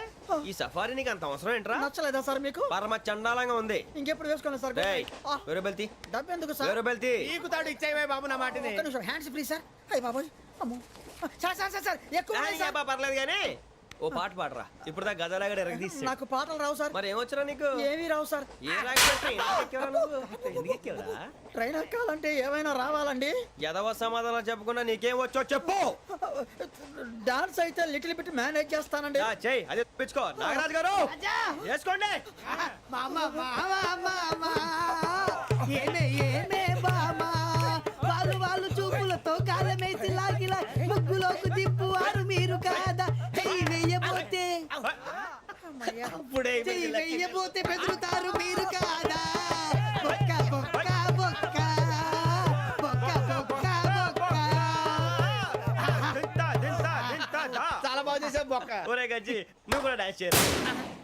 [SPEAKER 1] ఈ సఫారీ నీకు అంత అవసరం ఏంట్రా?
[SPEAKER 2] నచ్చలేదా సార్ మీకు?
[SPEAKER 1] పరమ చండాలంగా ఉంది.
[SPEAKER 2] ఇంకెప్పుడు వేసుకోండి సార్.
[SPEAKER 1] డేయ్, వేరే బెల్తి,
[SPEAKER 2] డబ్బు ఎందుకు సార్?
[SPEAKER 1] వేరే బెల్తి.
[SPEAKER 6] నీకు తాడు ఇచ్చేవే బాబు నా మాటని.
[SPEAKER 2] ఒక్క నిమిషం హ్యాండ్స్ ఫ్రీ సార్. అయ్య బాబోయ్, అమ్మో సార్ సార్ సార్ సార్ ఎక్కువ ఉన్నాయి సార్.
[SPEAKER 1] పర్లేదు కానీ ఓ పాట పాడరా. ఇప్పుడు దా గదలాగడ ఎరగదీసి.
[SPEAKER 2] నాకు పాటలు రావు సార్.
[SPEAKER 1] మరి ఏమొచ్చరా నీకు?
[SPEAKER 2] ఏమీ రావు సార్.
[SPEAKER 1] ఏ రాకెక్కావా?
[SPEAKER 2] ట్రైన్ ఎక్కాలంటే ఏమైనా రావాలండి.
[SPEAKER 1] ఎదవ సమాధానం చెప్పకుండా నీకేం వచ్చో చెప్పు.
[SPEAKER 2] డాన్స్ అయితే లిటిల్ బిట్ మేనేజ్ చేస్తానండి.
[SPEAKER 1] చెయ్యి, అదే తెప్పించుకో. నాగరాజు గారు వేసుకోండి.
[SPEAKER 4] ఏమే ఏమే బామా, వాళ్ళు వాళ్ళు చూపులతో కాలమేసి లాగిలా ముగ్గులోకి తిప్పువారు మీరు కాదా? చెయ్యి వెయ్యబోతే చెయ్యి వెయ్యబోతే బెదురుతారు మీరు కాదా? బొక్క బొక్క బొక్క బొక్క బొక్క బొక్క.
[SPEAKER 6] చాలా బాగా చేసావు బొక్క.
[SPEAKER 1] ఒరే గజ్జి, నువ్వు కూడా డాన్స్ చేయరు.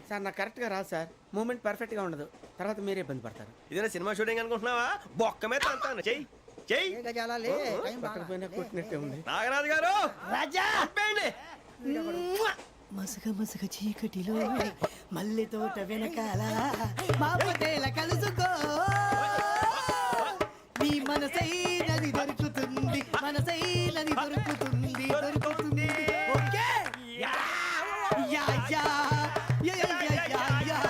[SPEAKER 6] సార్ నాకు కరెక్ట్ గా రాదు సార్. మూమెంట్ పర్ఫెక్ట్ గా ఉండదు, తర్వాత మీరే ఇబ్బంది పడతారు.
[SPEAKER 1] ఇదేనా సినిమా షూటింగ్ అనుకుంటున్నావా? బొక్క మీద అంటాను. చెయ్యి చెయ్యి.
[SPEAKER 2] ఏ గజాలాలే, టైం
[SPEAKER 6] పక్కన పోయినా కొట్టినట్టే ఉంది.
[SPEAKER 1] నాగరాజు గారు
[SPEAKER 4] రాజా
[SPEAKER 1] ఆపేయండి.
[SPEAKER 4] మసగ మసగ చీకటిలో మల్లె తోట వెనకాల మా పటేల కలుసుకో, నీ మనసైనది దొరుకుతుంది, మనసైనది దొరుకుతుంది దొరుకుతుంది. Okay yeah yeah yeah yeah yeah yeah yeah.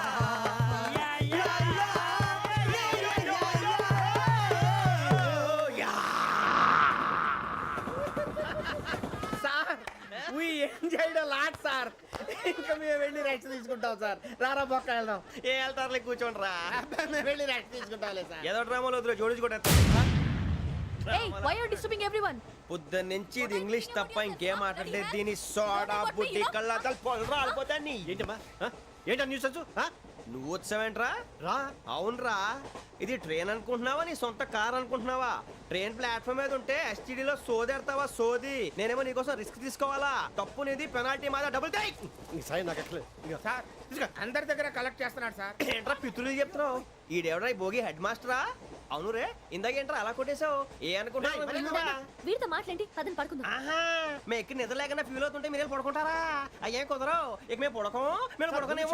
[SPEAKER 6] Sir we enjoyed a lot sir. ఇంకా మేము వెళ్ళి రెస్ట్ తీసుకుంటాం సార్. రారా బొక్క వెళ్దాం.
[SPEAKER 1] ఏ వెళ్తారులే, కూర్చోండి రా.
[SPEAKER 6] మేము వెళ్ళి రెస్ట్ తీసుకుంటాంలే సార్.
[SPEAKER 1] ఏదో డ్రామాలో వద్దులే, జోడించుకుంటా.
[SPEAKER 7] Hey, why are you disturbing everyone?
[SPEAKER 1] పొద్దున్న నుంచి ఇది ఇంగ్లీష్ తప్ప ఇంకేం మాట్లాడలేదు. దీని సోడా బుడ్డి కళ్ళ పొలరా అల్పోతాన్ని.
[SPEAKER 6] ఏంటమ్మా ఏంటా న్యూస్ వచ్చు?
[SPEAKER 1] నువ్వు వచ్చావేంట్రా?
[SPEAKER 6] రా.
[SPEAKER 1] అవునరా, ఇది ట్రైన్ అనుకుంటున్నావా నీ సొంత కార్ అనుకుంటున్నావా? ట్రైన్ ప్లాట్ఫామ్ మీద ఉంటే ఎస్టీడీలో సోదేడతావా సోది. నేనేమో నీకోసం రిస్క్ తీసుకోవాలా? తప్పు నీది, పెనాల్టీ మాదా, డబుల్ టై.
[SPEAKER 6] సార్ నాకు ఎట్లేదు సార్. అందరి దగ్గర కలెక్ట్ చేస్తున్నాడు సార్.
[SPEAKER 1] ఏంట్రా పితులు చెప్తున్నావు? ఈడెవడ్రా ఈ భోగి హెడ్ మాస్టరా? అవును రే, ఇందాకేంట్రా అలా కొట్టేశావు? ఏ అనుకుంటున్నా?
[SPEAKER 7] వీరితో మాట్లాడి అతను పడుకుందాం.
[SPEAKER 1] ఆహా, మేము ఎక్కడ నిద్ర లేకుండా ఫీల్ అవుతుంటే మీరు పడుకుంటారా? అయ్యేం కుదరవు. ఇక మేము పడకం, మేము పడకనేమో.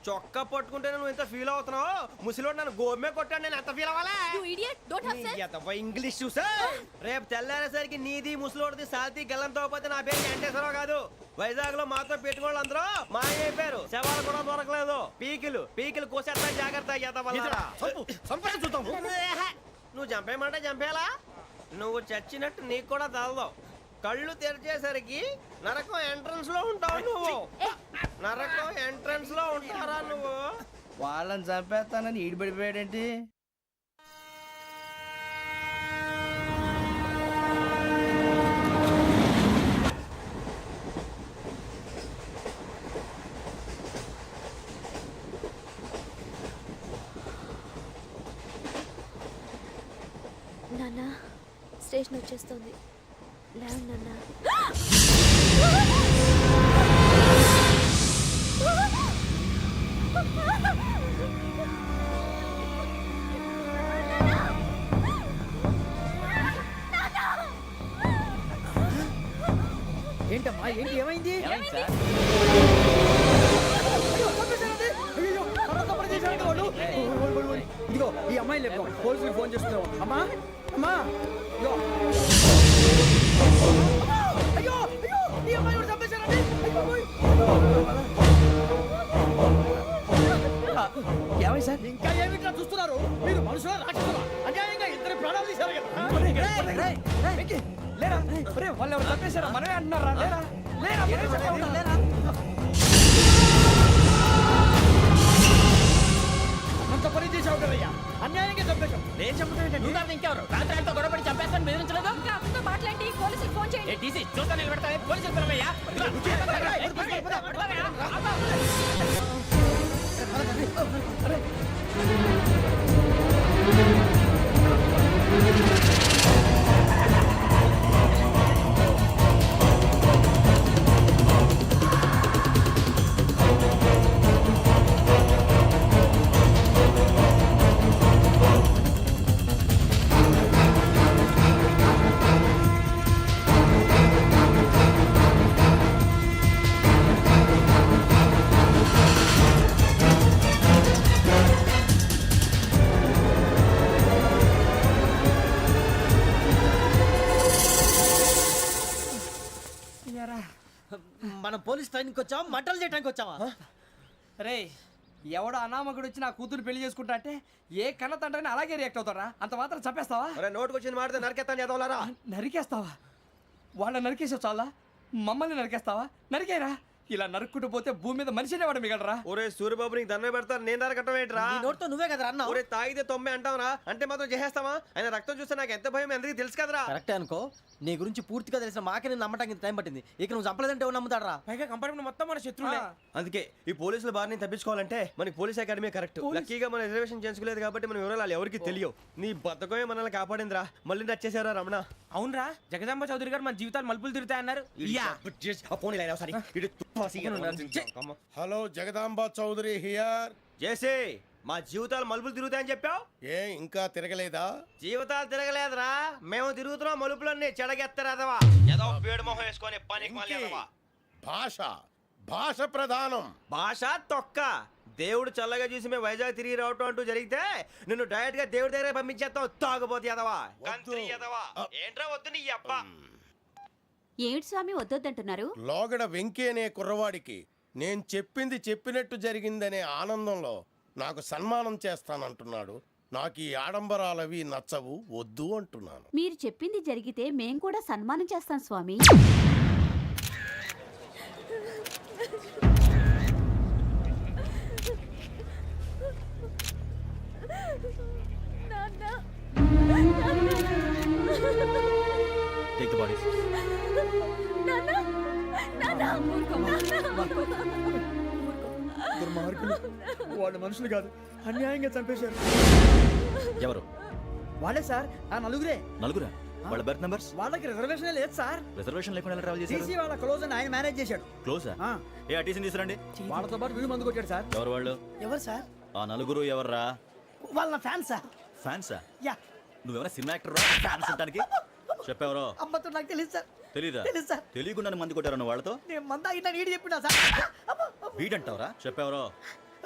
[SPEAKER 1] చొక్కా పట్టుకుంటే నువ్వు ఎంత ఫీల్ అవుతున్నావు? ముసలివాడు నన్ను గోమే కొట్టాడు, నేను ఎంత ఫీల్ అవ్వాలా?
[SPEAKER 7] You idiot, don't have sense.
[SPEAKER 1] English చూసా? రేపు తెల్లారేసరికి నీది ముసలోడిది సాల్తీ గల్లంతో పోతే నా పేరు వెంకటేశ్వరరావు కాదు. వైజాగ్ లో మాతో పెట్టుకోళ్ళు అందరూ మాయమైపోయారు. శవాలు కూడా దొరకలేదు. పీకిలు కోసేస్తా, జాగ్రత్త. నువ్వు చంపేయమంటే చంపేలా? నువ్వు చచ్చినట్టు నీకు కూడా తగదు. కళ్ళు తెరిచేసరికి నరకం ఎంట్రన్స్ లో ఉంటావు నువ్వు. నరకం ఎంట్రన్స్ లో ఉంటారా నువ్వు?
[SPEAKER 11] వాళ్ళని చంపేస్తానని ఈడిపడిపోయాడేంటి?
[SPEAKER 7] నాన్న, స్టేషన్ వచ్చేస్తుంది. లేవు నాన్న.
[SPEAKER 2] ఏంటమ్మా, ఏంటి, ఏమైంది? ఇదిగో ఈ అమ్మాయి లేపు, పోలీసులకు ఫోన్ చేస్తున్నావు. అమ్మా అమ్మా, ఇదిగో. అయ్యో అయ్యో, ఈ అమ్మాయి కూడా చంపేశారండి.
[SPEAKER 11] ఏమై సార్?
[SPEAKER 2] ఇంకా ఏమిట్లా చూస్తున్నారు? మీరు మనుషుల రాక్షసులా? అన్యాయంగా ఇద్దరు ప్రాణాలు తీశారు కదా.
[SPEAKER 6] లేరా ఒరేయ్, వాళ్ళు ఎవరు చంపేశారా మనమే అంటున్నారా లేరా లేరా మనమే చంపామా? లేరా అంత పని చేసావు కదయ్యా, అన్యాయంగా చంపేశావు. నేను చంపడం నువ్వు ఇంకెవరు రాత్రి ఆయనతో గొడవపడి చంపేస్తాను బెదిరించలేదు.
[SPEAKER 7] మాట్లాడి పోలీసులు ఫోన్ చేయండి.
[SPEAKER 6] టీసీ చూస్తా నిలబెడతా పోలీసులు పిలవయ్యా.
[SPEAKER 11] మనం పోలీస్ ట్రైనింగ్కి వచ్చావా మంటలు చేయడానికి వచ్చావా?
[SPEAKER 6] రే ఎవడో అనామకుడు వచ్చి నా కూతురు పెళ్లి చేసుకుంటా అంటే ఏ కన్న తండ్రిని అలాగే రియాక్ట్ అవుతారా? అంత మాత్రం చంపేస్తావా?
[SPEAKER 1] నోటుకు వచ్చింది మాడితే నరికేస్తాను చదవాలరా.
[SPEAKER 6] నరికేస్తావా? వాళ్ళని నరికేసావు చాలా, మమ్మల్ని నరికేస్తావా? నరికేరా. ఇలా నరుక్కుంటూ పోతే భూమి మీద మనిషినే వాడు మిగలరా.
[SPEAKER 1] ఒరే సూర్యబాబు నీకు దండ పెడతాను, నేను నరకటం ఏంట్రా?
[SPEAKER 11] నీ నోటితో నువ్వే కదా అన్నావు.
[SPEAKER 1] ఒరే తాగితే తొమ్మే అంటావరా, అంటే మాత్రం చేసేస్తావా? ఆయన రక్తం చూస్తే నాకు ఎంత భయం అందరికీ తెలుసు కదరా.
[SPEAKER 11] కరెక్టే అనుకో, నీ గురించి పూర్తిగా తెలిసిన మాకే నేను నమ్మటానికి ఇంత టైం పట్టింది. ఇక నువ్వు చంపలేదంటే ఎవరు నమ్ముతాడరా?
[SPEAKER 6] పైగా కంపార్ట్మెంట్ మొత్తం మన శత్రువులే.
[SPEAKER 1] అందుకే ఈ పోలీసుల బారిని తప్పించుకోవాలంటే మనకి పోలీస్ అకాడమీ కరెక్ట్. లక్కీగా మన రిజర్వేషన్ చేసుకోలేదు కాబట్టి మన వివరాలు ఎవరికి తెలియవు. నీ బతకమే మనల్ని కాపాడిందిరా. మళ్ళీ నచ్చేసారా రమణ?
[SPEAKER 6] అవునరా, జగదాంబ చౌదరి గారు మన జీవితాలు మలుపులు తిరుగుతాయన్నారు.
[SPEAKER 3] Hello Jagadamba Chowdary here.
[SPEAKER 1] చేసే మా జీవితాలు మలుపులు తిరుగుతాయని చెప్పావు.
[SPEAKER 3] ఏ ఇంకా తిరగలేదా?
[SPEAKER 1] జీవితాలు తిరగలేదురా, మేము తిరుగుతున్నాం మలుపులన్నీ. చెడగెత్తరాదవా ఏదో పేడు మొహం వేసుకొని పనికి మాలేదవా.
[SPEAKER 3] భాష భాష ప్రధానం.
[SPEAKER 1] భాష తొక్క. దేవుడు చల్లగా చూసి మేము వైజాగ్ తిరిగి రావటం అంటూ జరిగితే నిన్ను డైరెక్ట్ గా దేవుడి దగ్గర పంపించేస్తాం. తాగబోతు ఎదవా, కంత్రి ఎదవా. ఏంట్రా వద్దు నీ అబ్బా.
[SPEAKER 7] ఏమిటి స్వామి వద్దొద్దంటున్నారు?
[SPEAKER 3] లోగడ వెంకీ అనే కుర్రవాడికి నేను చెప్పింది చెప్పినట్టు జరిగిందనే ఆనందంలో నాకు సన్మానం చేస్తానంటున్నాడు. నాకు ఈ ఆడంబరాలవి నచ్చవు, వద్దు అంటున్నాను.
[SPEAKER 7] మీరు చెప్పింది జరిగితే మేం కూడా సన్మానం చేస్తాం స్వామి.
[SPEAKER 8] Take the bodies.
[SPEAKER 2] దుర్మార్గులు, వాళ్ళు మనుషులు కాదు, అన్యాయంగా చంపేశారు.
[SPEAKER 8] ఎవరు?
[SPEAKER 2] వాళ్ళే సార్, ఆ నలుగురే.
[SPEAKER 8] నలుగురా? వాళ్ళ బర్త్ నంబర్స్?
[SPEAKER 2] వాళ్ళకి రిజర్వేషన్ లేదు సార్.
[SPEAKER 8] రిజర్వేషన్ లేకుండా ఎలా ట్రావెల్ చేశారు?
[SPEAKER 2] టీసీ వాళ్ళ క్లోజ్ అని ఆయన మేనేజ్ చేశాడు.
[SPEAKER 8] క్లోజా?
[SPEAKER 2] ఆ,
[SPEAKER 8] ఏ ఆ టీసీని తీసుకురండి.
[SPEAKER 2] వాళ్ళతో పాటు వీళ్ళు మందు కొట్టాడు సార్.
[SPEAKER 8] ఎవరు వాళ్ళు?
[SPEAKER 4] ఎవరు సార్?
[SPEAKER 8] ఆ నలుగురు ఎవర్రా?
[SPEAKER 4] వాళ్ళ ఫ్యాన్ సార్.
[SPEAKER 8] ఫ్యాన్సా?
[SPEAKER 4] యా.
[SPEAKER 8] నువ్వెవరా సినిమా యాక్టర్ ఫ్యాన్స్ అంటానికి? చెప్పెవరో?
[SPEAKER 4] అమ్మతో నాకు తెలియదు సార్.
[SPEAKER 8] తెలీదా?
[SPEAKER 4] తెలీదు సార్.
[SPEAKER 8] తెలియకుండా మంది కొట్టారన్న వాళ్ళతో
[SPEAKER 4] నేను మందా ఇట్లా నీడి చెప్పినా సార్.
[SPEAKER 8] వీడంటావరా? చెప్పెవరో?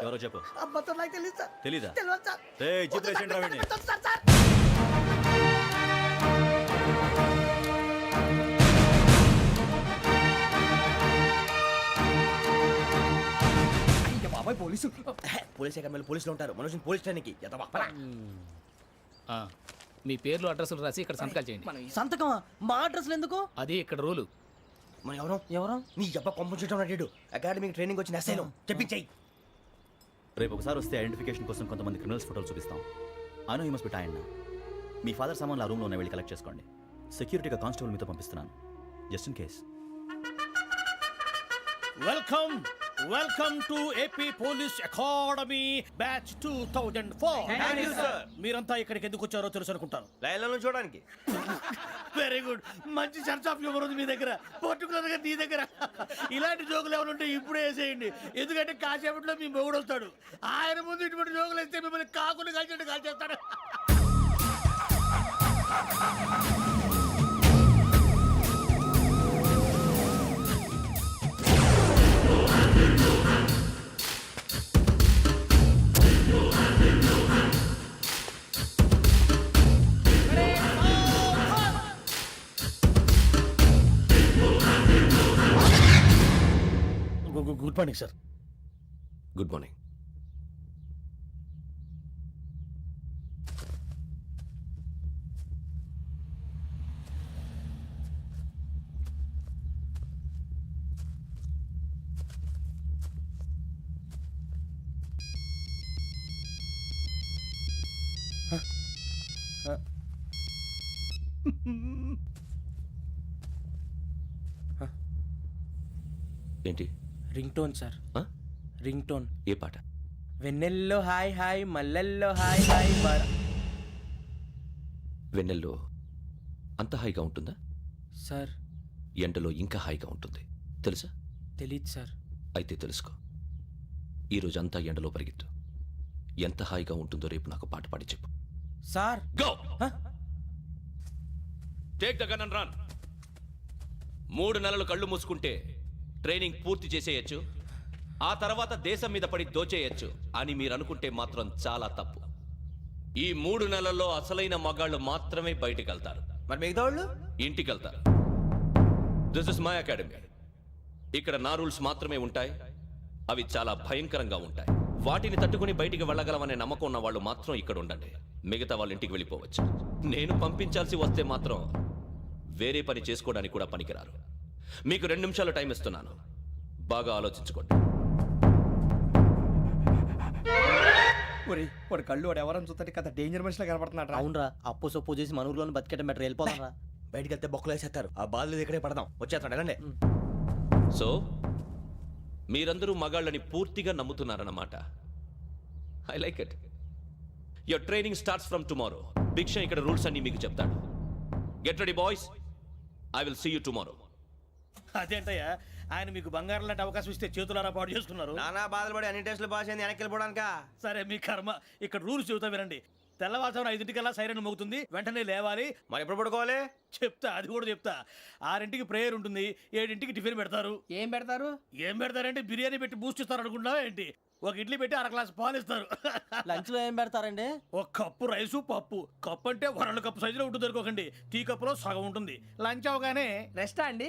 [SPEAKER 8] ఎవరో చెప్పు.
[SPEAKER 4] అమ్మతో నాకు తెలియదు సార్.
[SPEAKER 8] తెలీదా?
[SPEAKER 4] తెలియదు సార్.
[SPEAKER 8] ఏయ్, జీప్ రేసేయండి రా వీడిని.
[SPEAKER 4] పెట్టొద్దు సార్, సార్.
[SPEAKER 6] అయ్య బాబాయ్ పోలీసు.
[SPEAKER 1] పోలీస్ అకాడమీలో పోలీసులు ఉంటారు. మనుషులు పోలీస్ ట్రైనింగ్కి ఎదవా.
[SPEAKER 13] మీ పేర్లు అడ్రస్లు రాసి ఇక్కడ సంతకాలు చేయండి.
[SPEAKER 11] సంతకమా? మా అడ్రస్లు ఎందుకు?
[SPEAKER 13] అది ఇక్కడ రూలు.
[SPEAKER 1] మనం ఎవరో
[SPEAKER 11] ఎవరు?
[SPEAKER 1] నీ అబ్బా పంపించడం అడిగాడు. అకాడమిక్ ట్రైనింగ్ వచ్చిన అసైలం చెప్పించాయి.
[SPEAKER 8] రేపు ఒకసారి వస్తే ఐడెంటిఫికేషన్ కోసం కొంతమంది క్రిమినల్స్ ఫోటోలు చూపిస్తాం. I know you must be tired now. Me father సామాన్లు ఆ రూమ్లో ఉన్న వెళ్ళి కలెక్ట్ చేసుకోండి. సెక్యూరిటీగా కానిస్టేబుల్ మీతో పంపిస్తున్నాను, just in case.
[SPEAKER 11] Welcome welcome to AP police academy batch 2004. మీరంతా ఇక్కడికి ఎందుకు వచ్చారో తెలుసు అనుకుంటాను.
[SPEAKER 1] లైన్లను చూడడానికి.
[SPEAKER 11] వెరీ గుడ్, మంచి సెన్స్ ఆఫ్ హ్యూమర్ ఉంది మీ దగ్గర, పర్టికులర్ గా నీ దగ్గర. ఇలాంటి జోకులు ఏమైనా ఉంటే ఇప్పుడే వేసేయండి, ఎందుకంటే కాసేపట్లో మీ మొగుడు వస్తాడు. ఆయన ముందు ఇటువంటి జోకులు వేస్తే మిమ్మల్ని కాకుని కాల్చేట్టు కాల్చేస్తాడు. Good morning sir.
[SPEAKER 1] Good morning.
[SPEAKER 9] ఏంటి
[SPEAKER 6] ring tone sir, ring tone.
[SPEAKER 9] ఏ పాట?
[SPEAKER 6] వెన్నెల్లో హాయ్ హాయ్, మల్లెల్లో హాయ్ హాయ్.
[SPEAKER 9] వెన్నెల్లో అంత హాయిగా ఉంటుందా?
[SPEAKER 6] సార్
[SPEAKER 9] ఎండలో ఇంకా హాయిగా ఉంటుంది తెలుసా?
[SPEAKER 6] తెలీదు సార్.
[SPEAKER 9] అయితే తెలుసుకో, ఈరోజు అంతా ఎండలో పరిగెత్తు. ఎంత హాయిగా ఉంటుందో రేపు నాకు పాట పాడి చెప్పు.
[SPEAKER 6] Sir
[SPEAKER 9] go take the gun and run. 3 నెలలు కళ్ళు మూసుకుంటే ట్రైనింగ్ పూర్తి చేసేయచ్చు, ఆ తర్వాత దేశం మీద పడి దోచేయచ్చు అని మీరు అనుకుంటే మాత్రం చాలా తప్పు. ఈ 3 నెలల్లో అసలైన మగాళ్ళు మాత్రమే బయటికి వెళ్తారు.
[SPEAKER 1] మరి మిగతా వాళ్ళు
[SPEAKER 9] ఇంటికి వెళ్తారు. This is my academy. ఇక్కడ నా రూల్స్ మాత్రమే ఉంటాయి. అవి చాలా భయంకరంగా ఉంటాయి. వాటిని తట్టుకుని బయటికి వెళ్ళగలమనే నమ్మకం ఉన్న వాళ్ళు మాత్రం ఇక్కడ ఉండండి. మిగతా వాళ్ళు ఇంటికి వెళ్ళిపోవచ్చు. నేను పంపించాల్సి వస్తే మాత్రం వేరే పని చేసుకోవడానికి కూడా పనికిరారు. మీకు 2 నిమిషాలు టైం ఇస్తున్నాను, బాగా ఆలోచించుకోండి.
[SPEAKER 1] వాడు కళ్ళు వాడు ఎవరైనా చూస్తే కదా డేంజర్ మనిషిలో కనపడుతున్నాడు.
[SPEAKER 6] అవునరా, అప్పు సొప్పు చేసి మన ఊర్లో బతికేట బెటర్. వెళ్ళిపోతారా?
[SPEAKER 1] బయటికి వెళ్తే బొక్కలు వేసేస్తారు. ఆ బాధలు ఇక్కడే పడదాం. వచ్చేస్తాడు వెళ్ళండి.
[SPEAKER 9] సో మీరందరూ మగాళ్ళని పూర్తిగా నమ్ముతున్నారన్నమాట. I like it. Your training starts from tomorrow. Bhiksha ఇక్కడ రూల్స్ అన్ని మీకు చెప్తాడు. Get ready boys, I will see you tomorrow.
[SPEAKER 11] అదేంటయ్యా, ఆయన మీకు బంగారం లాంటి అవకాశం ఇస్తే చేతులారా పాటు చేసుకున్నారు.
[SPEAKER 1] నానా బాధలు పడి అన్ని టెస్టులు పాస్ అయింది, వెనక్కి వెళ్ళిపోవడానికా?
[SPEAKER 11] సరే మీ కర్మ. ఇక్కడ రూల్స్ చెబుతా వినండి. తెల్లవారుజామున 5 సైరన్ మోగుతుంది, వెంటనే లేవాలి.
[SPEAKER 1] మరి ఎప్పుడు పడుకోవాలి?
[SPEAKER 11] చెప్తా, అది కూడా చెప్తా. 6 ప్రేయర్ ఉంటుంది, 7 టిఫిన్ పెడతారు.
[SPEAKER 6] ఏం పెడతారు?
[SPEAKER 11] ఏం పెడతారంటే బిర్యానీ పెట్టి బూస్ట్ ఇస్తారు అనుకుంటున్నావా ఏంటి? ఒక ఇడ్లీ పెట్టి 1 గ్లాస్ పాలు ఇస్తారు.
[SPEAKER 6] లంచ్ లో ఏం పెడతారండి?
[SPEAKER 11] ఒక కప్పు రైసు పప్పు. కప్పు అంటే 1 కప్పు సైజులో ఉంటుంది అనుకోకండి. టీ కప్పులో సగం ఉంటుంది. లంచ్ అవగానే
[SPEAKER 6] రెస్టా అండి?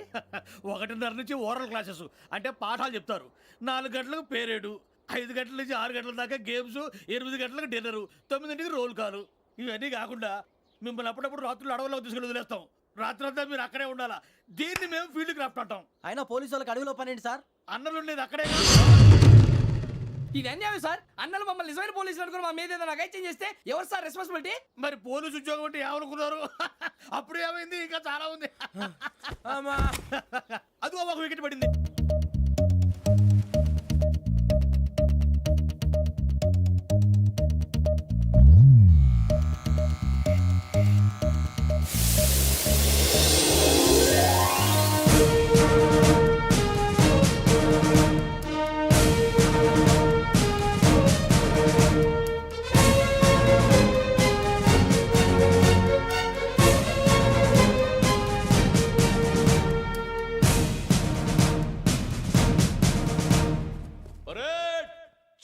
[SPEAKER 11] 1:30 నుంచి ఓరల్ క్లాసెస్ అంటే పాఠాలు చెప్తారు. 4 గంటలకు పేరేడు, 5 గంటల నుంచి 6 గంటల దాకా గేమ్స్, 8 గంటలకు డిన్నర్, 9ంటికి రోల్ కాలు. ఇవన్నీ కాకుండా మిమ్మల్ని అప్పుడప్పుడు రాత్రులు అడవుల్లో తీసుకెళ్ళి వదిలేస్తాం. రాత్రి అంతా మీరు అక్కడే ఉండాలా. దీన్ని మేము ఫీల్డ్ క్రాఫ్ట్ అంటాం.
[SPEAKER 6] అయినా పోలీసు వాళ్ళకి అడవిలో పని ఏంటి సార్?
[SPEAKER 11] అన్నలు ఉండేది అక్కడే.
[SPEAKER 6] ఇది అన్యాయం సార్. అన్నలు మమ్మల్ని నిజమైన పోలీసులు అనుకుని మా మీద ఏదైనా నగైత్యం చేస్తే ఎవరు సార్ రెస్పాన్సిబిలిటీ?
[SPEAKER 11] మరి పోలీసు ఉద్యోగం అంటే ఏమనుకున్నారు? అప్పుడు ఏమైంది, ఇంకా చాలా ఉంది. అది ఒక వికెట్ పడింది.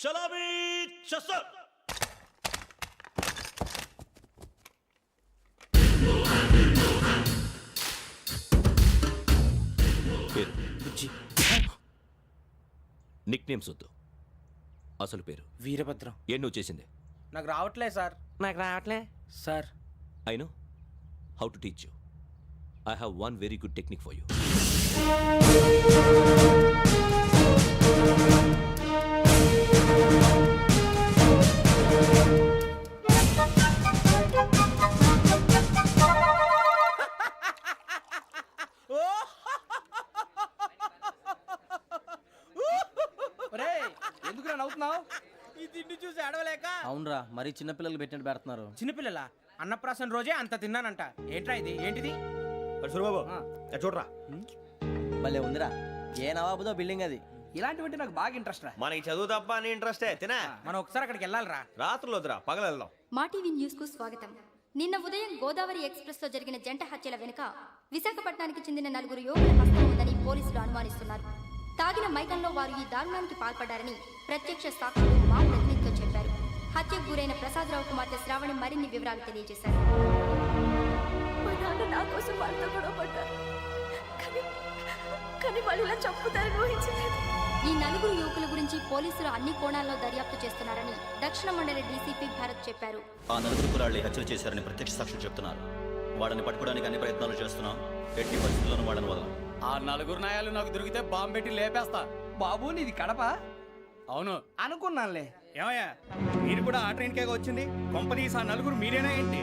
[SPEAKER 9] చలామీ చస్టర్. పేరు నిక్ నేమ్స్ వద్దు, అసలు పేరు.
[SPEAKER 6] వీరభద్రం.
[SPEAKER 9] ఏం నువ్వు చేసింది?
[SPEAKER 6] నాకు రావట్లే సార్. నాకు రావట్లే sir.
[SPEAKER 9] I know how to teach you. I have one very good technique for you.
[SPEAKER 6] ఎందుకు నవ్వుతున్నావు? ఈ తిండి చూసి అడవలేక. అవునరా, మరి చిన్నపిల్లలు పెట్టినట్టు పెడుతున్నారు. చిన్నపిల్లల అన్నప్రాసన రోజే అంత తిన్నానంట. ఏంట్రా ఇది? ఏంటిది?
[SPEAKER 1] సూరిబాబు చూడరా,
[SPEAKER 6] భలే ఉందిరా. ఏ నవాబుదో బిల్డింగ్ అది. ఇలాంటివంటే నాకు బాగా ఇంట్రెస్ట్ రా.
[SPEAKER 1] మనకి చదువు తప్ప అని ఇంట్రెస్టే. తినా
[SPEAKER 6] మనం ఒకసారి అక్కడికి వెళ్ళాలిరా.
[SPEAKER 1] రాత్రులు వద్దురా, పగలు వెళ్దాం.
[SPEAKER 7] మా టీవీ న్యూస్ కు స్వాగతం. నిన్న ఉదయం గోదావరి ఎక్స్ప్రెస్ లో జరిగిన జంట హత్యల వెనుక విశాఖపట్నానికి చెందిన 4 యువకుల హస్తం ఉందని పోలీసులు అనుమానిస్తున్నారు. తాగిన మైకంలో వారు ఈ దారుణానికి పాల్పడ్డారని ప్రత్యక్ష సాక్షులు మా ప్రతినిధితో చెప్పారు. హత్యకు గురైన ప్రసాదరావు కుమార్తె శ్రావణి మరిన్ని వివరాలు తెలియజేశారు.
[SPEAKER 10] నా కోసం వాళ్ళతో గొడవ పడ్డారు, కానీ వాళ్ళు ఇలా చంపుతారని ఊహించలేదు.
[SPEAKER 7] ఈ 4 యువకుల గురించి పోలీసులు అన్ని కోణాల్లో దర్యాప్తు చేస్తున్నారని దక్షిణ మండలి డీసీపీ భరత్ చెప్పారు.
[SPEAKER 8] ఆ 4 కుర్రాళ్ళు హత్యలు చేశారని ప్రత్యక్ష సాక్షులు చెప్తున్నారు. వాళ్ళని పట్టుకోవడానికి అన్ని ప్రయత్నాలు చేస్తున్నాం. ఎట్టి పరిస్థితుల్లోనూ వాళ్ళని వదలం.
[SPEAKER 6] ఆ 4 నాయాలు నాకు దొరికితే బాంబు పెట్టి లేపేస్తా. బాబు నీది కడప? అవును అనుకున్నానులే.
[SPEAKER 11] ఏమయ్యా మీరు కూడా ఆ ట్రైన్ కేగా వచ్చింది కంపెనీస్ ఆ నలుగురు మీరేనా ఏంటి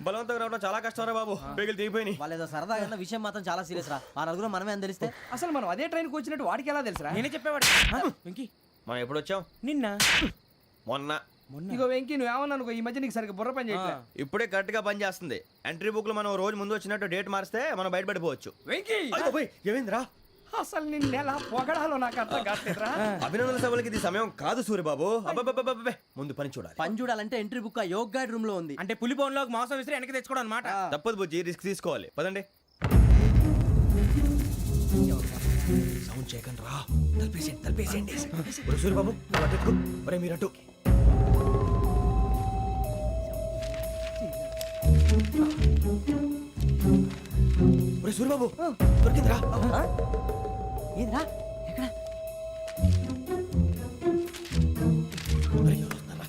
[SPEAKER 1] బలవంతంగా రావడం చాలా కష్టం రా బాబు బేగులు దిగిపోయినాయి.
[SPEAKER 6] వాళ్ళేదో సరదాగా అన్న విషయం మాత్రం చాలా సీరియస్ రా ఆ నలుగురు మనమే అని తెలిస్తే
[SPEAKER 11] అసలు మనం అదే ట్రైన్ వచ్చినట్టు వాడికి ఎలా తెలుసురా నేనే చెప్పేవాడు వెంకీ
[SPEAKER 1] మనం ఎప్పుడు వచ్చాం?
[SPEAKER 11] నిన్న
[SPEAKER 1] మొన్న.
[SPEAKER 11] ఇగో వెంకీ నువ్వేమన్నా అనుకో ఈ మధ్య నీకు సరిగ్గా బుర్ర పని చేయట్లే
[SPEAKER 1] ఇప్పుడే కరెక్ట్ గా పని చేస్తుంది. ఎంట్రీ బుక్ లో మనం రోజు ముందు వచ్చినట్టు డేట్ మారిస్తే మనం బయటపడిపోవచ్చు.
[SPEAKER 11] వెంకీ
[SPEAKER 1] ఏమైందిరా?
[SPEAKER 11] అసలు నిన్న ఎలా పొగడాలో నాకు అర్థం కాట్లేదురా
[SPEAKER 1] అభినందన సభలకి ఇది సమయం కాదు సూర్యబాబు. అబ్బబ్బబ్బబ్బబ్బే, ముందు పని చూడాలి.
[SPEAKER 6] పని చూడాలంటే ఎంట్రీ బుక్ ఆ యోగ్ గైడ్ రూమ్ లో ఉంది.
[SPEAKER 11] అంటే పులి బోన్లోకి మాంసం విసిరి వెనక్కి తెచ్చుకోవడం అనమాట
[SPEAKER 1] తప్పదు బుజ్జి, రిస్క్ తీసుకోవాలి. పదండి. సౌండ్ చేయకండి రా. తలపేసేయండి. ఒరే సూర్యబాబు నువ్వు అటు ఎత్తుకో. ఒరే మీరు అటు. ఒరే సూర్యబాబు దొరికిందిరా.
[SPEAKER 6] ఏంద్రా ఎక్కడ
[SPEAKER 1] ఒరే, ఎవరు వస్తున్నారా?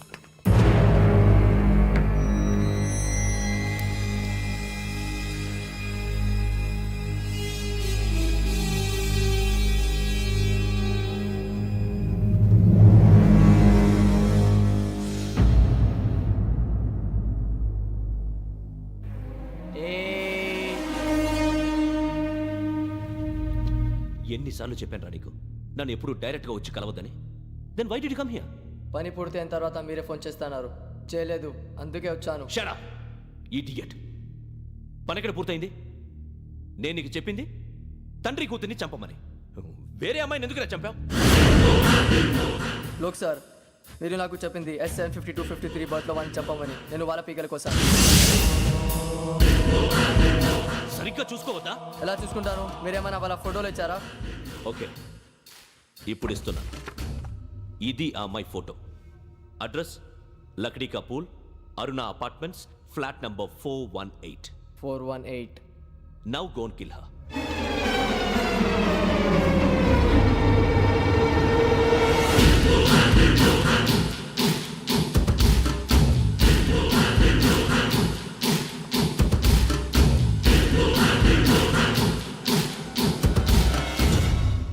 [SPEAKER 9] ఎన్నిసార్లు చెప్పాను రా నీకు నన్ను ఎప్పుడు డైరెక్ట్ గా వచ్చి కలవద్దని. Then why did you come here?
[SPEAKER 6] పని పూర్తయిన తర్వాత మీరే ఫోన్ చేస్తున్నారు. చేయలేదు, అందుకే వచ్చాను.
[SPEAKER 9] Shut up idiot. పని ఎక్కడ పూర్తయింది? నేను నీకు చెప్పింది తండ్రి కూతుర్ని చంపమని. వేరే అమ్మాయిని ఎందుకు చంపావు?
[SPEAKER 6] లోక్ సార్, మీరు నాకు చెప్పింది SN5253 బర్త్లో వాడిని చంపమని. నేను వాళ్ళ పీకల కోసం.
[SPEAKER 9] సరిగ్గా చూసుకోవద్దా?
[SPEAKER 6] ఎలా చూసుకుంటాను? మీరేమైనా వాళ్ళ ఫోటోలు ఇచ్చారా?
[SPEAKER 9] ఓకే, ఇప్పుడు ఇస్తున్నాను. ఇది ఆ అమ్మాయి ఫోటో. అడ్రస్ లక్డీ కా pool, Aruna apartments, flat number 418.
[SPEAKER 6] 418.
[SPEAKER 9] Now go and kill her.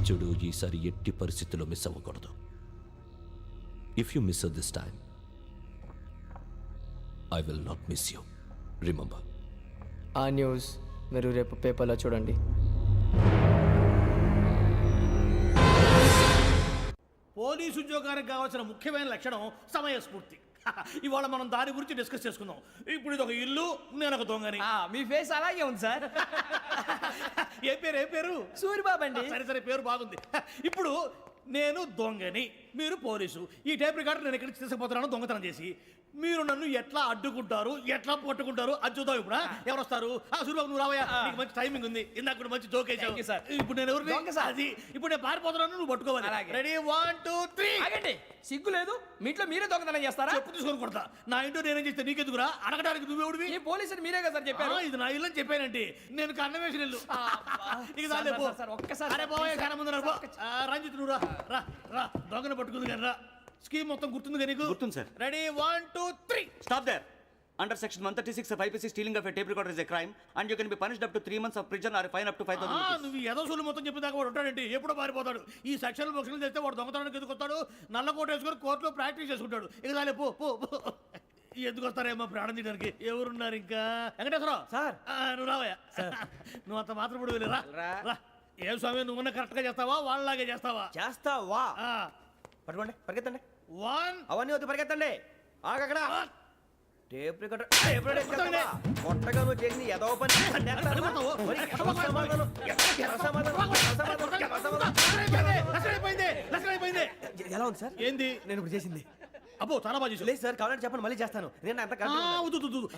[SPEAKER 9] చూడు, ఈసారి ఎట్టి పరిస్థితుల్లో మిస్ అవ్వకూడదు. If you miss this time I will not miss you. Remember.
[SPEAKER 6] ఆ న్యూస్ మీరు రేపు పేపర్లో చూడండి.
[SPEAKER 11] పోలీసు ఉద్యోగానికి కావాల్సిన ముఖ్యమైన లక్షణం సమయస్ఫూర్తి. ఇవాళ మనం దాని గురించి డిస్కస్ చేసుకుందాం. ఇప్పుడు ఇది ఒక ఇల్లు, నేను ఒక దొంగని. మీ ఫేస్ అలాగే ఉంది సార్. ఏ పేరు? సూరిబాబు అండి. సరే పేరు బాగుంది. ఇప్పుడు నేను దొంగని, మీరు పోలీసు. ఈ టైప్ రికార్డు నేను ఎక్కడికి తీసుకుపోతున్నాను దొంగతనం చేసి. మీరు నన్ను ఎట్లా అడ్డుకుంటారు, ఎట్లా పట్టుకుంటారు అది చూద్దాం. ఇప్పుడు ఎవరు వస్తారు? సూరిబాబు నువ్వు రావయ్యా, నీకు మంచి టైమింగ్ ఉంది. ఇందాక కూడా మంచి జోక్ వేసావు సార్. ఇప్పుడు నేను ఎవరు? అది ఇప్పుడు నేను పారిపోతున్నాను, నువ్వు పట్టుకోవాలి. రెడీ 1 2 3.
[SPEAKER 14] ఆగండి, సిగ్గు లేదు? మీ ఇంట్లో మీరే దొంగతనం చేస్తారా?
[SPEAKER 11] చెప్పు తీసుకొని కొడతా. నా ఇంట్లో నేనేం చేస్తే నీకెందుకురా? అడగడానికి నువ్వెవడివి?
[SPEAKER 14] ఈ పోలీసులు మీరే కదా సార్ చెప్పారు.
[SPEAKER 11] ఇది నా ఇల్లు అని చెప్పానంటే నేను కన్నం వేసిన ఇల్లు. ఇక చాలే పో.
[SPEAKER 14] ఒక్కసారి
[SPEAKER 11] అరే పోయే చాలా ముందు రంజిత్ నువ్వు రా రా దొంగను పట్టుకుంది కానీ రా. స్కీమ్ మొత్తం గుర్తుంది నీకు?
[SPEAKER 15] గుర్తుంది sir.
[SPEAKER 11] Ready 1 2 3.
[SPEAKER 15] Stop there. Under section 136 of IPC, stealing of a tape recorder is a crime and you can be punished up to 3 months of prison or a fine up to 5,000 rupees.
[SPEAKER 11] నువ్వు ఏదో సొల్లు మొత్తం చెప్పేదాకా వాడు ఉంటాడండి. ఎప్పుడో పారిపోతాడు. ఈ సెక్షన్లు బొక్షన్లు చేస్తే వాడు దొంగతనానికి ఎందుకు వస్తాడు? నల్ల కోట వేసుకొని కోర్టులో ప్రాక్టీస్ చేసుకుంటాడు. ఇక చాలే పో పో. ఎందుకు వస్తారేమో ప్రాణం తీయడానికి? ఎవరున్నారు ఇంకా? వెంకటేశ్వరరావు సార్, నువ్వు రావయ్యా. నువ్వు అంత మాత్రం ఇప్పుడు వెళ్ళి రా. ఏం స్వామి, నువ్వున్న కరెక్ట్ గా చేస్తావా వాళ్ళలాగే చేస్తావా?
[SPEAKER 1] చేస్తావా? పట్టుకోండి, పరిగెత్తండి.
[SPEAKER 11] 1
[SPEAKER 1] అవన్నీ వద్దు, పరిగెత్తండి. ఆగక్కడ టేప్ రికార్డర్ కొట్టగా నువ్వు చేసింది ఏదో పని. ఎలా ఉంది సార్?
[SPEAKER 11] ఏంది
[SPEAKER 1] నేను ఇప్పుడు చేసింది?
[SPEAKER 11] అబ్బో చాలా బాగా చేసావు.
[SPEAKER 1] లేదు సార్, కావాలంటే చెప్పండి, మళ్ళీ చేస్తాను. నేను అంత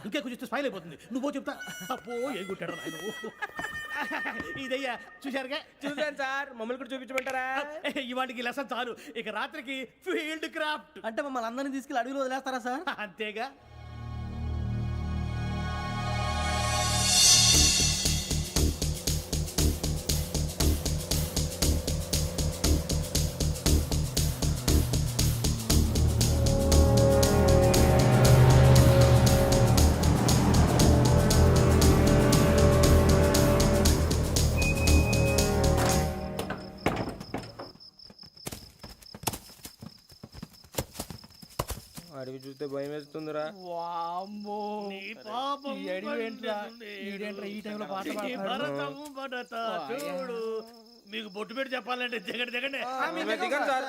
[SPEAKER 11] ఇంకే కొంచెం స్మైల్ అయిపోతుంది. నువ్వు చెప్తా. అబ్బో ఏం కొట్టాడు ఆయన. ఇదయ్యా చూశారుగా?
[SPEAKER 14] చూసాను సార్, మమ్మల్ని కూడా చూపించమంటారా?
[SPEAKER 11] ఇవాటికి లెసన్ చాలు. ఇక రాత్రికి ఫీల్డ్ క్రాఫ్ట్.
[SPEAKER 6] అంటే మమ్మల్ని అందరినీ తీసుకెళ్ళి అడుగులో వదిలేస్తారా సార్?
[SPEAKER 11] అంతేగా.
[SPEAKER 14] చూస్తే భయం వేస్తుందిరా.
[SPEAKER 4] వామ్మో
[SPEAKER 11] నీ పాపం
[SPEAKER 4] ఈ అడివి ఏంట్రా? ఈడేంట్రా ఈ టైంలో పాట
[SPEAKER 11] నీ
[SPEAKER 4] పాడతాడు?
[SPEAKER 11] భరతము భరత చూడు. మీకు బొట్టు పెట్టి చెప్పాలంటే దిగండి దిగండి.
[SPEAKER 14] మేము దిగం సార్.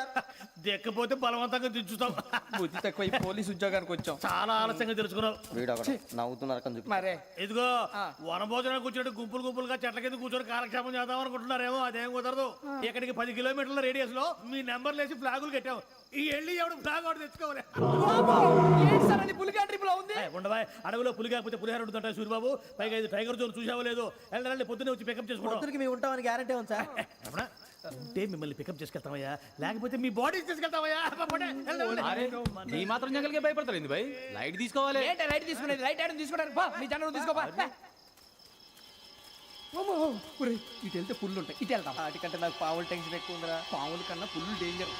[SPEAKER 11] దిక్కపోతే బలవంతంగా దించుతాం.
[SPEAKER 14] బుద్ధి తక్కువ ఈ పోలీస్ ఉద్యోగానికి వచ్చాం.
[SPEAKER 11] చాలా ఆలస్యంగా తెలుసుకున్నావు.
[SPEAKER 14] నవ్వుతున్నారు
[SPEAKER 4] మరే
[SPEAKER 11] ఇదిగో వనభోజనానికి కూర్చోటి గుంపులు గుంపులుగా చెట్ల కింద కూర్చొని కాలక్షేపం చేద్దాం అనుకుంటున్నారేమో. అదేం కుదరదు. ఇక్కడికి 10 కిలోమీటర్ల రేడియస్ లో మీ నెంబర్లు వేసి ఫ్లాగులు కట్టాం. ఈ వెళ్ళి ఎవడు ఫ్లాగ్ ఒకటి తెచ్చుకోవాలి.
[SPEAKER 14] ఏంటి సార్ అది పులిగా ట్రిప్ లో ఉంది.
[SPEAKER 11] ఉండవా అడవిలో పులి కాకపోతే పులిహార ఉంటుంటాయి సూరిబాబు. పైగా ఇది టైగర్ జోన్ చూసావో లేదో. వెళ్ళాలి పొద్దున్నే వచ్చి పికప్ చేసుకుంటాం.
[SPEAKER 4] మేము ఉంటామని గ్యారంటీ ఉంది సార్.
[SPEAKER 11] రమణ, ఉంటే మిమ్మల్ని పికప్ చేసుకెళ్తామయ్యా, లేకపోతే మీ బాడీ తీసుకెళ్తామయ్యా. పోనీ, వెళ్ళండి.
[SPEAKER 13] అరే నీ మాత్రం జంగల్కే భయపడతారు ఏంది భయ్? లైట్ తీసుకోవాలి.
[SPEAKER 14] ఏంటి లైట్ తీసుకునేది? లైట్ ఐటమ్ తీసుకోవడానికి బా మీ జనరు తీసుకోబా. ఇటు వెళ్తే పుల్లు ఉంటాయి, ఇటు వెళ్తాం.
[SPEAKER 4] వాటికంటే నాకు పావులు టెన్షన్ ఎక్కువ ఉందిరా.
[SPEAKER 14] పాముల కన్నా పుల్లు డేంజర్.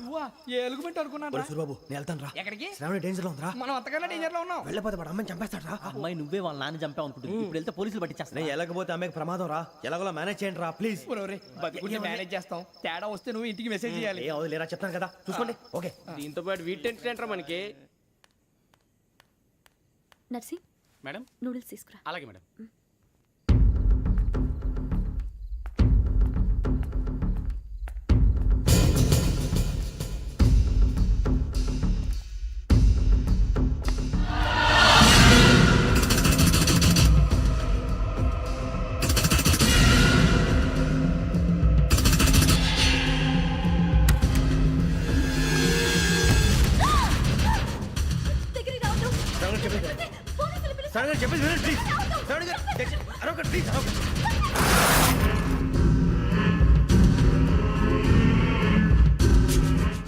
[SPEAKER 14] నువ్వా? ఏ ఎలుగుబెట్టి అనుకున్నాను.
[SPEAKER 1] సూరిబాబు నేను వెళ్తాను రా.
[SPEAKER 14] ఎక్కడికి?
[SPEAKER 1] శ్రావణి డేంజర్ లో ఉందిరా.
[SPEAKER 14] మనం అంతకన్నా డేంజర్ లో ఉన్నాం.
[SPEAKER 1] వెళ్ళపోతే వాడు అమ్మని చంపేస్తాడు రా.
[SPEAKER 6] అమ్మాయి నువ్వే వాళ్ళ నాన్న చంపావు అనుకుంటుంది. ఇప్పుడు వెళ్తే పోలీసులు పట్టించేస్తా.
[SPEAKER 1] నేను వెళ్ళకపోతే అమ్మకి ప్రమాదం రా. ఎలాగోలా మేనేజ్ చేయండి రా ప్లీజ్.
[SPEAKER 14] బతుకుంటే మేనేజ్ చేస్తాం. తేడా వస్తే నువ్వు ఇంటికి మెసేజ్ చేయాలి.
[SPEAKER 1] ఏ అవదు లేరా చెప్తాను కదా చూసుకోండి. ఓకే
[SPEAKER 14] దీంతో పాటు వీటి టెంట్ మనకి.
[SPEAKER 7] నర్సి
[SPEAKER 13] మేడం
[SPEAKER 7] నూడిల్స్ తీసుకురా.
[SPEAKER 13] అలాగే మేడం.
[SPEAKER 1] శ్రావణి గారు చెప్పేసి వినండి ప్లీజ్. శ్రావణి గారు అరొకటి ప్లీజ్ అరొకటి.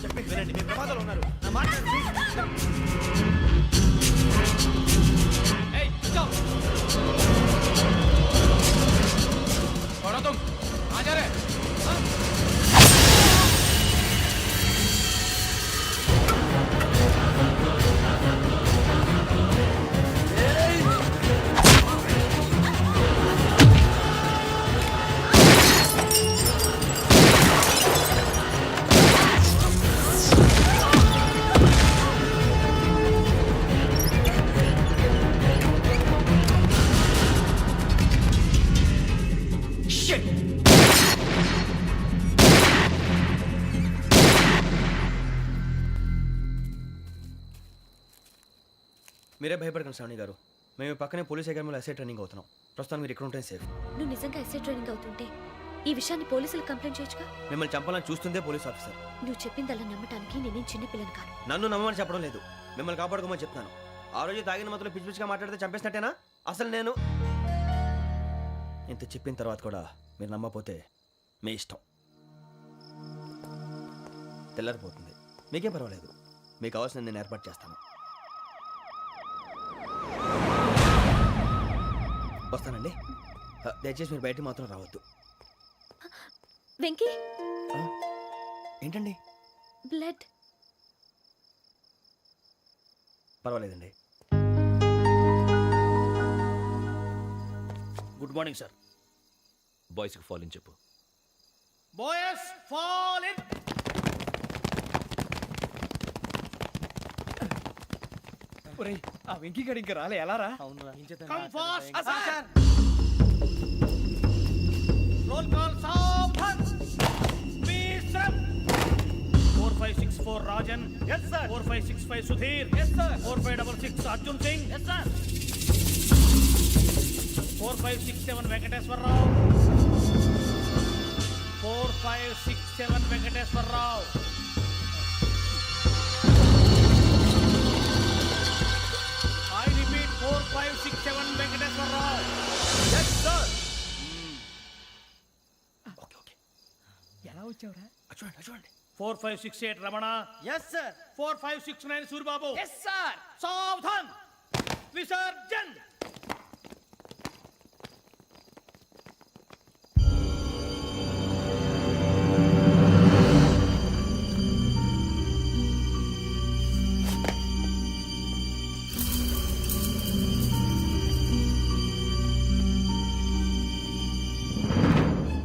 [SPEAKER 1] చెప్పేసి వినండి, మీ ప్రమాదాలు ఉన్నారు. నా మాట వినండి, ప్లీజ్.
[SPEAKER 13] ఏయ్ స్టాప్. छोड़ो तुम. आ जा रहे.
[SPEAKER 1] మీరే భయపడకండి శ్రావణి గారు. మేము పక్కనే పోలీస్ అకాడమీలో ఎస్ఐ ట్రైనింగ్ అవుతున్నాం. ప్రస్తుతానికి మీరు ఇక్కడ ఉంటే సేఫ్.
[SPEAKER 7] నువ్వు నిజంగా ఎస్ఐ ట్రైనింగ్ అవుతుంటే ఈ విషయాన్ని పోలీసులకు కంప్లైంట్ చేయొచ్చుగా.
[SPEAKER 1] మిమ్మల్ని చంపాలని చూస్తుందే పోలీస్ ఆఫీసర్.
[SPEAKER 7] నువ్వు చెప్పిందల్లా నమ్మటానికి నేనేం చిన్నపిల్లని కాను.
[SPEAKER 1] నన్ను నమ్మమని చెప్పడం లేదు, మిమ్మల్ని కాపాడుకోమని చెప్తాను. ఆ రోజు తాగిన మత్తులో పిచ్చి పిచ్చిగా మాట్లాడితే చంపేసినట్టేనా? అసలు నేను ఇంత చెప్పిన తర్వాత కూడా మీరు నమ్మపోతే మీ ఇష్టం. తెల్లారిపోతుంది, మీకేం పర్వాలేదు. మీకు కావాల్సిన నేను ఏర్పాటు చేస్తాను. వస్తానండి. దయచేసి మీరు బయటికి మాత్రం రావద్దు.
[SPEAKER 7] వెంకీ
[SPEAKER 1] ఏంటండి?
[SPEAKER 7] బ్లడ్.
[SPEAKER 1] పర్వాలేదండి.
[SPEAKER 11] Good morning sir.
[SPEAKER 9] బాయ్స్కి ఫాల్ ఇన్ చెప్పు.
[SPEAKER 11] Boys fall in.
[SPEAKER 14] ఆ వెంకీ గడి ఇంకా రాలే. ఎలా రా?
[SPEAKER 11] Come fast sir. Roll call సావధాన్. విశ్రమ్. 4564 Rajan. yes sir. 4565 Sudheer. yes sir. 4566 Arjun Singh. yes sir. 4567 Venkateswararao. 4567 Venkateswararao. I repeat 4567 Venkateswararao. yes sir.
[SPEAKER 1] Okay okay.
[SPEAKER 14] ఎలా వచ్చావురా?
[SPEAKER 1] చూడండి చూడండి.
[SPEAKER 11] 4568 Ramana.
[SPEAKER 4] Yes sir.
[SPEAKER 11] 4569 Suribabu.
[SPEAKER 14] Yes sir.
[SPEAKER 11] సావధాన్. విసర్జన్.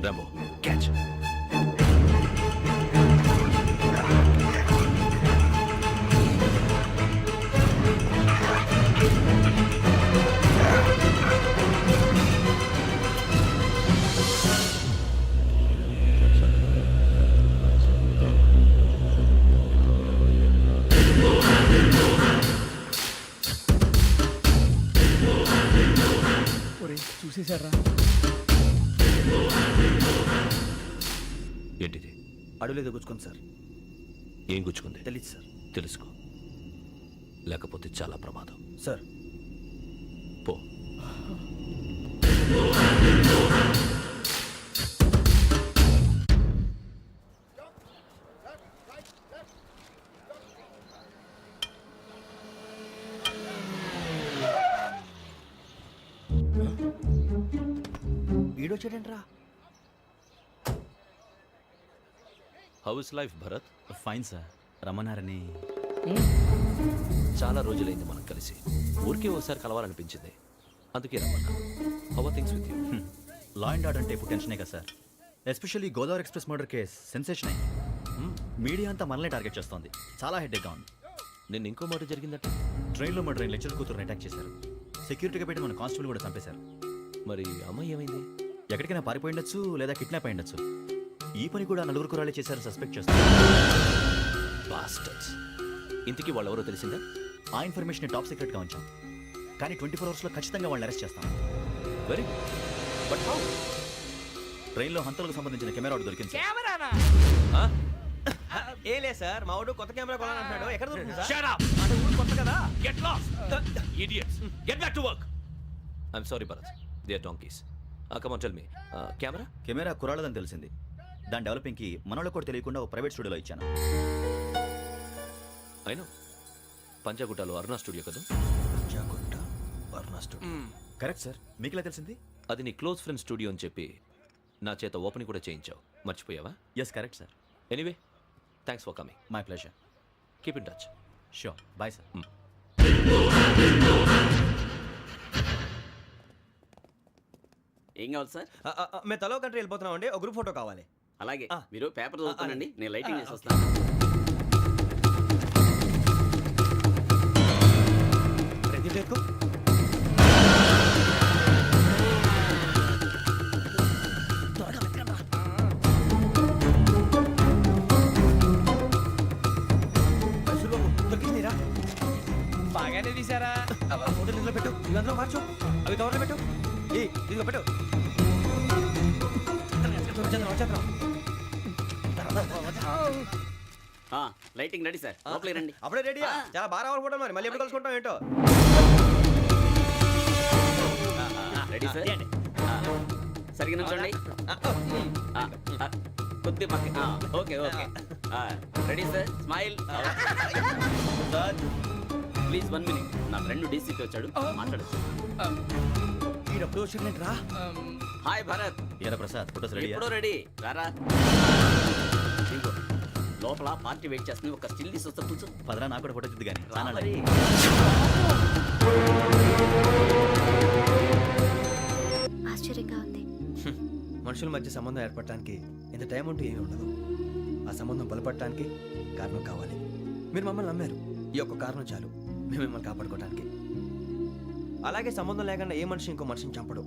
[SPEAKER 9] రాంబో
[SPEAKER 14] చూసేశారా?
[SPEAKER 9] ఏంటిది?
[SPEAKER 1] అడుగులేదు గుచ్చుకోండి సార్.
[SPEAKER 9] ఏం గుచ్చుకుంది?
[SPEAKER 1] తెలియదు సార్.
[SPEAKER 9] తెలుసుకో, లేకపోతే చాలా ప్రమాదం.
[SPEAKER 1] సార్
[SPEAKER 9] పో.
[SPEAKER 1] వీడొచ్చాడంట్రా.
[SPEAKER 9] How is life Bharat?
[SPEAKER 8] Fine sir. రమ్మన్నారని.
[SPEAKER 9] చాలా రోజులైంది మనం కలిసి. ఊరికే ఒకసారి కలవాలనిపించింది, అందుకే రమ్మన్నా. How are things with you?
[SPEAKER 8] Law and order అంటే ఇప్పుడు టెన్షనే కదా sir. Especially Godavari express murder case sensation అయింది. మీడియా అంతా మనల్ని టార్గెట్ చేస్తోంది. చాలా హెడ్ఏక్గా ఉంది.
[SPEAKER 9] నిన్న ఇంకో మాట జరిగిందట.
[SPEAKER 8] ట్రైన్లో మా ట్రైన్ లెక్చర్ కూతురుని అటాక్ చేశారు. సెక్యూరిటీగా పెట్టి మన కానిస్టేబుల్ కూడా చంపేశారు.
[SPEAKER 9] మరి అమ్మాయి ఏమైంది?
[SPEAKER 8] ఎక్కడికైనా పారిపోయి ఉండొచ్చు, లేదా కిడ్నాప్ అయి ఉండొచ్చు. ఈ పని కూడా నలుగురు కురాలే చేశారు సస్పెక్ట్ చేస్తారు.
[SPEAKER 9] బాస్టర్స్. ఇంతకీ వాళ్ళు ఎవరో తెలిసిందా?
[SPEAKER 8] ఆ ఇన్ఫర్మేషన్ టాప్ సీక్రెట్గా ఉంచాం, కానీ 24 అవర్స్లో ఖచ్చితంగా వాళ్ళని అరెస్ట్ చేస్తాం.
[SPEAKER 9] Very but how?
[SPEAKER 8] ట్రైన్లో హంతలకు సంబంధించిన కెమెరా ఒకటి దొరికింది సార్.
[SPEAKER 14] కెమెరానా?
[SPEAKER 1] ఏ లే సార్, మా వాడు కొత్త కెమెరా కొనాలంటున్నాడు. ఎక్కడ దొరుకుతుంది సార్?
[SPEAKER 9] Shut up!
[SPEAKER 1] అంటే ఊరు కొత్త కదా.
[SPEAKER 9] Get lost! Idiots! Get back to work! I'm sorry, Bharat. They are donkeys. Come on, tell me. Camera?
[SPEAKER 8] Camera కురాలదని తెలిసింది. దాని డెవలపింగ్కి మనోళ్ళకి కూడా తెలియకుండా ఒక ప్రైవేట్ స్టూడియోలో ఇచ్చాను.
[SPEAKER 9] I know. పంజాగుట్టలో అరుణ స్టూడియో కదా?
[SPEAKER 1] పంజాగుట్ట అరుణ స్టూడియో.
[SPEAKER 8] Correct sir. మీకు ఎలా తెలిసింది?
[SPEAKER 9] అది నీ క్లోజ్ ఫ్రెండ్ స్టూడియో అని చెప్పి నా చేత ఓపెనింగ్ కూడా చేయించావు. మర్చిపోయావా?
[SPEAKER 8] Yes correct sir.
[SPEAKER 9] Anyway, thanks for coming.
[SPEAKER 8] My pleasure.
[SPEAKER 9] Keep in touch.
[SPEAKER 8] Sure. Bye sir.
[SPEAKER 15] ఏం కావాలి సార్?
[SPEAKER 1] మేము తలో కంట్రీ వెళ్ళిపోతున్నాం అండి. ఒక గ్రూప్ ఫోటో కావాలి.
[SPEAKER 15] అలాగే,
[SPEAKER 1] ఆ.
[SPEAKER 15] మీరు పేపర్ చదువుతానండి, నేను లైటింగ్ చేసి
[SPEAKER 1] ఓకే.
[SPEAKER 15] వస్తాను.
[SPEAKER 1] రెడీ చేసుకో.
[SPEAKER 14] బాగానే తీసారా?
[SPEAKER 1] ఫోటోలు ఇందులో పెట్టు, ఇవి అందులో మార్చు, అవి కవర్లో పెట్టు. ఇదిగో పెట్టు.
[SPEAKER 15] లైటింగ్ రెడీ సార్, లోపలికి రండి.
[SPEAKER 1] అప్పుడే రెడీయా? చాలా బాగా రావాలి ఫోటో. మరి మళ్ళీ ఎప్పుడు కలుసుకుంటాం ఏంటో.
[SPEAKER 15] Ready sir. సరిగ్గా నుంచోండి. కొద్ది పక్క. Okay okay. Ready sir. Smile. Please 1 minute. నా ఫ్రెండ్ డీసీకి వచ్చాడు, మాట్లాడచ్చు.
[SPEAKER 1] ఈడప్పుడు వచ్చిందంటరా.
[SPEAKER 15] హాయ్ భరత్.
[SPEAKER 8] ఏరా ప్రసాద్, ఫోటోస్ రెడీ?
[SPEAKER 15] ఎప్పుడో రెడీ. రారా. ఇదిగో, లోపల పార్టీ వెయిట్ చేస్తుంది. ఒక స్టిల్ తీసి వస్తా, కూర్చో.
[SPEAKER 8] పదరా, నాకు కూడా ఫోటో చూద్దు కానీ.
[SPEAKER 15] మరి.
[SPEAKER 7] ఆశ్చర్యంగా ఉంది.
[SPEAKER 1] మనుషుల మధ్య సంబంధం ఏర్పడటానికి ఇంత టైం ఉంటూ ఏమీ ఉండదు. ఆ సంబంధం బలపడటానికి కారణం కావాలి. మీరు మమ్మల్ని నమ్మారు. ఈ ఒక్క కారణం చాలు మేము మిమ్మల్ని కాపాడుకోవడానికి. అలాగే సంబంధం లేకుండా ఏ మనిషి ఇంకో మనిషిని చంపడు.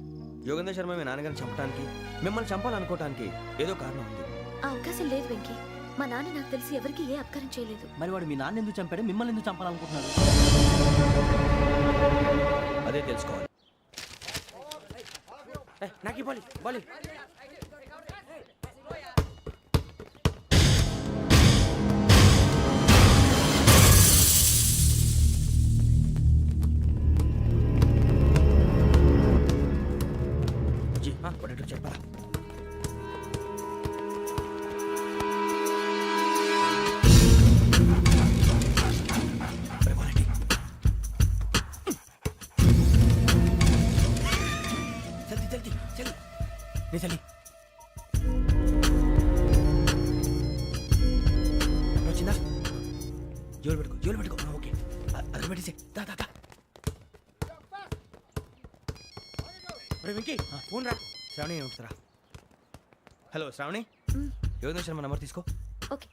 [SPEAKER 1] యోగేంద్ర శర్మ మీ నాన్నగారిని చంపడానికి, మిమ్మల్ని చంపాలనుకోవటానికి ఏదో కారణం ఉంది.
[SPEAKER 7] ఆ అవకాశం లేదు వెంకీ. మా నాన్న నాకు తెలిసి ఎవరికి ఏ అపకారం చేయలేదు.
[SPEAKER 14] మరి వాడు మీ నాన్న ఎందుకు చంపాడు, మిమ్మల్ని ఎందుకు చంపాలనుకుంటున్నాడు?
[SPEAKER 1] అదే తెలుసుకోవాలి.
[SPEAKER 6] నాకు బాలి బాలి.
[SPEAKER 1] పడేటో చెప్పరా. జల్దీ జల్దీ జల్దీ. నీ జల్దీ వచ్చిందా? జోలు పెట్టుకో. ఓకే, అది పెట్టేసి దా దా దా.
[SPEAKER 6] వెంకీ ఫోన్ రా.
[SPEAKER 1] శ్రావణి ఏమిటిరా? హలో శ్రావణి, యోగేంద్ర శర్మ నంబర్ తీసుకో.
[SPEAKER 7] ఓకే.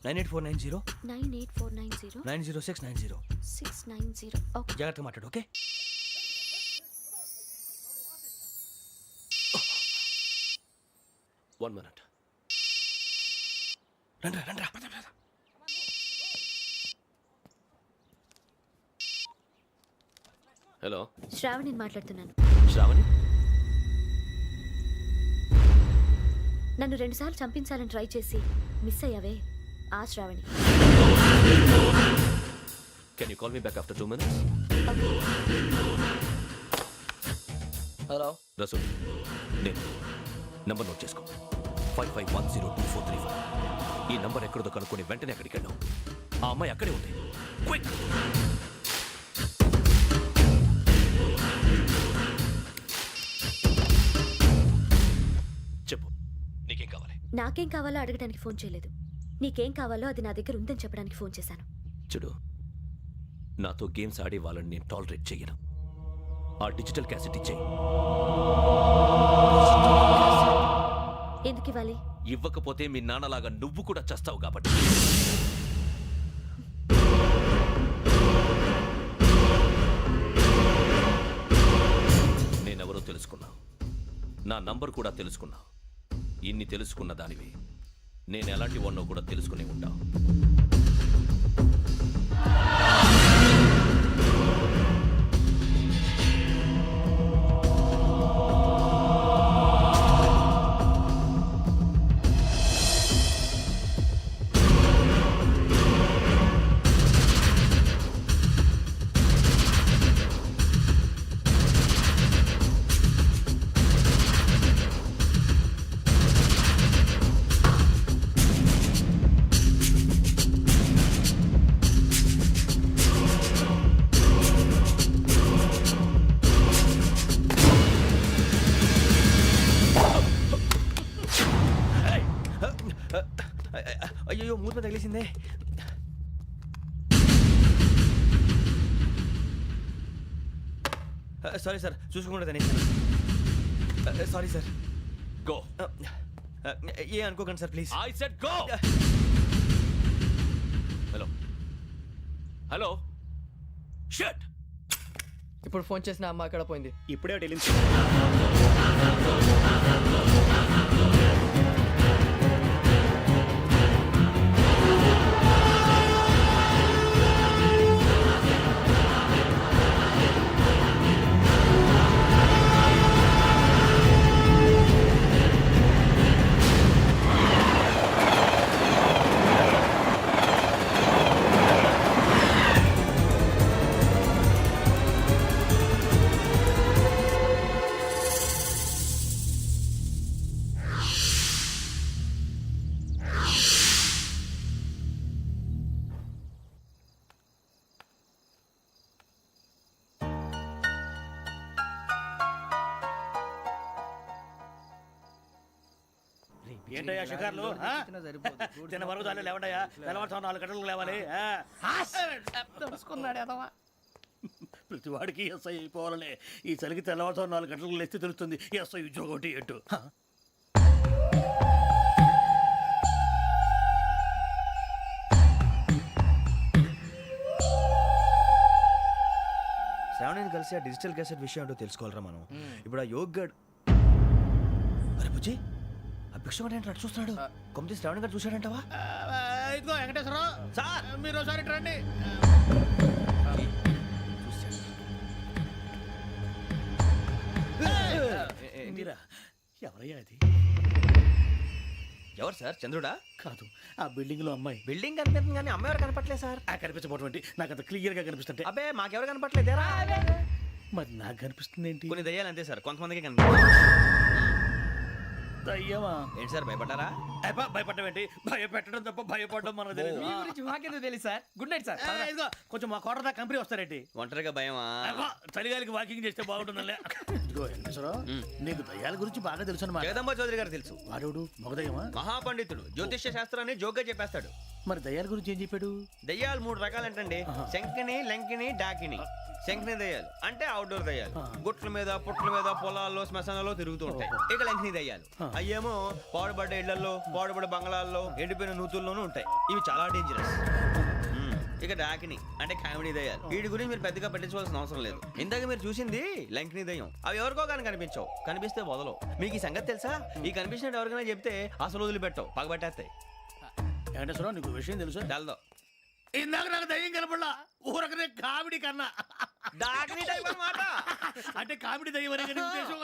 [SPEAKER 1] 98490
[SPEAKER 7] 98490
[SPEAKER 1] 90690.
[SPEAKER 7] 690. ఓకే.
[SPEAKER 1] జాగ్రత్తగా మాట్లాడు. ఓకే.
[SPEAKER 9] One minute.
[SPEAKER 1] రండ్రా.
[SPEAKER 9] హలో,
[SPEAKER 7] శ్రావణిని మాట్లాడుతున్నాను.
[SPEAKER 9] శ్రావణి.
[SPEAKER 7] నన్ను 2 సార్లు చంపించాలని ట్రై చేసి మిస్ అయ్యావే ఆ Shravani.
[SPEAKER 9] Can you call me back after 2 minutes?
[SPEAKER 1] Hello
[SPEAKER 9] Rasool, నేను నంబర్ నోట్ చేసుకో. 55102435. ఈ నంబర్ ఎక్కడదో కనుక్కొని వెంటనే అక్కడికి వెళ్ళాం. ఆ అమ్మాయి అక్కడే ఉంది. క్విక్! చెప్పు, నీకేం కావాలి?
[SPEAKER 7] నాకేం కావాలో అడగడానికి ఫోన్ చేయలేదు. నీకేం కావాలో అది నా దగ్గర ఉందని చెప్పడానికి ఫోన్ చేశాను.
[SPEAKER 9] చూడు, నాతో గేమ్స్ ఆడే వాళ్ళని నేను టాలరేట్ చెయ్యను. ఆ డిజిటల్ క్యాసెట్ ఇచ్చేయి.
[SPEAKER 7] ఎందుకు ఇవ్వాలి?
[SPEAKER 9] ఇవ్వకపోతే మీ నాన్నలాగా నువ్వు కూడా చస్తావు కాబట్టి. నేనెవరో తెలుసుకున్నావు, నా నంబర్ కూడా తెలుసుకున్నావు. ఇన్ని తెలుసుకున్న దానివి నేను ఎలాంటి వాడినో కూడా తెలుసుకునే ఉంటావు.
[SPEAKER 1] అయ్యో మూత తగిలేసిందే. సారీ సార్, చూసుకోకుండా తినేసాను. Sorry sir.
[SPEAKER 9] గో.
[SPEAKER 1] ఏ అనుకోకండి sir please.
[SPEAKER 9] I said go. Hello hello, shut.
[SPEAKER 14] ఇప్పుడు ఫోన్ చేసిన అమ్మ అక్కడ పోయింది.
[SPEAKER 15] ఇప్పుడే వెళ్ళింది. ఏంటయ్యా షికార్లు? తిన్న వరకు దాన్ని లేవండయ్యా. తెల్లవారుతో 4 గంటలకు లేవాలి. ప్రతి వాడికి ఎస్ఐ అయిపోవాలనే ఈ చలికి తెల్లవారుతో 4 గంటలకు లేస్తే తెలుస్తుంది ఎస్ఐ ఉద్యోగం ఒకటి ఎటు.
[SPEAKER 1] శ్రావణిని కలిసి ఆ డిజిటల్ క్యాసెట్ విషయం ఏంటో తెలుసుకోవాలరా మనం. ఇప్పుడు ఆ యోగ్ గడ్, అరే బుజ్జి, ఆ భిక్షం ఏంటంటే అటు చూస్తున్నాడు. కొమ్మిది శ్రావణి గారు చూశాడంటావా?
[SPEAKER 11] ఇదిగో వెంకటేశ్వరరావు సార్, మీరు ఒకసారి రండి. ఎవరయ్యా అది?
[SPEAKER 1] ఎవరు సార్? చంద్రుడా?
[SPEAKER 11] కాదు, ఆ బిల్డింగ్ లో అమ్మాయి.
[SPEAKER 1] బిల్డింగ్ కనిపిస్తుంది కానీ అమ్మాయి ఎవరు కనపట్లేదు సార్.
[SPEAKER 11] కనిపించబోటువంటి నాకు అంత క్లియర్ గా కనిపిస్తుంటే.
[SPEAKER 1] అబ్బే మాకెవరు కనపట్లేదేరా?
[SPEAKER 11] మరి నాకు కనిపిస్తుంది ఏంటి?
[SPEAKER 1] కొన్ని దయ్యాలు అంతే సార్, కొంతమందికి కనిపిస్తుంది.
[SPEAKER 11] దయ్యమా?
[SPEAKER 1] ఏంటి సార్ భయపడ్డారా?
[SPEAKER 11] భయపడడం ఏంటి? భయపెట్టడం తప్ప భయపడడం మనకు తెలియదు.
[SPEAKER 14] మీ గురించి మాకెందుకు తెలుసు సార్? Good night sir.
[SPEAKER 11] ఇదిగో కొంచెం మా కోట దాకా కంపెనీ వస్తారేంటి?
[SPEAKER 1] ఒంటరిగా భయమా?
[SPEAKER 11] చలిగాలికి వాకింగ్ చేస్తే బాగుంటుందిలే. ఇదిగో వెంకటేశ్వరరావు, నీకు దయ్యాల గురించి బాగా తెలుసు అన్నమాట.
[SPEAKER 1] జగదంబ చౌదరి గారు తెలుసు.
[SPEAKER 11] వాడోడు మగదయ్యమా?
[SPEAKER 1] మహాపండితుడు, జ్యోతిష్య శాస్త్రాన్ని జోగ్గా చెప్పేస్తాడు.
[SPEAKER 11] మరి దయ్యాల గురించి ఏం చెప్పాడు?
[SPEAKER 1] దయ్యాలు 3 రకాలంటండి. శంకిని, లంకిని, డాకిని. శంకిని దయ్యాలు అంటే అవుట్డోర్ దయ్యాలు, గుట్ల మీద పుట్ల మీద పొలాల్లో శ్మశానాల్లో తిరుగుతూ ఉంటాయి. ఇక లంకిని దయ్యాలు అయ్యేమో పాడుబడ్డ ఇళ్లలో, పాడుబడ్డ బంగ్లాల్లో, ఎండిపోయిన నూతుల్లోనూ ఉంటాయి. ఇవి చాలా డేంజరస్. ఇక డాకిని అంటే కామెడీ దయ్యాలు. వీటి గురించి మీరు పెద్దగా పట్టించుకోవాల్సిన అవసరం లేదు. ఇందాక మీరు చూసింది లంకిని దయ్యం. అవి ఎవరికో కానీ కనిపించవు, కనిపిస్తే వదలవు. మీకు ఈ సంగతి తెలుసా? ఈ కనిపించినట్టు ఎవరికైనా చెప్తే అసలు వదిలిపెట్టవు, పగబట్టేస్తాయి.
[SPEAKER 11] వెంకటేశ్వరరావు, నీకు విషయం తెలుసు?
[SPEAKER 1] తెలదో.
[SPEAKER 11] ఇందాక నాకు దయ్యం కనపడలా, ఊరకనే కామెడీ కన్నా.
[SPEAKER 1] డాకినీ టైప్ అన్నమాట.
[SPEAKER 11] అంటే కామెడీ దయ్యం అనే కదా ఉద్దేశం.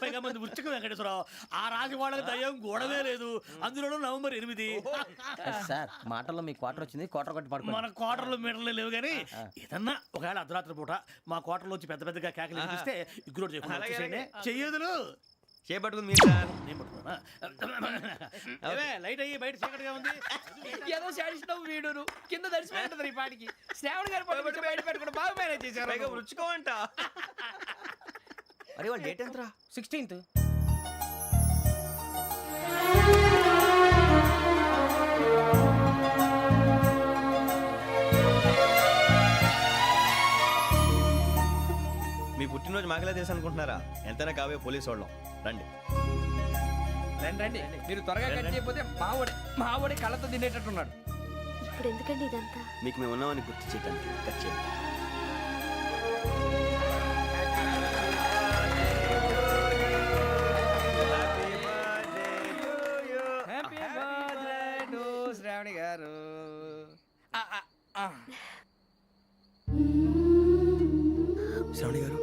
[SPEAKER 11] పైగా మంది వృచ్చిక వెంకటేశ్వరరావు ఆ రాజు వాళ్ళకి దయ్యం గోడవే లేదు. అందులోనూ నవంబర్ 8.
[SPEAKER 14] సార్ మాటల్లో మీ క్వార్టర్ వచ్చింది, క్వార్టర్ కొట్టి పడుకో.
[SPEAKER 11] మన క్వార్టర్లో మీటర్లు లేవు కానీ ఏదన్నా ఒకవేళ అర్ధరాత్రి పూట మా క్వార్టర్లో వచ్చి పెద్ద పెద్దగా కేకలు వినిపిస్తే ఇగ్గురు చేయకుండా చెయ్యదులు
[SPEAKER 1] చేపట్టుకుంది మీరు సార్.
[SPEAKER 11] నేను పట్టుకున్నా. లైట్ అయ్యి బయట చీకటిగా ఉంది.
[SPEAKER 14] ఏదో శాడిస్తావు వీడును కింద దర్శనం ఈ పాటికి. శ్రావణ్ గారు పట్టుకొచ్చి బయట పెట్టుకుని బాగా మేనేజ్ చేశారు.
[SPEAKER 1] పైగా రుచుకోమంట. అరే వాళ్ళ డేట్ ఎంతరా?
[SPEAKER 14] 16th.
[SPEAKER 1] మీ పుట్టినరోజు మాకలే తెలుసు అనుకుంటున్నారా? ఎంతైనా కావే పోలీసు వాళ్ళం. రండి
[SPEAKER 14] రండి మీరు త్వరగా కట్ చేయకపోతే మావోడి కళ్ళతో తినేటట్టున్నాడు.
[SPEAKER 10] ఇప్పుడు ఎందుకండి ఇదంతా?
[SPEAKER 1] మీకు మేము ఉన్నామని గుర్తు చేయడానికి కట్ చేయండి.
[SPEAKER 14] హ్యాపీ బర్త్డే టు శ్రావణి గారు.
[SPEAKER 1] శ్రావణి గారు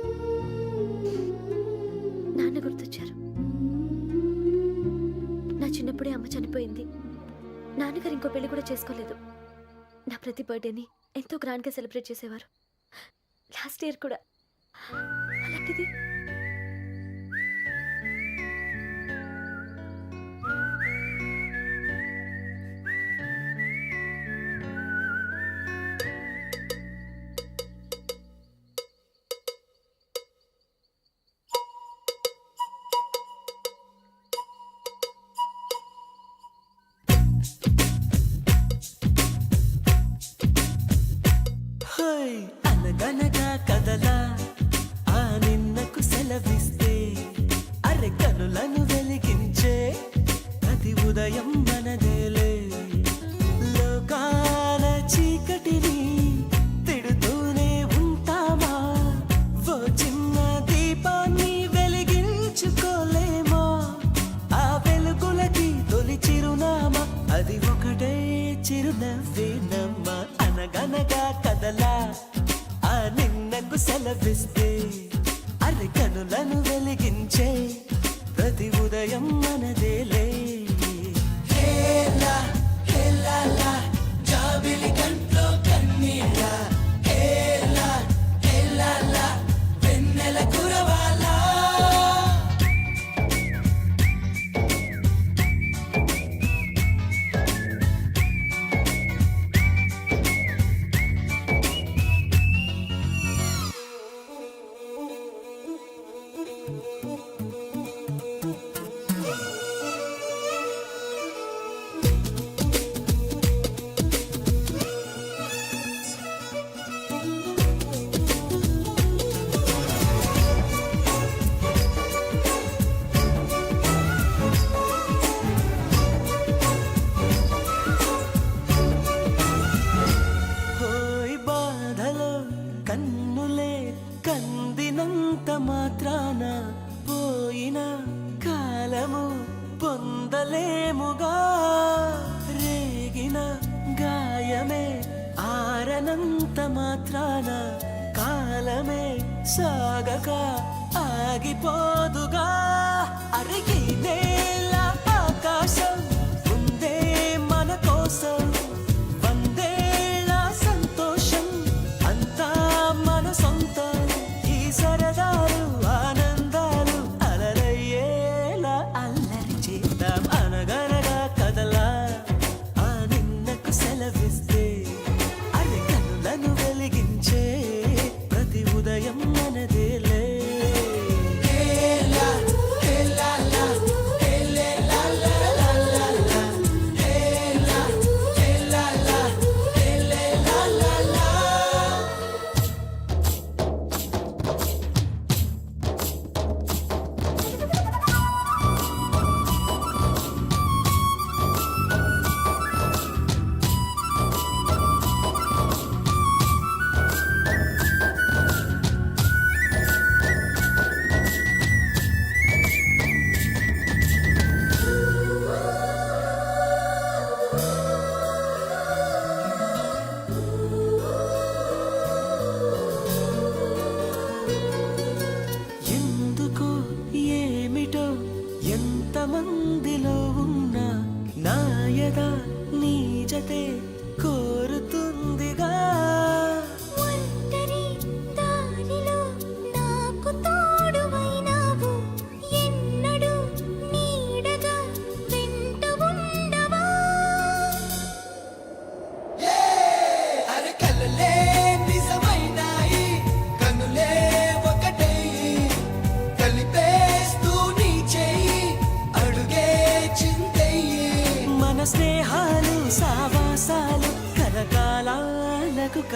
[SPEAKER 10] నాన్న గుర్తొచ్చారు. నా చిన్నప్పుడే అమ్మ చనిపోయింది. నాన్నగారు ఇంకో పెళ్లి కూడా చేసుకోలేదు. నా ప్రతి బర్త్డేని ఎంతో గ్రాండ్గా సెలబ్రేట్ చేసేవారు. లాస్ట్ ఇయర్ కూడా. అలాంటిది
[SPEAKER 16] అనగనగా కదలా ఆ నిన్నకు సెలవిస్తే అరె కనులను వెలిగించే ప్రతి ఉదయం మనదేలే. లోకాల చీకటిని తిడుతూనే ఉంటామా? ఓ చిన్న దీపాన్ని వెలిగించుకోలేమా? ఆ వెలుగులకి తొలి చిరునామా అది ఒకటే చిరునవ్వేనమ్మా. అనగనగా కదలా ఆ నిన్నకు సెలవిస్తే అరి కనులను వెలిగించే ప్రతి ఉదయం మనదేలే. హేలా హేలాలా జాబిలి కంట్లో కన్నీళ్ళ. హేలా హేలాలా వెన్నెల కురవాలా. హోయ్ బాధలో కన్నులే కందినంత మాత్రాన పోయిన కాలము పొందలేముగా. రేగిన గాయమే ఆరనంత మాత్రాన కాలమే సాగక ఆగిపోదుగా. అరిగి నేల ఆకాశం ఉందే మన కోసం. వందేళ్ళ సంతోషం అంతా మన సొంతం. ఈ సరదాలు ఆనందాలు అలరయ్యేలా అల్లరి చేద్దాం. అనగనగా కదలా ఆ నిన్నకు సెలవిస్తే అరి కనులను వెలిగించే ప్రతి ఉదయం మనదేలే. హేలా హేలాలా హేలేలాలాలాలా. హేలా హేలాలా హేలేలాలాలా.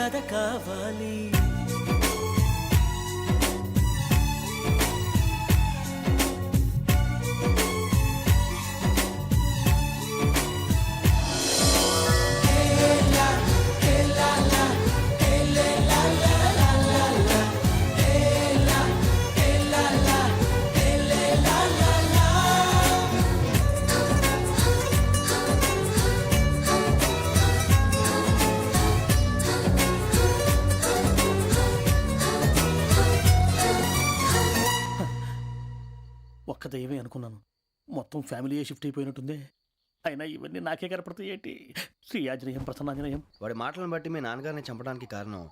[SPEAKER 16] కథ కావాలి.
[SPEAKER 11] ఒక్క దయ్యమే అనుకున్నాను, మొత్తం ఫ్యామిలీయే షిఫ్ట్ అయిపోయినట్టుంది. అయినా ఇవన్నీ నాకే కనపడతాయి ఏంటి? శ్రీ ఆంజనేయం ప్రసన్నాంజనేయం.
[SPEAKER 1] వాడి మాటలను బట్టి మీ నాన్నగారిని చంపడానికి కారణం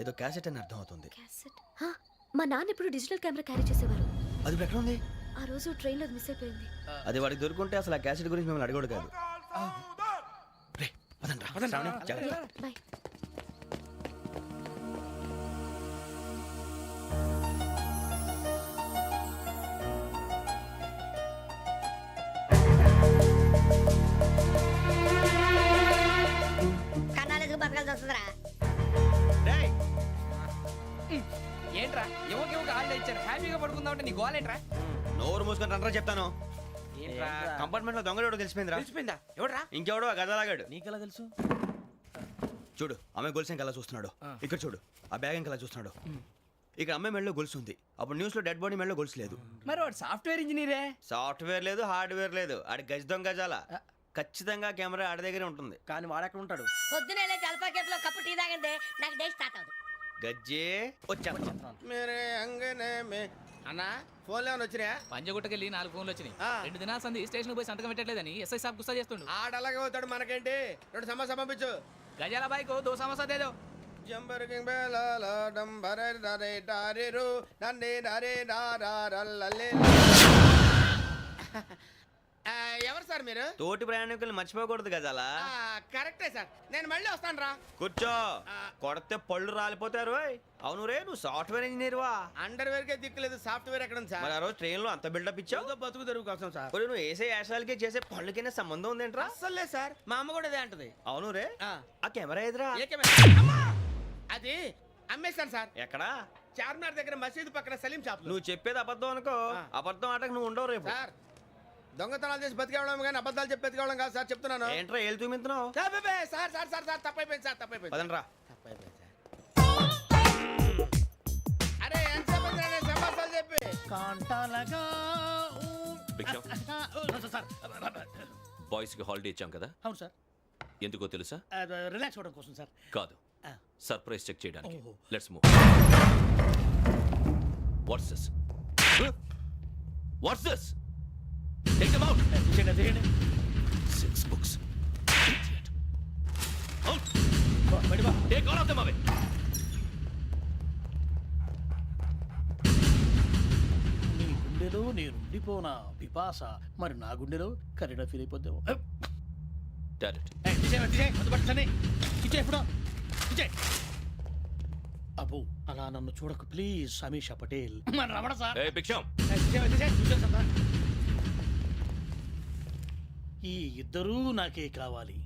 [SPEAKER 1] ఏదో క్యాసెట్ అని అర్థం అవుతుంది.
[SPEAKER 10] క్యాసెట్? మా నాన్న ఇప్పుడు డిజిటల్ కెమెరా క్యారీ చేసేవారు.
[SPEAKER 1] అది ఇప్పుడు ఎక్కడ ఉంది?
[SPEAKER 10] ఆ రోజు ట్రైన్లో మిస్ అయిపోయింది.
[SPEAKER 1] అది వాడికి దొరుకుంటే అసలు ఆ క్యాసెట్ గురించి మిమ్మల్ని అడగడు కాదు. రేయ్, పదండ్రా. శ్రావణి, జాగ్రత్త.
[SPEAKER 10] బాయ్.
[SPEAKER 4] కన్నాలకు బతకాల్సి వస్తుందిరా.
[SPEAKER 1] రేయ్,
[SPEAKER 14] ఏంట్రా ఎవరికి ఆళ్ళు ఇచ్చారు హ్యాపీగా పడుకుందాం అంటే నీ గోలేంట్రా?
[SPEAKER 1] నోరు మూసుకొని రండ్రా చెప్తాను.
[SPEAKER 14] ఏంట్రా
[SPEAKER 1] కంపార్ట్మెంట్ లో దొంగడు తెలిసిపోయిందిరా.
[SPEAKER 14] తెలిసిపోయిందా? ఎవడ్రా?
[SPEAKER 1] ఇంకెవడో ఆ గదలాగాడు.
[SPEAKER 11] నీకెలా తెలుసు?
[SPEAKER 1] చూడు, ఆమె గొలుసు ఇంకలా చూస్తున్నాడు. ఇక్కడ చూడు, ఆ బ్యాగ్ ఇంకలా చూస్తున్నాడు. ఇక్కడ అమ్మాయి మెడలో గొలుసు ఉంది. అప్పుడు న్యూస్ లో డెడ్ బాడీ మెడలో గొలుసు లేదు.
[SPEAKER 14] మరి వాడు సాఫ్ట్వేర్ ఇంజనీరే.
[SPEAKER 1] సాఫ్ట్వేర్ లేదు, హార్డ్వేర్ లేదు. ఆడి గజ దొంగ గజాల. ఖచ్చితంగా కెమెరా ఆడి దగ్గరే ఉంటుంది.
[SPEAKER 11] కానీ వాడెక్కడ ఉంటాడు?
[SPEAKER 4] పొద్దునే జలపా కేఫ్ లో కప్పు టీ తాగిందే నాకు డే స్టార్ట్ అవుతుంది.
[SPEAKER 1] గజ్జే వచ్చా.
[SPEAKER 3] మేరే అంగనే మే అన్నా ఫోన్లో ఏమైనా వచ్చినాయా?
[SPEAKER 14] పంజగుట్టకెళ్ళి 4 ఫోన్లు వచ్చినాయి. 2 దినాల సంది స్టేషన్ పోయి సంతకం పెట్టలేదని ఎస్ఐ సాబ్ గుస్తా చేస్తుండు.
[SPEAKER 3] ఆడలాగే పోతాడు, మనకేంటి? 2 సమస్య పంపించు.
[SPEAKER 14] గజాల బైక్ 2 సమస్య దేదో.
[SPEAKER 3] జంబరకింగ్ బేలాల డంబరే డరే డారిరు నన్నే నరే నారల్లలే. ఎవరు సార్ మీరు?
[SPEAKER 1] తోటి ప్రయాణికులు మర్చిపోకూడదు గజాల.
[SPEAKER 3] కరెక్టే సార్, నేను మళ్ళీ వస్తాను రా.
[SPEAKER 1] కూర్చో, కొడితే పళ్ళు రాలిపోతారు. అవును రే, నువ్వు సాఫ్ట్వేర్ ఇంజనీర్ వా?
[SPEAKER 3] అండర్వేర్ కే దిక్కులేదు, సాఫ్ట్వేర్ ఎక్కడ ఉంది
[SPEAKER 1] మరి
[SPEAKER 3] సార్?
[SPEAKER 1] ఆ రోజు ట్రైన్ లో అంత బిల్డప్ ఇచ్చావు.
[SPEAKER 3] బతుకు తెరుగు కోసం సార్.
[SPEAKER 1] మరి నువ్వు వేసే యాశాలకి చేసే పళ్ళకైనా సంబంధం ఉందేంట్రా?
[SPEAKER 3] అస్సలు లేదు సార్, మా అమ్మ కూడా అదే అంటది.
[SPEAKER 1] అవును రే, ఆ కెమెరా ఎదురా?
[SPEAKER 3] ఏ కెమెరా? అమ్మా! అది అమ్మేశాను సార్.
[SPEAKER 1] ఎక్కడా?
[SPEAKER 3] చార్మినార్ దగ్గర మసీదు పక్కన సలీం షాప్.
[SPEAKER 1] నువ్వు చెప్పేది అబద్ధం అనుకో. అబద్ధం ఆటకు నువ్వు ఉండవు రేపు.
[SPEAKER 3] సార్, దొంగతనాలు చేసి బతికేవడం కానీ అబద్ధాలు చెప్పి బతికేవడం కాదు సార్, చెప్తున్నాను.
[SPEAKER 1] ఏంట్రా ఏళ్ళు చూపించున్నావు?
[SPEAKER 3] Sir sir sir sir sir తప్పైపోయింది సార్, తప్పైపోయింది.
[SPEAKER 1] పదండ్రా.
[SPEAKER 3] తప్పైపోయింది సార్. అరే ఎంతసేపు సమాసాలు చెప్పి
[SPEAKER 11] కాంటాలగా
[SPEAKER 9] బాయ్స్ కి హాలిడే ఇచ్చాం కదా,
[SPEAKER 11] అవును సార్.
[SPEAKER 9] ఎందుకో తెలుసా?
[SPEAKER 11] రిలాక్స్ అవ్వడం కోసం సార్.
[SPEAKER 9] కాదు, సర్ప్రైజ్ చెక్ చేయడానికి.
[SPEAKER 11] ఓహో.
[SPEAKER 9] Let's move. What's this? What's this? Take them out.
[SPEAKER 11] తీయండి.
[SPEAKER 9] 6 books. Idiot. Out.
[SPEAKER 11] బయట బా.
[SPEAKER 9] Take all of them away.
[SPEAKER 11] నీ గుండెలో నేనుండిపోనా పిపాస, మరి నా గుండెలో కరీడా ఫీల్ అయిపోద్దాము.
[SPEAKER 9] Direct.
[SPEAKER 11] అబ్బో, అలా నన్ను చూడకు please Sameesha Patel. Ramana sir.
[SPEAKER 9] Hey, Big Sham.
[SPEAKER 11] ఈ ఇద్దరూ నాకే కావాలి,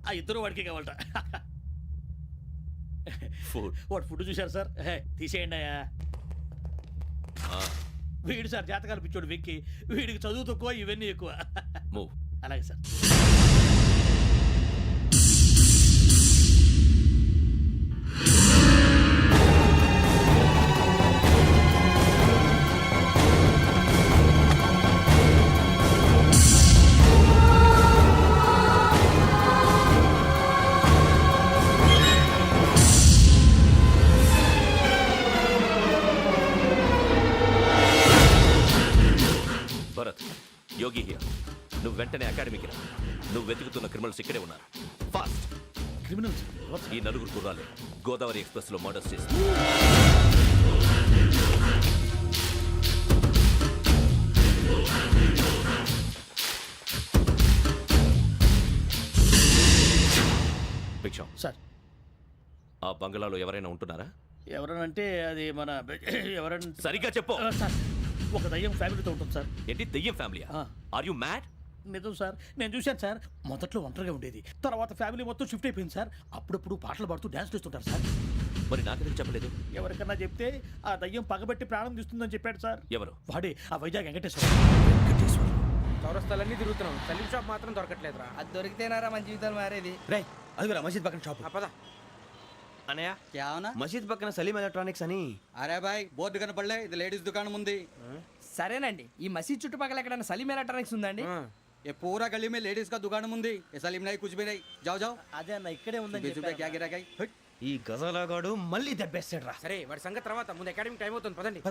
[SPEAKER 11] ఆ ఇద్దరు వాడికే కావాలట.
[SPEAKER 9] Food.
[SPEAKER 11] వాడు ఫుడ్ చూశారు సార్. తీసేయండి అయ్యా. వీడు సార్ జాతకాలు పిచ్చోడు వెక్కి, వీడికి చదువు తక్కువ ఇవన్నీ ఎక్కువ.
[SPEAKER 9] Move.
[SPEAKER 11] అలాగే సార్.
[SPEAKER 9] Bharat, Yogi here. నువ్వు వెంటనే అకాడమీకి రా. నువ్వు వెతుకుతున్న క్రిమినల్స్ ఇక్కడే ఉన్నారు. ఫాస్ట్.
[SPEAKER 11] క్రిమినల్స్?
[SPEAKER 9] ఈ 4 కుర్రాలు గోదావరి ఎక్స్ప్రెస్ లో మర్డర్స్ చేస్తారు. భిక్షం
[SPEAKER 11] సార్,
[SPEAKER 9] ఆ బంగ్లాలో ఎవరైనా ఉంటున్నారా?
[SPEAKER 11] ఎవరనంటే అది మన ఎవరంటే
[SPEAKER 9] సరిగ్గా చెప్పు.
[SPEAKER 11] సార్, ఒక దయ్యం ఫ్యామిలీతో ఉంటుంది సార్.
[SPEAKER 9] ఏంటి దయ్యం ఫ్యామిలీ? Are you mad?
[SPEAKER 11] నిజం సార్, నేను చూశాను సార్. మొదట్లో ఒంటరిగా ఉండేది, తర్వాత ఫ్యామిలీ మొత్తం షిఫ్ట్ అయిపోయింది సార్. అప్పుడప్పుడు పాటలు పాడుతూ డ్యాన్స్ చేస్తుంటారు సార్.
[SPEAKER 9] మరి నాకెందుకు చెప్పలేదు?
[SPEAKER 11] ఎవరికన్నా చెప్తే ఆ దయ్యం పగబెట్టి ప్రాణం తీస్తుందని చెప్పాడు సార్.
[SPEAKER 9] ఎవరు?
[SPEAKER 11] వాడే ఆ వైజాగ్ వెంకటేశ్వర.
[SPEAKER 14] చౌరస్తాలన్నీ తిరుగుతున్నాం, సలీం షాప్ మాత్రం దొరకట్లేదురా.
[SPEAKER 4] అది దొరికితేనారా మన జీవితాలు మారేది.
[SPEAKER 1] రే అదిగురా మసీద్ పక్కన షాప్.
[SPEAKER 14] పద.
[SPEAKER 1] అనయ్య
[SPEAKER 15] क्या होना
[SPEAKER 1] మసీద్ పక్కన సలీం ఎలక్ట్రానిక్స్ అని.
[SPEAKER 15] अरे भाई बोर्ड కనపడలే, ఇది లేడీస్ దుకాణం ఉంది.
[SPEAKER 4] సరేనండి, ఈ మసీద్ చుట్టుపక్కల ఎక్కడైనా సలీం ఎలక్ట్రానిక్స్ ఉందండి?
[SPEAKER 15] ये पूरा गली में लेडीज का दुकान मुंदी, ये सलीम नहीं कुछ भी नहीं. जाओ जाओ.
[SPEAKER 4] అదే అన్న ఇక్కడే ఉందని
[SPEAKER 15] बीस रुपए क्या गिरा गई?
[SPEAKER 1] ఈ గజాలగాడు మళ్ళీ దెబ్బేస్తాడు రా.
[SPEAKER 14] సరే వాడి సంగతి తర్వాత, ముందు అకాడమిక్ టైం అవుతుంది, పదండి.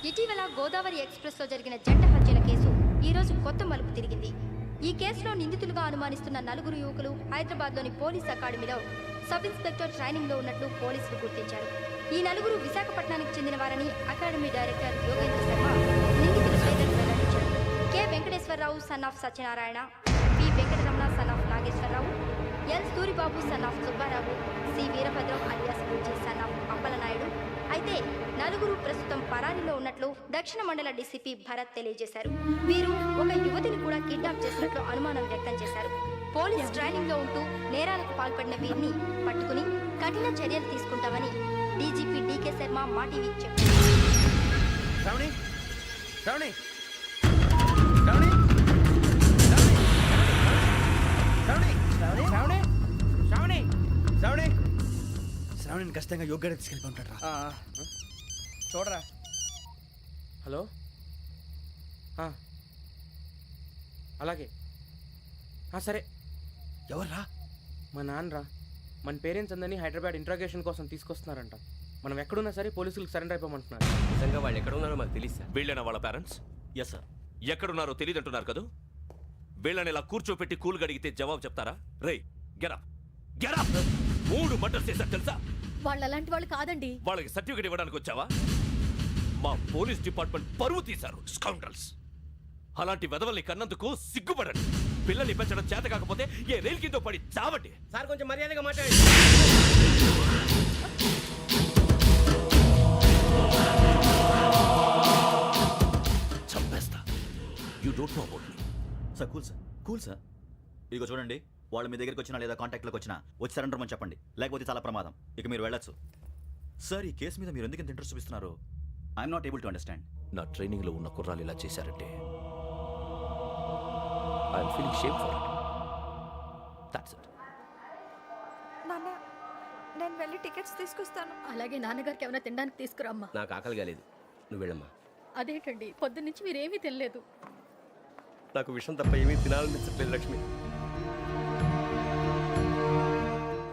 [SPEAKER 7] ఇటీవల గోదావరి ఎక్స్ప్రెస్లో జరిగిన జంట హత్యల కేసు ఈరోజు కొత్త మలుపు తిరిగింది. ఈ కేసులో నిందితులుగా అనుమానిస్తున్న 4 యువకులు హైదరాబాద్లోని పోలీస్ అకాడమీలో సబ్ ఇన్స్పెక్టర్ ట్రైనింగ్లో ఉన్నట్లు పోలీసులు గుర్తించారు. ఈ 4 విశాఖపట్నానికి చెందిన వారని అకాడమీ డైరెక్టర్ యోగేంద్ర శర్మ నిందితుల పేర్లను వెల్లడించారు. K Venkateswararao son of Satyanarayana, P Venkataramana son of Nageswararao, L Suribabu son of Subbarao, C Veerabhadram alias Bujji son of Appalanaidu. అయితే 4 ప్రస్తుతం పరారీలో ఉన్నట్లు దక్షిణ మండల డీసీపీ భరత్ తెలియజేశారు. వీరు ఒక యువతిని కూడా కిడ్నాప్ చేసినట్లు అనుమానం వ్యక్తం చేశారు. పోలీస్ ట్రైనింగ్ లో ఉంటూ నేరాలకు పాల్పడిన వీరిని పట్టుకుని కఠిన చర్యలు తీసుకుంటామని డీజీపీ డీకే శర్మ మా టీవీకి చెప్పారు.
[SPEAKER 1] శ్రావణి శ్రావణి శ్రావణి శ్రావణి శ్రావణి శ్రావణి శ్రావణి శ్రావణిని ఖచ్చితంగా యోగ్యత తీసుకెళ్ళి ఉంటాడు రా.
[SPEAKER 4] చూడరా.
[SPEAKER 14] హలో. అలాగే. సరే.
[SPEAKER 1] ఎవర్రా?
[SPEAKER 14] మా నాన్నరా. మన పేరెంట్స్ అందరినీ హైదరాబాద్ ఇంట్రాగేషన్ కోసం తీసుకొస్తున్నారంట. మనం ఎక్కడున్నా సరే పోలీసులకు సరెండర్ అయిపోమంటున్నారు.
[SPEAKER 9] నిజంగా వాళ్ళు ఎక్కడ ఉన్నారో మాకు తెలుసా? వీళ్ళేనా వాళ్ళ పేరెంట్స్?
[SPEAKER 8] Yes sir.
[SPEAKER 9] ఎక్కడున్నారో తెలియదంటున్నారు కదా. వీళ్ళని ఇలా కూర్చోపెట్టి కూల్ గడిగితే జవాబు చెప్తారా? రే గెటప్ గెటప్. 3 మర్డర్స్ చేశారు తెలుసా?
[SPEAKER 10] వాళ్ళు అలాంటి వాళ్ళు కాదండి.
[SPEAKER 9] వాళ్ళకి సర్టిఫికేట్ ఇవ్వడానికి వచ్చావా? మా పోలీస్ డిపార్ట్మెంట్ పరువు తీశారు స్కౌండ్రల్స్. అలాంటి వెధవల్ని కన్నందుకు సిగ్గుపడండి. పిల్లల్ని పెంచడం చేత కాకపోతే ఏ రైలు కింద పడి చావండి.
[SPEAKER 14] సార్ కొంచెం మర్యాదగా మాట్లాడండి.
[SPEAKER 9] చంపేస్తా. You don't know about me.
[SPEAKER 8] Sir cool sir. ఇదిగో చూడండి, వాళ్ళు మీ దగ్గరికి వచ్చినా లేదా కాంటాక్ట్లోకి వచ్చినా వచ్చి సరెండర్ అని చెప్పండి, లేకపోతే చాలా ప్రమాదం. ఇక మీరు వెళ్ళొచ్చు. సార్, ఈ కేసు మీద మీరు ఎందుకు ఇంత ఇంట్రెస్ట్ చూపిస్తున్నారు? I'm not able to understand.
[SPEAKER 9] నా ట్రైనింగ్ లో ఉన్న కుర్రాలు ఇలా చేశారంటే I'm feeling shame for it. That's it.
[SPEAKER 10] నాన్న, నేను వెళ్ళి టికెట్స్ తీసుకొస్తాను. అలాగే నాన్నగారికి ఏమైనా తినడానికి తీసుకురామ్మా.
[SPEAKER 9] నాకు ఆకలి కాలేదు, నువ్వు వెళ్ళమ్మా.
[SPEAKER 10] అదేంటండి, పొద్దున్నుంచి మీరేమీ తినలేదు.
[SPEAKER 9] నాకు విషయం తప్ప ఏమీ తినాలనిపించట్లేదు లక్ష్మి.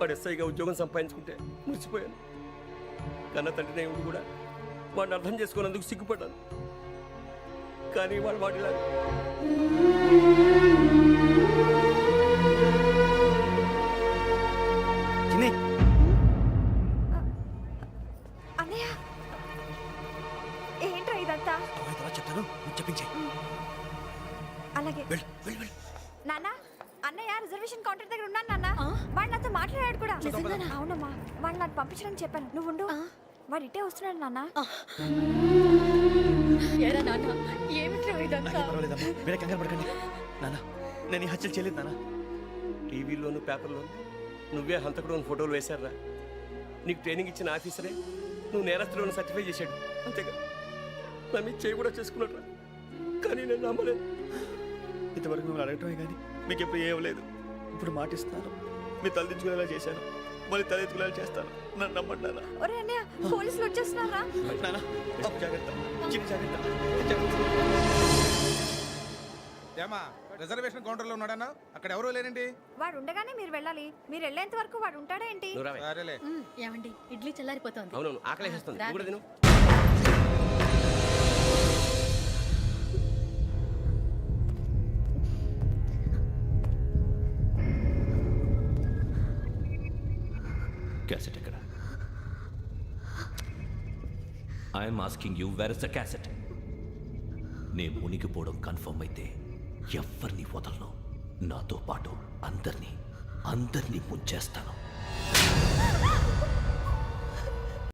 [SPEAKER 9] వాడు ఎస్ఐగా ఉద్యోగం సంపాదించుకుంటే మురిసిపోయాను. కన్న తండ్రినే ఉండి కూడా వాడిని అర్థం చేసుకున్నందుకు సిగ్గుపడ్డాను. కానీ వాడు వాడిలా
[SPEAKER 10] అన్నయ్య, ఏంట్రా ఇదంతా?
[SPEAKER 1] చెప్తాను, చెప్పించే.
[SPEAKER 10] అలాగే. నాన్న, అన్నయ్య రిజర్వేషన్ కౌంటర్ దగ్గర ఉన్నాను నాన్న. వాడు నాతో మాట్లాడాడు కూడా. అవునమ్మా, వాడు నాకు పంపించడానికి చెప్పాను. నువ్వు ఉండు. వాడు ఇట్టే వస్తున్నాడు నాన్న.
[SPEAKER 7] ఎరా నాన్న ఏమిట్రా ఇదంతా?
[SPEAKER 1] పర్వాలేదమ్మా వేరే కంగారు పడకండి. నాన్న నేను ఈ హత్యలు చేయలేదు నాన్న.
[SPEAKER 11] టీవీలోను పేపర్లోను నువ్వే హంతకుడు ఫోటోలు వేశారా? నీకు ట్రైనింగ్ ఇచ్చిన ఆఫీసరే నువ్వు నేరస్తులను సర్టిఫై చేశాడు. అంతేగా నా మీద చేయి కూడా చేసుకున్నట్రా. కానీ నేను నమ్మలేదు.
[SPEAKER 1] ఇంతవరకు మిమ్మల్ని అడగటమే కానీ మీకు ఎప్పుడు ఏం లేదు. ఇప్పుడు మాటిస్తున్నాను, మీ తలదించుకునేలా చేశాను, మళ్ళీ తలెత్తుకునేలా చేస్తాను. నన్ను నమ్మండి నాన్న.
[SPEAKER 10] ఒరే అన్నయ్య, పోలీసులు వచ్చేస్తున్నారా?
[SPEAKER 1] నాన్న జాగ్రత్త, చిన్న జాగ్రత్త.
[SPEAKER 13] ఏమా రిజర్వేషన్ కౌంటర్లో ఉన్నాడన్నా? అక్కడ ఎవరూ లేనండి.
[SPEAKER 10] వాడు ఉండగానే మీరు వెళ్ళాలి. మీరు వెళ్ళేంత వరకు వాడు ఉంటాడా ఏంటి?
[SPEAKER 13] సరేలే.
[SPEAKER 7] ఏమండి ఇడ్లీ చల్లారిపోతుంది.
[SPEAKER 11] అవునవును ఆకలేస్తుంది. నువ్వు కూడా తిను.
[SPEAKER 9] క్యాసెట్ ఎక్కడ? I'm asking you where is the cassette? నేను మునిగిపోవడం కన్ఫర్మ్ అయితే ఎవ్వరిని వదలను. నాతో పాటు అందరినీ ముంచేస్తాను.